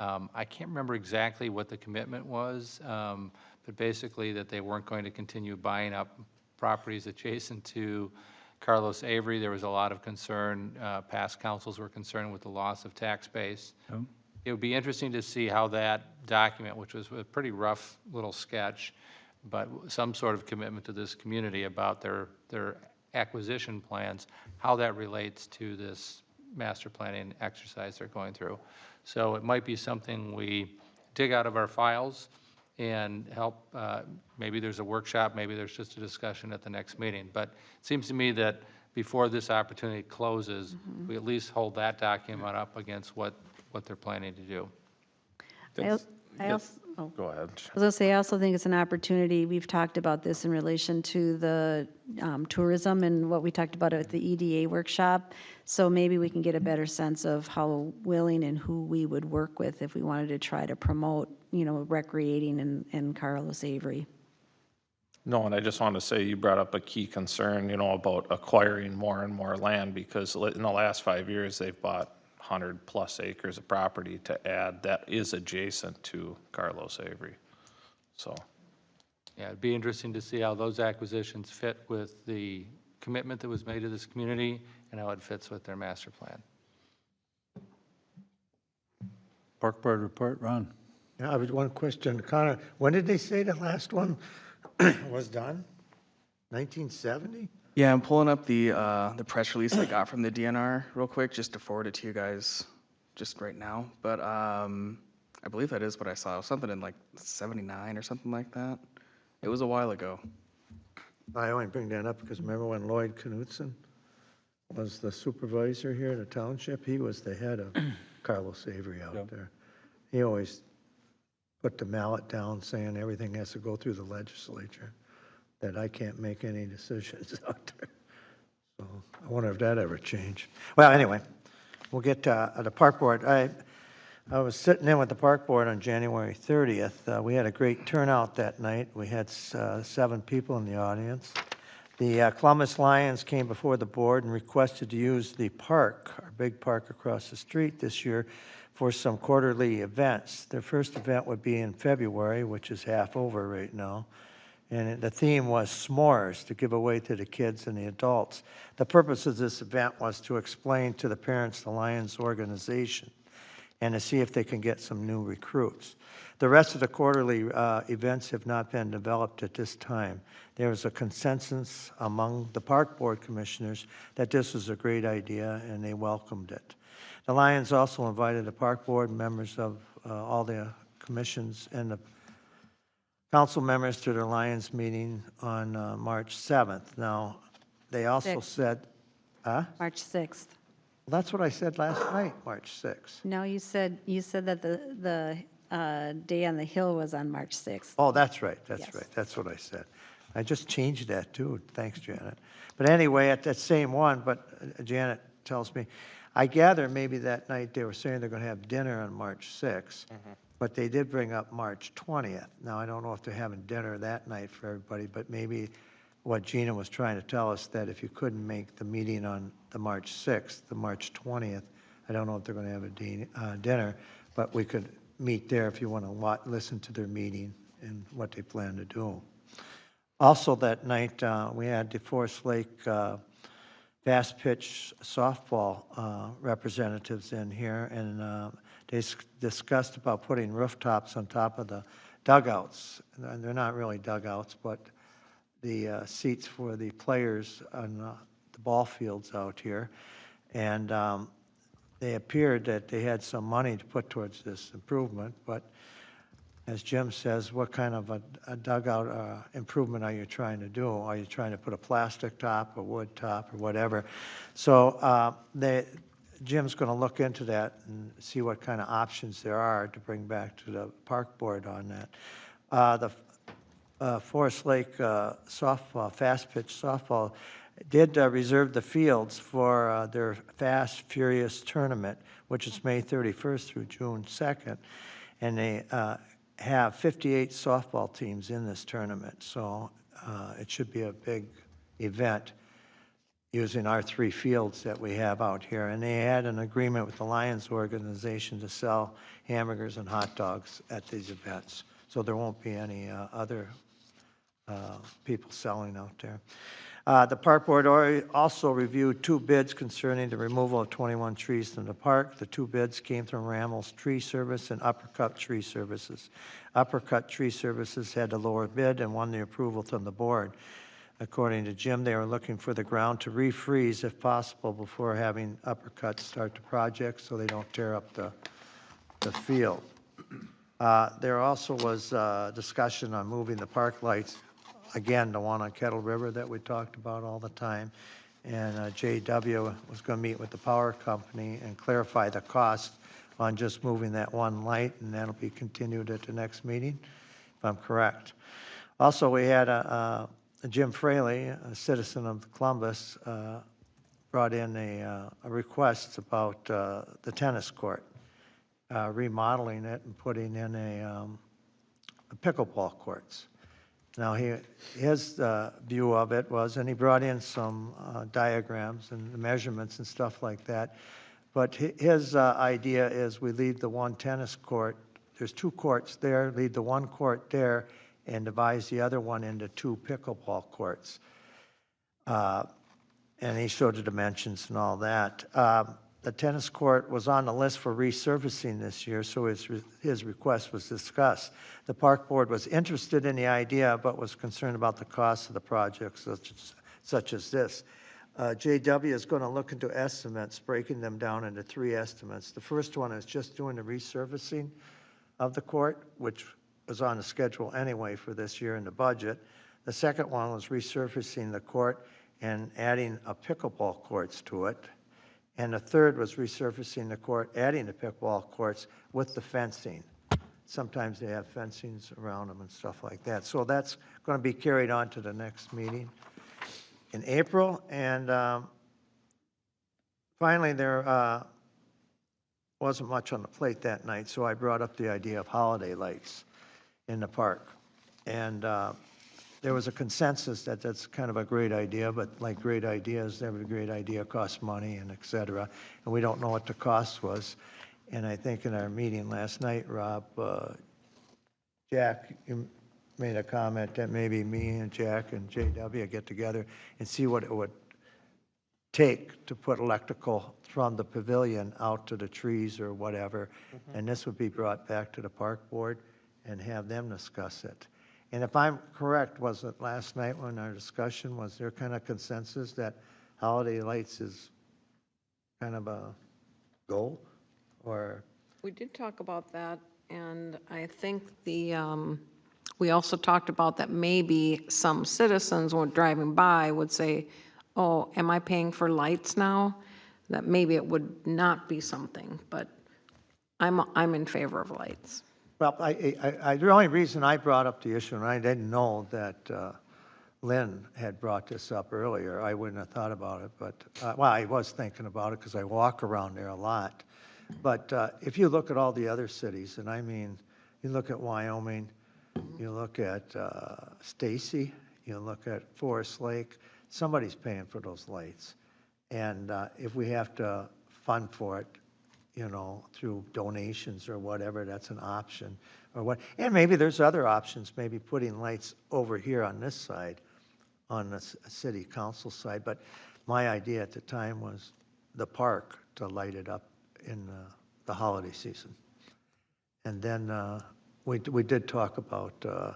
[SPEAKER 5] I can't remember exactly what the commitment was, but basically that they weren't going to continue buying up properties adjacent to Carlos Avery. There was a lot of concern, past councils were concerned with the loss of tax base. It would be interesting to see how that document, which was a pretty rough little sketch, but some sort of commitment to this community about their acquisition plans, how that relates to this master planning exercise they're going through. So it might be something we dig out of our files and help, maybe there's a workshop, maybe there's just a discussion at the next meeting. But it seems to me that before this opportunity closes, we at least hold that document up against what they're planning to do.
[SPEAKER 2] I also,
[SPEAKER 10] Go ahead.
[SPEAKER 2] I was going to say, I also think it's an opportunity, we've talked about this in relation to the tourism and what we talked about at the EDA workshop, so maybe we can get a better sense of how willing and who we would work with if we wanted to try to promote, recreating in Carlos Avery.
[SPEAKER 10] No, and I just wanted to say, you brought up a key concern, about acquiring more and more land, because in the last 5 years, they've bought 100-plus acres of property to add that is adjacent to Carlos Avery, so.
[SPEAKER 5] Yeah, it'd be interesting to see how those acquisitions fit with the commitment that was made to this community and how it fits with their master plan.
[SPEAKER 1] Park Board report, Ron.
[SPEAKER 9] Yeah, I was one question, Connor, when did they say the last one was done? 1970?
[SPEAKER 16] Yeah, I'm pulling up the press release I got from the DNR real quick, just to forward it to you guys just right now. But I believe that is what I saw, something in like 79 or something like that. It was a while ago.
[SPEAKER 9] I only bring that up because remember when Lloyd Knutson was the supervisor here at the township? He was the head of Carlos Avery out there. He always put the mallet down saying everything has to go through the legislature, that I can't make any decisions out there. So I wonder if that ever changed. Well, anyway, we'll get to the park board. I was sitting in with the park board on January 30th. We had a great turnout that night. We had 7 people in the audience. The Columbus Lions came before the board and requested to use the park, our big park across the street this year, for some quarterly events. Their first event would be in February, which is half over right now. And the theme was s'mores to give away to the kids and the adults. The purpose of this event was to explain to the parents the Lions organization and to see if they can get some new recruits. The rest of the quarterly events have not been developed at this time. There was a consensus among the park board commissioners that this was a great idea and they welcomed it. The Lions also invited the park board members of all the commissions and the council members to their Lions meeting on March 7th. Now, they also said,
[SPEAKER 2] March 6th.
[SPEAKER 9] that's what I said last night, March 6th.
[SPEAKER 2] No, you said that the day on the Hill was on March 6th.
[SPEAKER 9] Oh, that's right, that's
[SPEAKER 2] Yes.
[SPEAKER 9] right, that's what I said. I just changed that too, thanks, Janet. But anyway, at that same one, but Janet tells me, I gather maybe that night they were saying they're going to have dinner on March 6th, but they did bring up March 20th. Now, I don't know if they're having dinner that night for everybody, but maybe what Gina was trying to tell us, that if you couldn't make the meeting on the March 6th, the March 20th, I don't know if they're going to have a dinner, but we could meet there if you want to listen to their meeting and what they plan to do. Also that night, we had the Forest Lake fast pitch softball representatives in here, and they discussed about putting rooftops on top of the dugouts. And they're not really dugouts, but the seats for the players on the ball fields out here. And they appeared that they had some money to put towards this improvement, but as Jim says, what kind of a dugout improvement are you trying to do? Are you trying to put a plastic top, a wood top, or whatever? So Jim's going to look into that and see what kind of options there are to bring back to the park board on that. The Forest Lake softball, fast pitch softball, did reserve the fields for their Fast Furious tournament, which is May 31st through June 2nd. And they have 58 softball teams in this tournament, so it should be a big event using our 3 fields that we have out here. And they had an agreement with the Lions organization to sell hamburgers and hot dogs at these events, so there won't be any other people selling out there. The park board also reviewed 2 bids concerning the removal of 21 trees from the park. The 2 bids came from Rammel's Tree Service and Uppercut Tree Services. Uppercut Tree Services had the lower bid and won the approval from the board. According to Jim, they were looking for the ground to refreeze if possible before having Uppercut start the project so they don't tear up the field. There also was discussion on moving the park lights. Again, the one on Kettle River that we talked about all the time. And JW was going to meet with the power company and clarify the cost on just moving that one light, and that'll be continued at the next meeting, if I'm correct. Also, we had Jim Fraley, a citizen of Columbus, brought in a request about the tennis court, remodeling it and putting in a pickleball courts. Now, his view of it was, and he brought in some diagrams and measurements and stuff like that, but his idea is we leave the one tennis court, there's 2 courts there, leave the one court there, and devise the other one into 2 pickleball courts. And he showed the dimensions and all that. The tennis court was on the list for resurfacing this year, so his request was discussed. The park board was interested in the idea, but was concerned about the cost of the project, such as this. JW is going to look into estimates, breaking them down into 3 estimates. The first one is just doing the resurfacing of the court, which was on the schedule anyway for this year in the budget. The second one was resurfacing the court and adding a pickleball courts to it. And the third was resurfacing the court, adding the pickleball courts with the fencing. Sometimes they have fencings around them and stuff like that. So that's going to be carried on to the next meeting in April. And finally, there wasn't much on the plate that night, so I brought up the idea of holiday lights in the park. And there was a consensus that that's kind of a great idea, but like great ideas, every great idea costs money and et cetera. And we don't know what the cost was. And I think in our meeting last night, Rob, Jack, you made a comment that maybe me and Jack and JW get together and see what it would take to put electrical from the pavilion out to the trees or whatever. And this would be brought back to the park board and have them discuss it. And if I'm correct, was it last night when our discussion, was there kind of consensus that holiday lights is kind of a goal? Or,
[SPEAKER 4] We did talk about that, and I think we also talked about that maybe some citizens when driving by would say, oh, am I paying for lights now? That maybe it would not be something, but I'm in favor of lights.
[SPEAKER 9] well, the only reason I brought up the issue, and I didn't know that Lynn had brought this up earlier, I wouldn't have thought about it, but, well, I was thinking about it because I walk around there a lot. But if you look at all the other cities, and I mean, you look at Wyoming, you look at Stacy, you look at Forest Lake, somebody's paying for those lights. And if we have to fund for it, you know, through donations or whatever, that's an option. Or what? And maybe there's other options, maybe putting lights over here on this side, on the city council side. But my idea at the time was the park to light it up in the holiday season. And then we did talk about the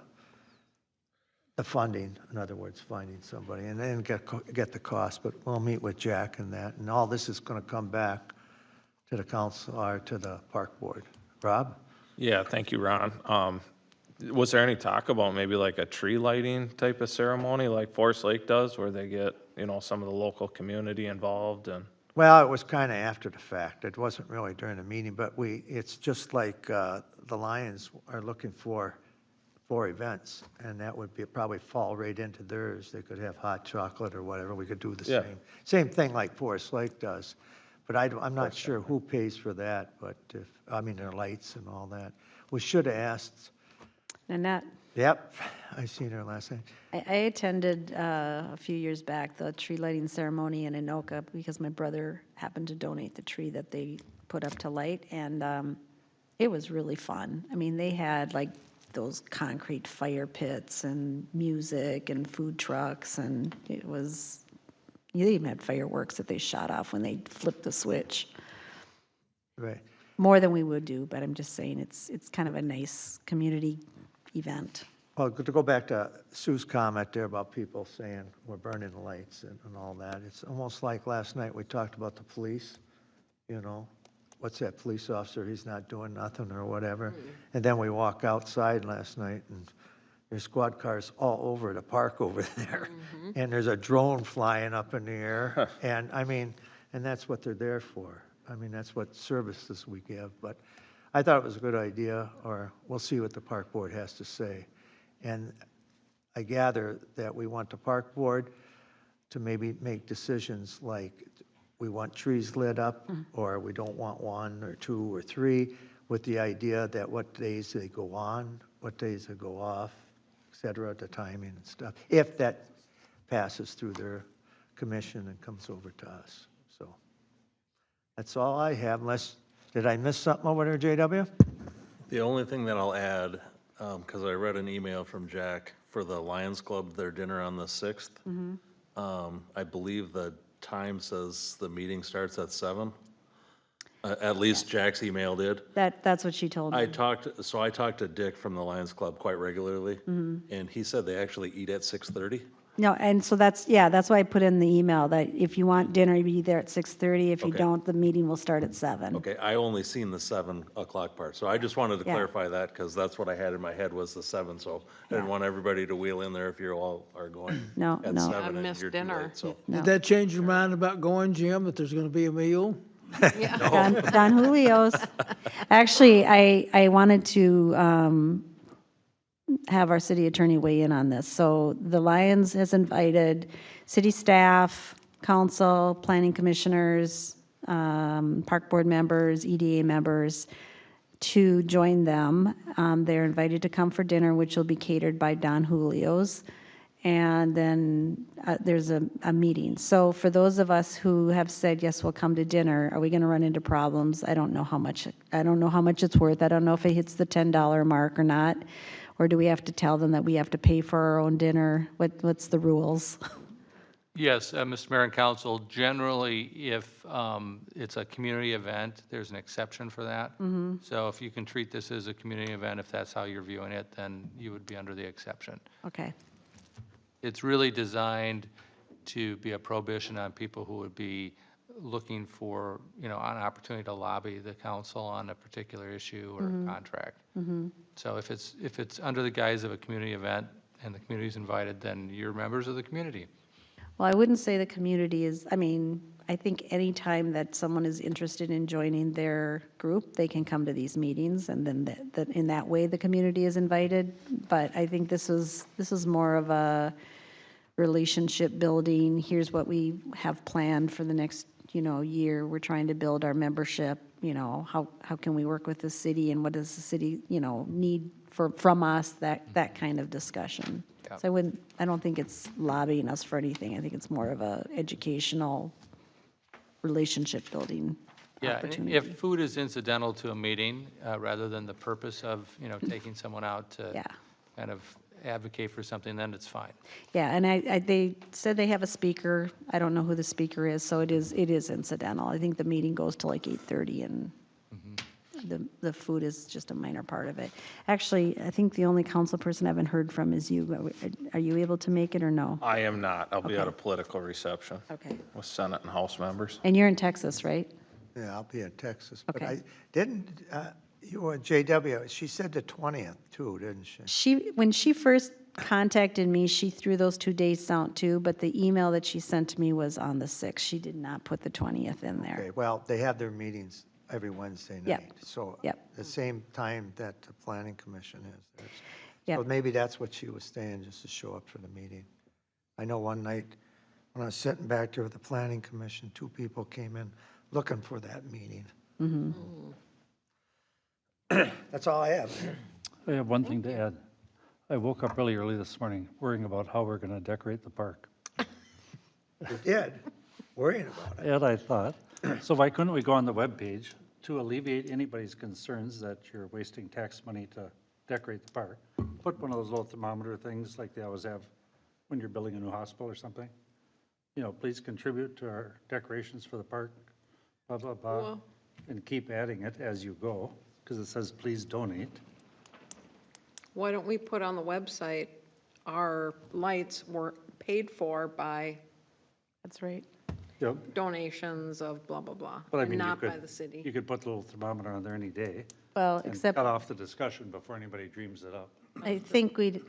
[SPEAKER 9] funding, in other words, finding somebody, and then get the cost, but we'll meet with Jack and that, and all this is going to come back to the council, or to the park board. Rob?
[SPEAKER 10] Yeah, thank you, Ron. Was there any talk about maybe like a tree lighting type of ceremony like Forest Lake does, where they get, you know, some of the local community involved and?
[SPEAKER 9] Well, it was kind of after the fact. It wasn't really during the meeting, but it's just like the Lions are looking for events, and that would probably fall right into theirs. They could have hot chocolate or whatever. We could do the
[SPEAKER 10] Yeah.
[SPEAKER 9] same thing like Forest Lake does. But I'm not sure who pays for that, but I mean, their lights and all that. We should have asked.
[SPEAKER 2] Annette?
[SPEAKER 9] Yep, I seen her last night.
[SPEAKER 2] I attended a few years back the tree lighting ceremony in Anoka because my brother happened to donate the tree that they put up to light, and it was really fun. I mean, they had like those concrete fire pits and music and food trucks, and it was, they even had fireworks that they shot off when they flipped the switch.
[SPEAKER 9] Right.
[SPEAKER 2] More than we would do, but I'm just saying it's kind of a nice community event.
[SPEAKER 9] Well, to go back to Sue's comment there about people saying we're burning the lights and all that, it's almost like last night we talked about the police, you know, what's that police officer, he's not doing nothing or whatever. And then we walk outside last night and there's squad cars all over the park over there. And there's a drone flying up in the air. And I mean, and that's what they're there for. I mean, that's what services we give. But I thought it was a good idea, or we'll see what the park board has to say. And I gather that we want the park board to maybe make decisions like we want trees lit up, or we don't want one or two or three, with the idea that what days they go on, what days they go off, et cetera, the timing and stuff, if that passes through their commission and comes over to us. So that's all I have, unless, did I miss something over there, JW?
[SPEAKER 14] The only thing that I'll add, because I read an email from Jack for the Lions Club, their dinner on the 6th. I believe the time says the meeting starts at 7. At least Jack's email did.
[SPEAKER 2] That's what she told me.
[SPEAKER 14] I talked to Dick from the Lions Club quite regularly, and he said they actually eat at 6:30.
[SPEAKER 2] No, and so that's why I put in the email that if you want dinner, you be there at 6:30. If you
[SPEAKER 14] Okay.
[SPEAKER 2] don't, the meeting will start at 7.
[SPEAKER 14] Okay, I only seen the 7 o'clock part, so I just wanted to
[SPEAKER 2] Yeah.
[SPEAKER 14] clarify that, because that's what I had in my head was the 7, so I didn't want everybody to wheel in there if you all are going
[SPEAKER 2] No,
[SPEAKER 14] at
[SPEAKER 2] no.
[SPEAKER 14] 7 and
[SPEAKER 4] missed
[SPEAKER 14] you're too
[SPEAKER 4] dinner.
[SPEAKER 14] late, so.
[SPEAKER 2] No.
[SPEAKER 13] Did that change your mind about going, Jim, that there's going to be a meal?
[SPEAKER 2] Don Julio's. Actually, I wanted to have our city attorney weigh in on this. So the Lions has invited city staff, council, planning commissioners, park board members, EDA members, to join them. They're invited to come for dinner, which will be catered by Don Julio's. And then there's a meeting. So for those of us who have said, yes, we'll come to dinner, are we going to run into problems? I don't know how much it's worth. I don't know if it hits the $10 mark or not. Or do we have to tell them that we have to pay for our own dinner? What's the rules?
[SPEAKER 5] Yes, Mr. Mayor and Council, generally, if it's a community event, there's an exception for that. So if you can treat this as a community event, if that's how you're viewing it, then you would be under the exception.
[SPEAKER 2] Okay.
[SPEAKER 5] It's really designed to be a prohibition on people who would be looking for, an opportunity to lobby the council on a particular issue or contract. So if it's under the guise of a community event and the community's invited, then you're members of the community.
[SPEAKER 2] Well, I wouldn't say the community is, I think any time that someone is interested in joining their group, they can come to these meetings, and then in that way, the community is invited. But I think this is more of a relationship building. Here's what we have planned for the next, year. We're trying to build our membership. How can we work with the city, and what does the city, need from us? That kind of discussion. So I don't think it's lobbying us for anything. I think it's more of a educational relationship building opportunity.
[SPEAKER 5] If food is incidental to a meeting, rather than the purpose of, taking someone out to kind of advocate for something, then it's fine.
[SPEAKER 2] Yeah, and they said they have a speaker. I don't know who the speaker is, so it is incidental. I think the meeting goes to like 8:30, and the food is just a minor part of it. Actually, I think the only council person I haven't heard from is you. Are you able to make it or no?
[SPEAKER 10] I am not. I'll be at a political reception.
[SPEAKER 2] Okay.
[SPEAKER 10] With Senate and House members.
[SPEAKER 2] And you're in Texas, right?
[SPEAKER 9] Yeah, I'll be in Texas.
[SPEAKER 2] Okay.
[SPEAKER 9] But I didn't, you and JW, she said the 20th too, didn't she?
[SPEAKER 2] When she first contacted me, she threw those 2 dates out too, but the email that she sent to me was on the 6th. She did not put the 20th in there.
[SPEAKER 9] Okay, well, they have their meetings every Wednesday night.
[SPEAKER 2] Yep.
[SPEAKER 9] So
[SPEAKER 2] Yep.
[SPEAKER 9] the same time that the planning commission is.
[SPEAKER 2] Yep.
[SPEAKER 9] So maybe that's what she was saying, just to show up for the meeting. I know one night when I was sitting back there with the planning commission, 2 people came in looking for that meeting. That's all I have.
[SPEAKER 1] I have one thing to add. I woke up really early this morning worrying about how we're going to decorate the park.
[SPEAKER 9] You did, worrying about it.
[SPEAKER 1] And I thought, so why couldn't we go on the webpage to alleviate anybody's concerns that you're wasting tax money to decorate the park? Put one of those little thermometer things like they always have when you're building a new hospital or something. Please contribute to our decorations for the park, blah, blah, blah. And keep adding it as you go, because it says, please donate.
[SPEAKER 4] Why don't we put on the website, our lights were paid for by
[SPEAKER 2] That's right.
[SPEAKER 1] Yep.
[SPEAKER 4] donations of blah, blah, blah,
[SPEAKER 1] But I
[SPEAKER 4] and
[SPEAKER 1] mean,
[SPEAKER 4] not by the city.
[SPEAKER 1] You could put the little thermometer on there any day.
[SPEAKER 2] Well,
[SPEAKER 1] And
[SPEAKER 2] except
[SPEAKER 1] cut off the discussion before anybody dreams it up.
[SPEAKER 2] I think we'd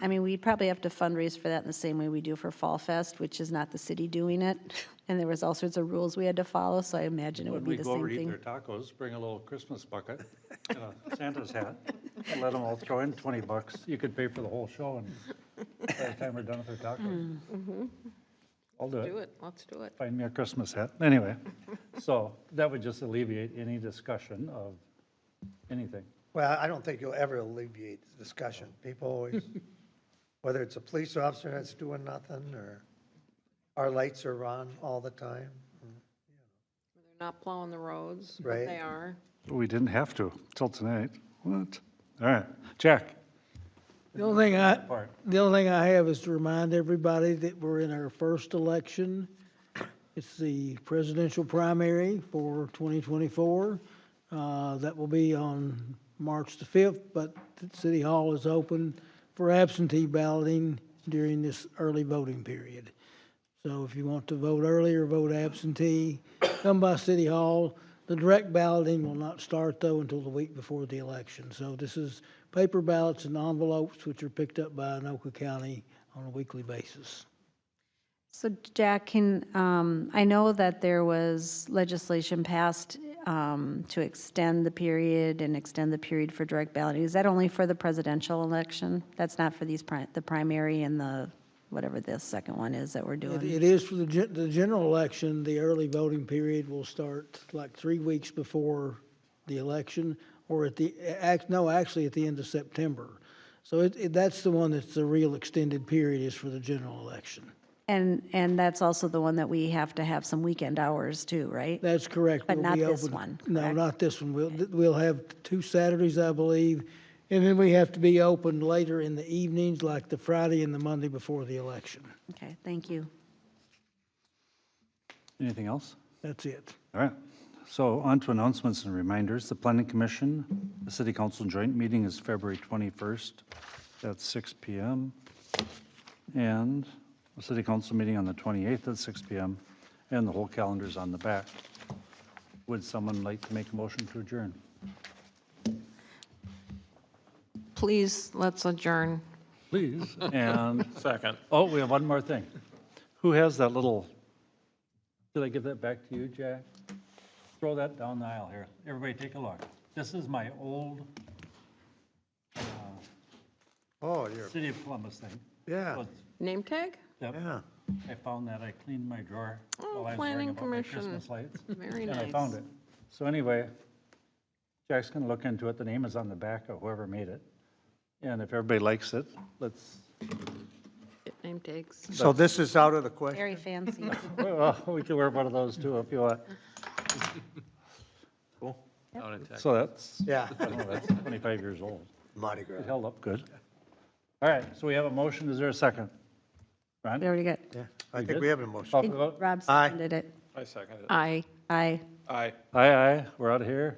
[SPEAKER 2] probably have to fundraise for that in the same way we do for Fall Fest, which is not the city doing it. And there was all sorts of rules we had to follow, so I imagine it would be the
[SPEAKER 1] When
[SPEAKER 2] same
[SPEAKER 1] we go over to eat
[SPEAKER 2] thing.
[SPEAKER 1] their tacos, bring a little Christmas bucket and a Santa's hat, and let them all throw in $20. You could pay for the whole show, and by the time we're done with their tacos. I'll do
[SPEAKER 4] Do
[SPEAKER 1] it.
[SPEAKER 4] it, let's do it.
[SPEAKER 1] Find me a Christmas hat. Anyway, so that would just alleviate any discussion of anything.
[SPEAKER 9] Well, I don't think you'll ever alleviate the discussion. People always, whether it's a police officer that's doing nothing, or our lights are on all the time.
[SPEAKER 4] They're not plowing the roads, but
[SPEAKER 9] Right.
[SPEAKER 4] they are.
[SPEAKER 1] We didn't have to till tonight. What? All right, Jack.
[SPEAKER 13] The only thing
[SPEAKER 1] Part.
[SPEAKER 13] I have is to remind everybody that we're in our first election. It's the presidential primary for 2024. That will be on March the 5th, but the City Hall is open for absentee balloting during this early voting period. So if you want to vote early or vote absentee, come by City Hall. The direct balloting will not start, though, until the week before the election. So this is paper ballots and envelopes, which are picked up by Anoka County on a weekly basis.
[SPEAKER 2] So Jack, I know that there was legislation passed to extend the period and extend the period for direct balloting. Is that only for the presidential election? That's not for the primary and the whatever this second one is that we're doing.
[SPEAKER 13] It is for the general election. The early voting period will start like 3 weeks before the election, or actually at the end of September. So that's the one that's the real extended period, is for the general election.
[SPEAKER 2] And that's also the one that we have to have some weekend hours too, right?
[SPEAKER 13] That's correct.
[SPEAKER 2] But
[SPEAKER 13] We'll
[SPEAKER 2] not
[SPEAKER 13] be
[SPEAKER 2] this
[SPEAKER 13] open-
[SPEAKER 2] one,
[SPEAKER 13] No,
[SPEAKER 2] correct?
[SPEAKER 13] not this one. We'll have 2 Saturdays, I believe, and then we have to be open later in the evenings, like the Friday and the Monday before the election.
[SPEAKER 2] Okay, thank you.
[SPEAKER 1] Anything else?
[SPEAKER 13] That's it.
[SPEAKER 1] All right. So on to announcements and reminders. The Planning Commission, the City Council joint meeting is February 21st at 6 PM. And the City Council meeting on the 28th at 6 PM. And the whole calendar's on the back. Would someone like to make a motion to adjourn?
[SPEAKER 4] Please, let's adjourn.
[SPEAKER 1] Please. And,
[SPEAKER 10] Second.
[SPEAKER 1] oh, we have one more thing. Who has that little, did I give that back to you, Jack? Throw that down the aisle here. Everybody take a look. This is my old
[SPEAKER 9] Oh, you're,
[SPEAKER 1] City of Columbus thing.
[SPEAKER 9] yeah,
[SPEAKER 1] So it's-
[SPEAKER 4] Name tag?
[SPEAKER 1] Yep.
[SPEAKER 9] yeah.
[SPEAKER 1] I found that. I cleaned my drawer
[SPEAKER 4] Oh,
[SPEAKER 1] while I was
[SPEAKER 4] Planning
[SPEAKER 1] worrying about my
[SPEAKER 4] Commission.
[SPEAKER 1] Christmas lights.
[SPEAKER 4] Very
[SPEAKER 1] And
[SPEAKER 4] nice.
[SPEAKER 1] I found it. So anyway, Jack's gonna look into it. The name is on the back of whoever made it. And if everybody likes it, let's,
[SPEAKER 4] Get name tags.
[SPEAKER 9] So this is out of the question?
[SPEAKER 2] Very fancy.
[SPEAKER 1] well, we can wear one of those too if you want.
[SPEAKER 5] Out in Texas.
[SPEAKER 1] So that's,
[SPEAKER 9] Yeah.
[SPEAKER 1] I don't know, that's 25 years old.
[SPEAKER 9] Mardi Gras.
[SPEAKER 1] It held up good. All right, so we have a motion. Is there a second? Ron?
[SPEAKER 2] We already got,
[SPEAKER 9] Yeah, I
[SPEAKER 1] You
[SPEAKER 9] think
[SPEAKER 1] good?
[SPEAKER 9] we have a motion.
[SPEAKER 1] Call for the vote?
[SPEAKER 2] Rob
[SPEAKER 9] Aye.
[SPEAKER 2] seconded it.
[SPEAKER 10] I second it.
[SPEAKER 2] Aye.
[SPEAKER 4] Aye.
[SPEAKER 10] Aye.
[SPEAKER 1] Aye, aye. We're out of here.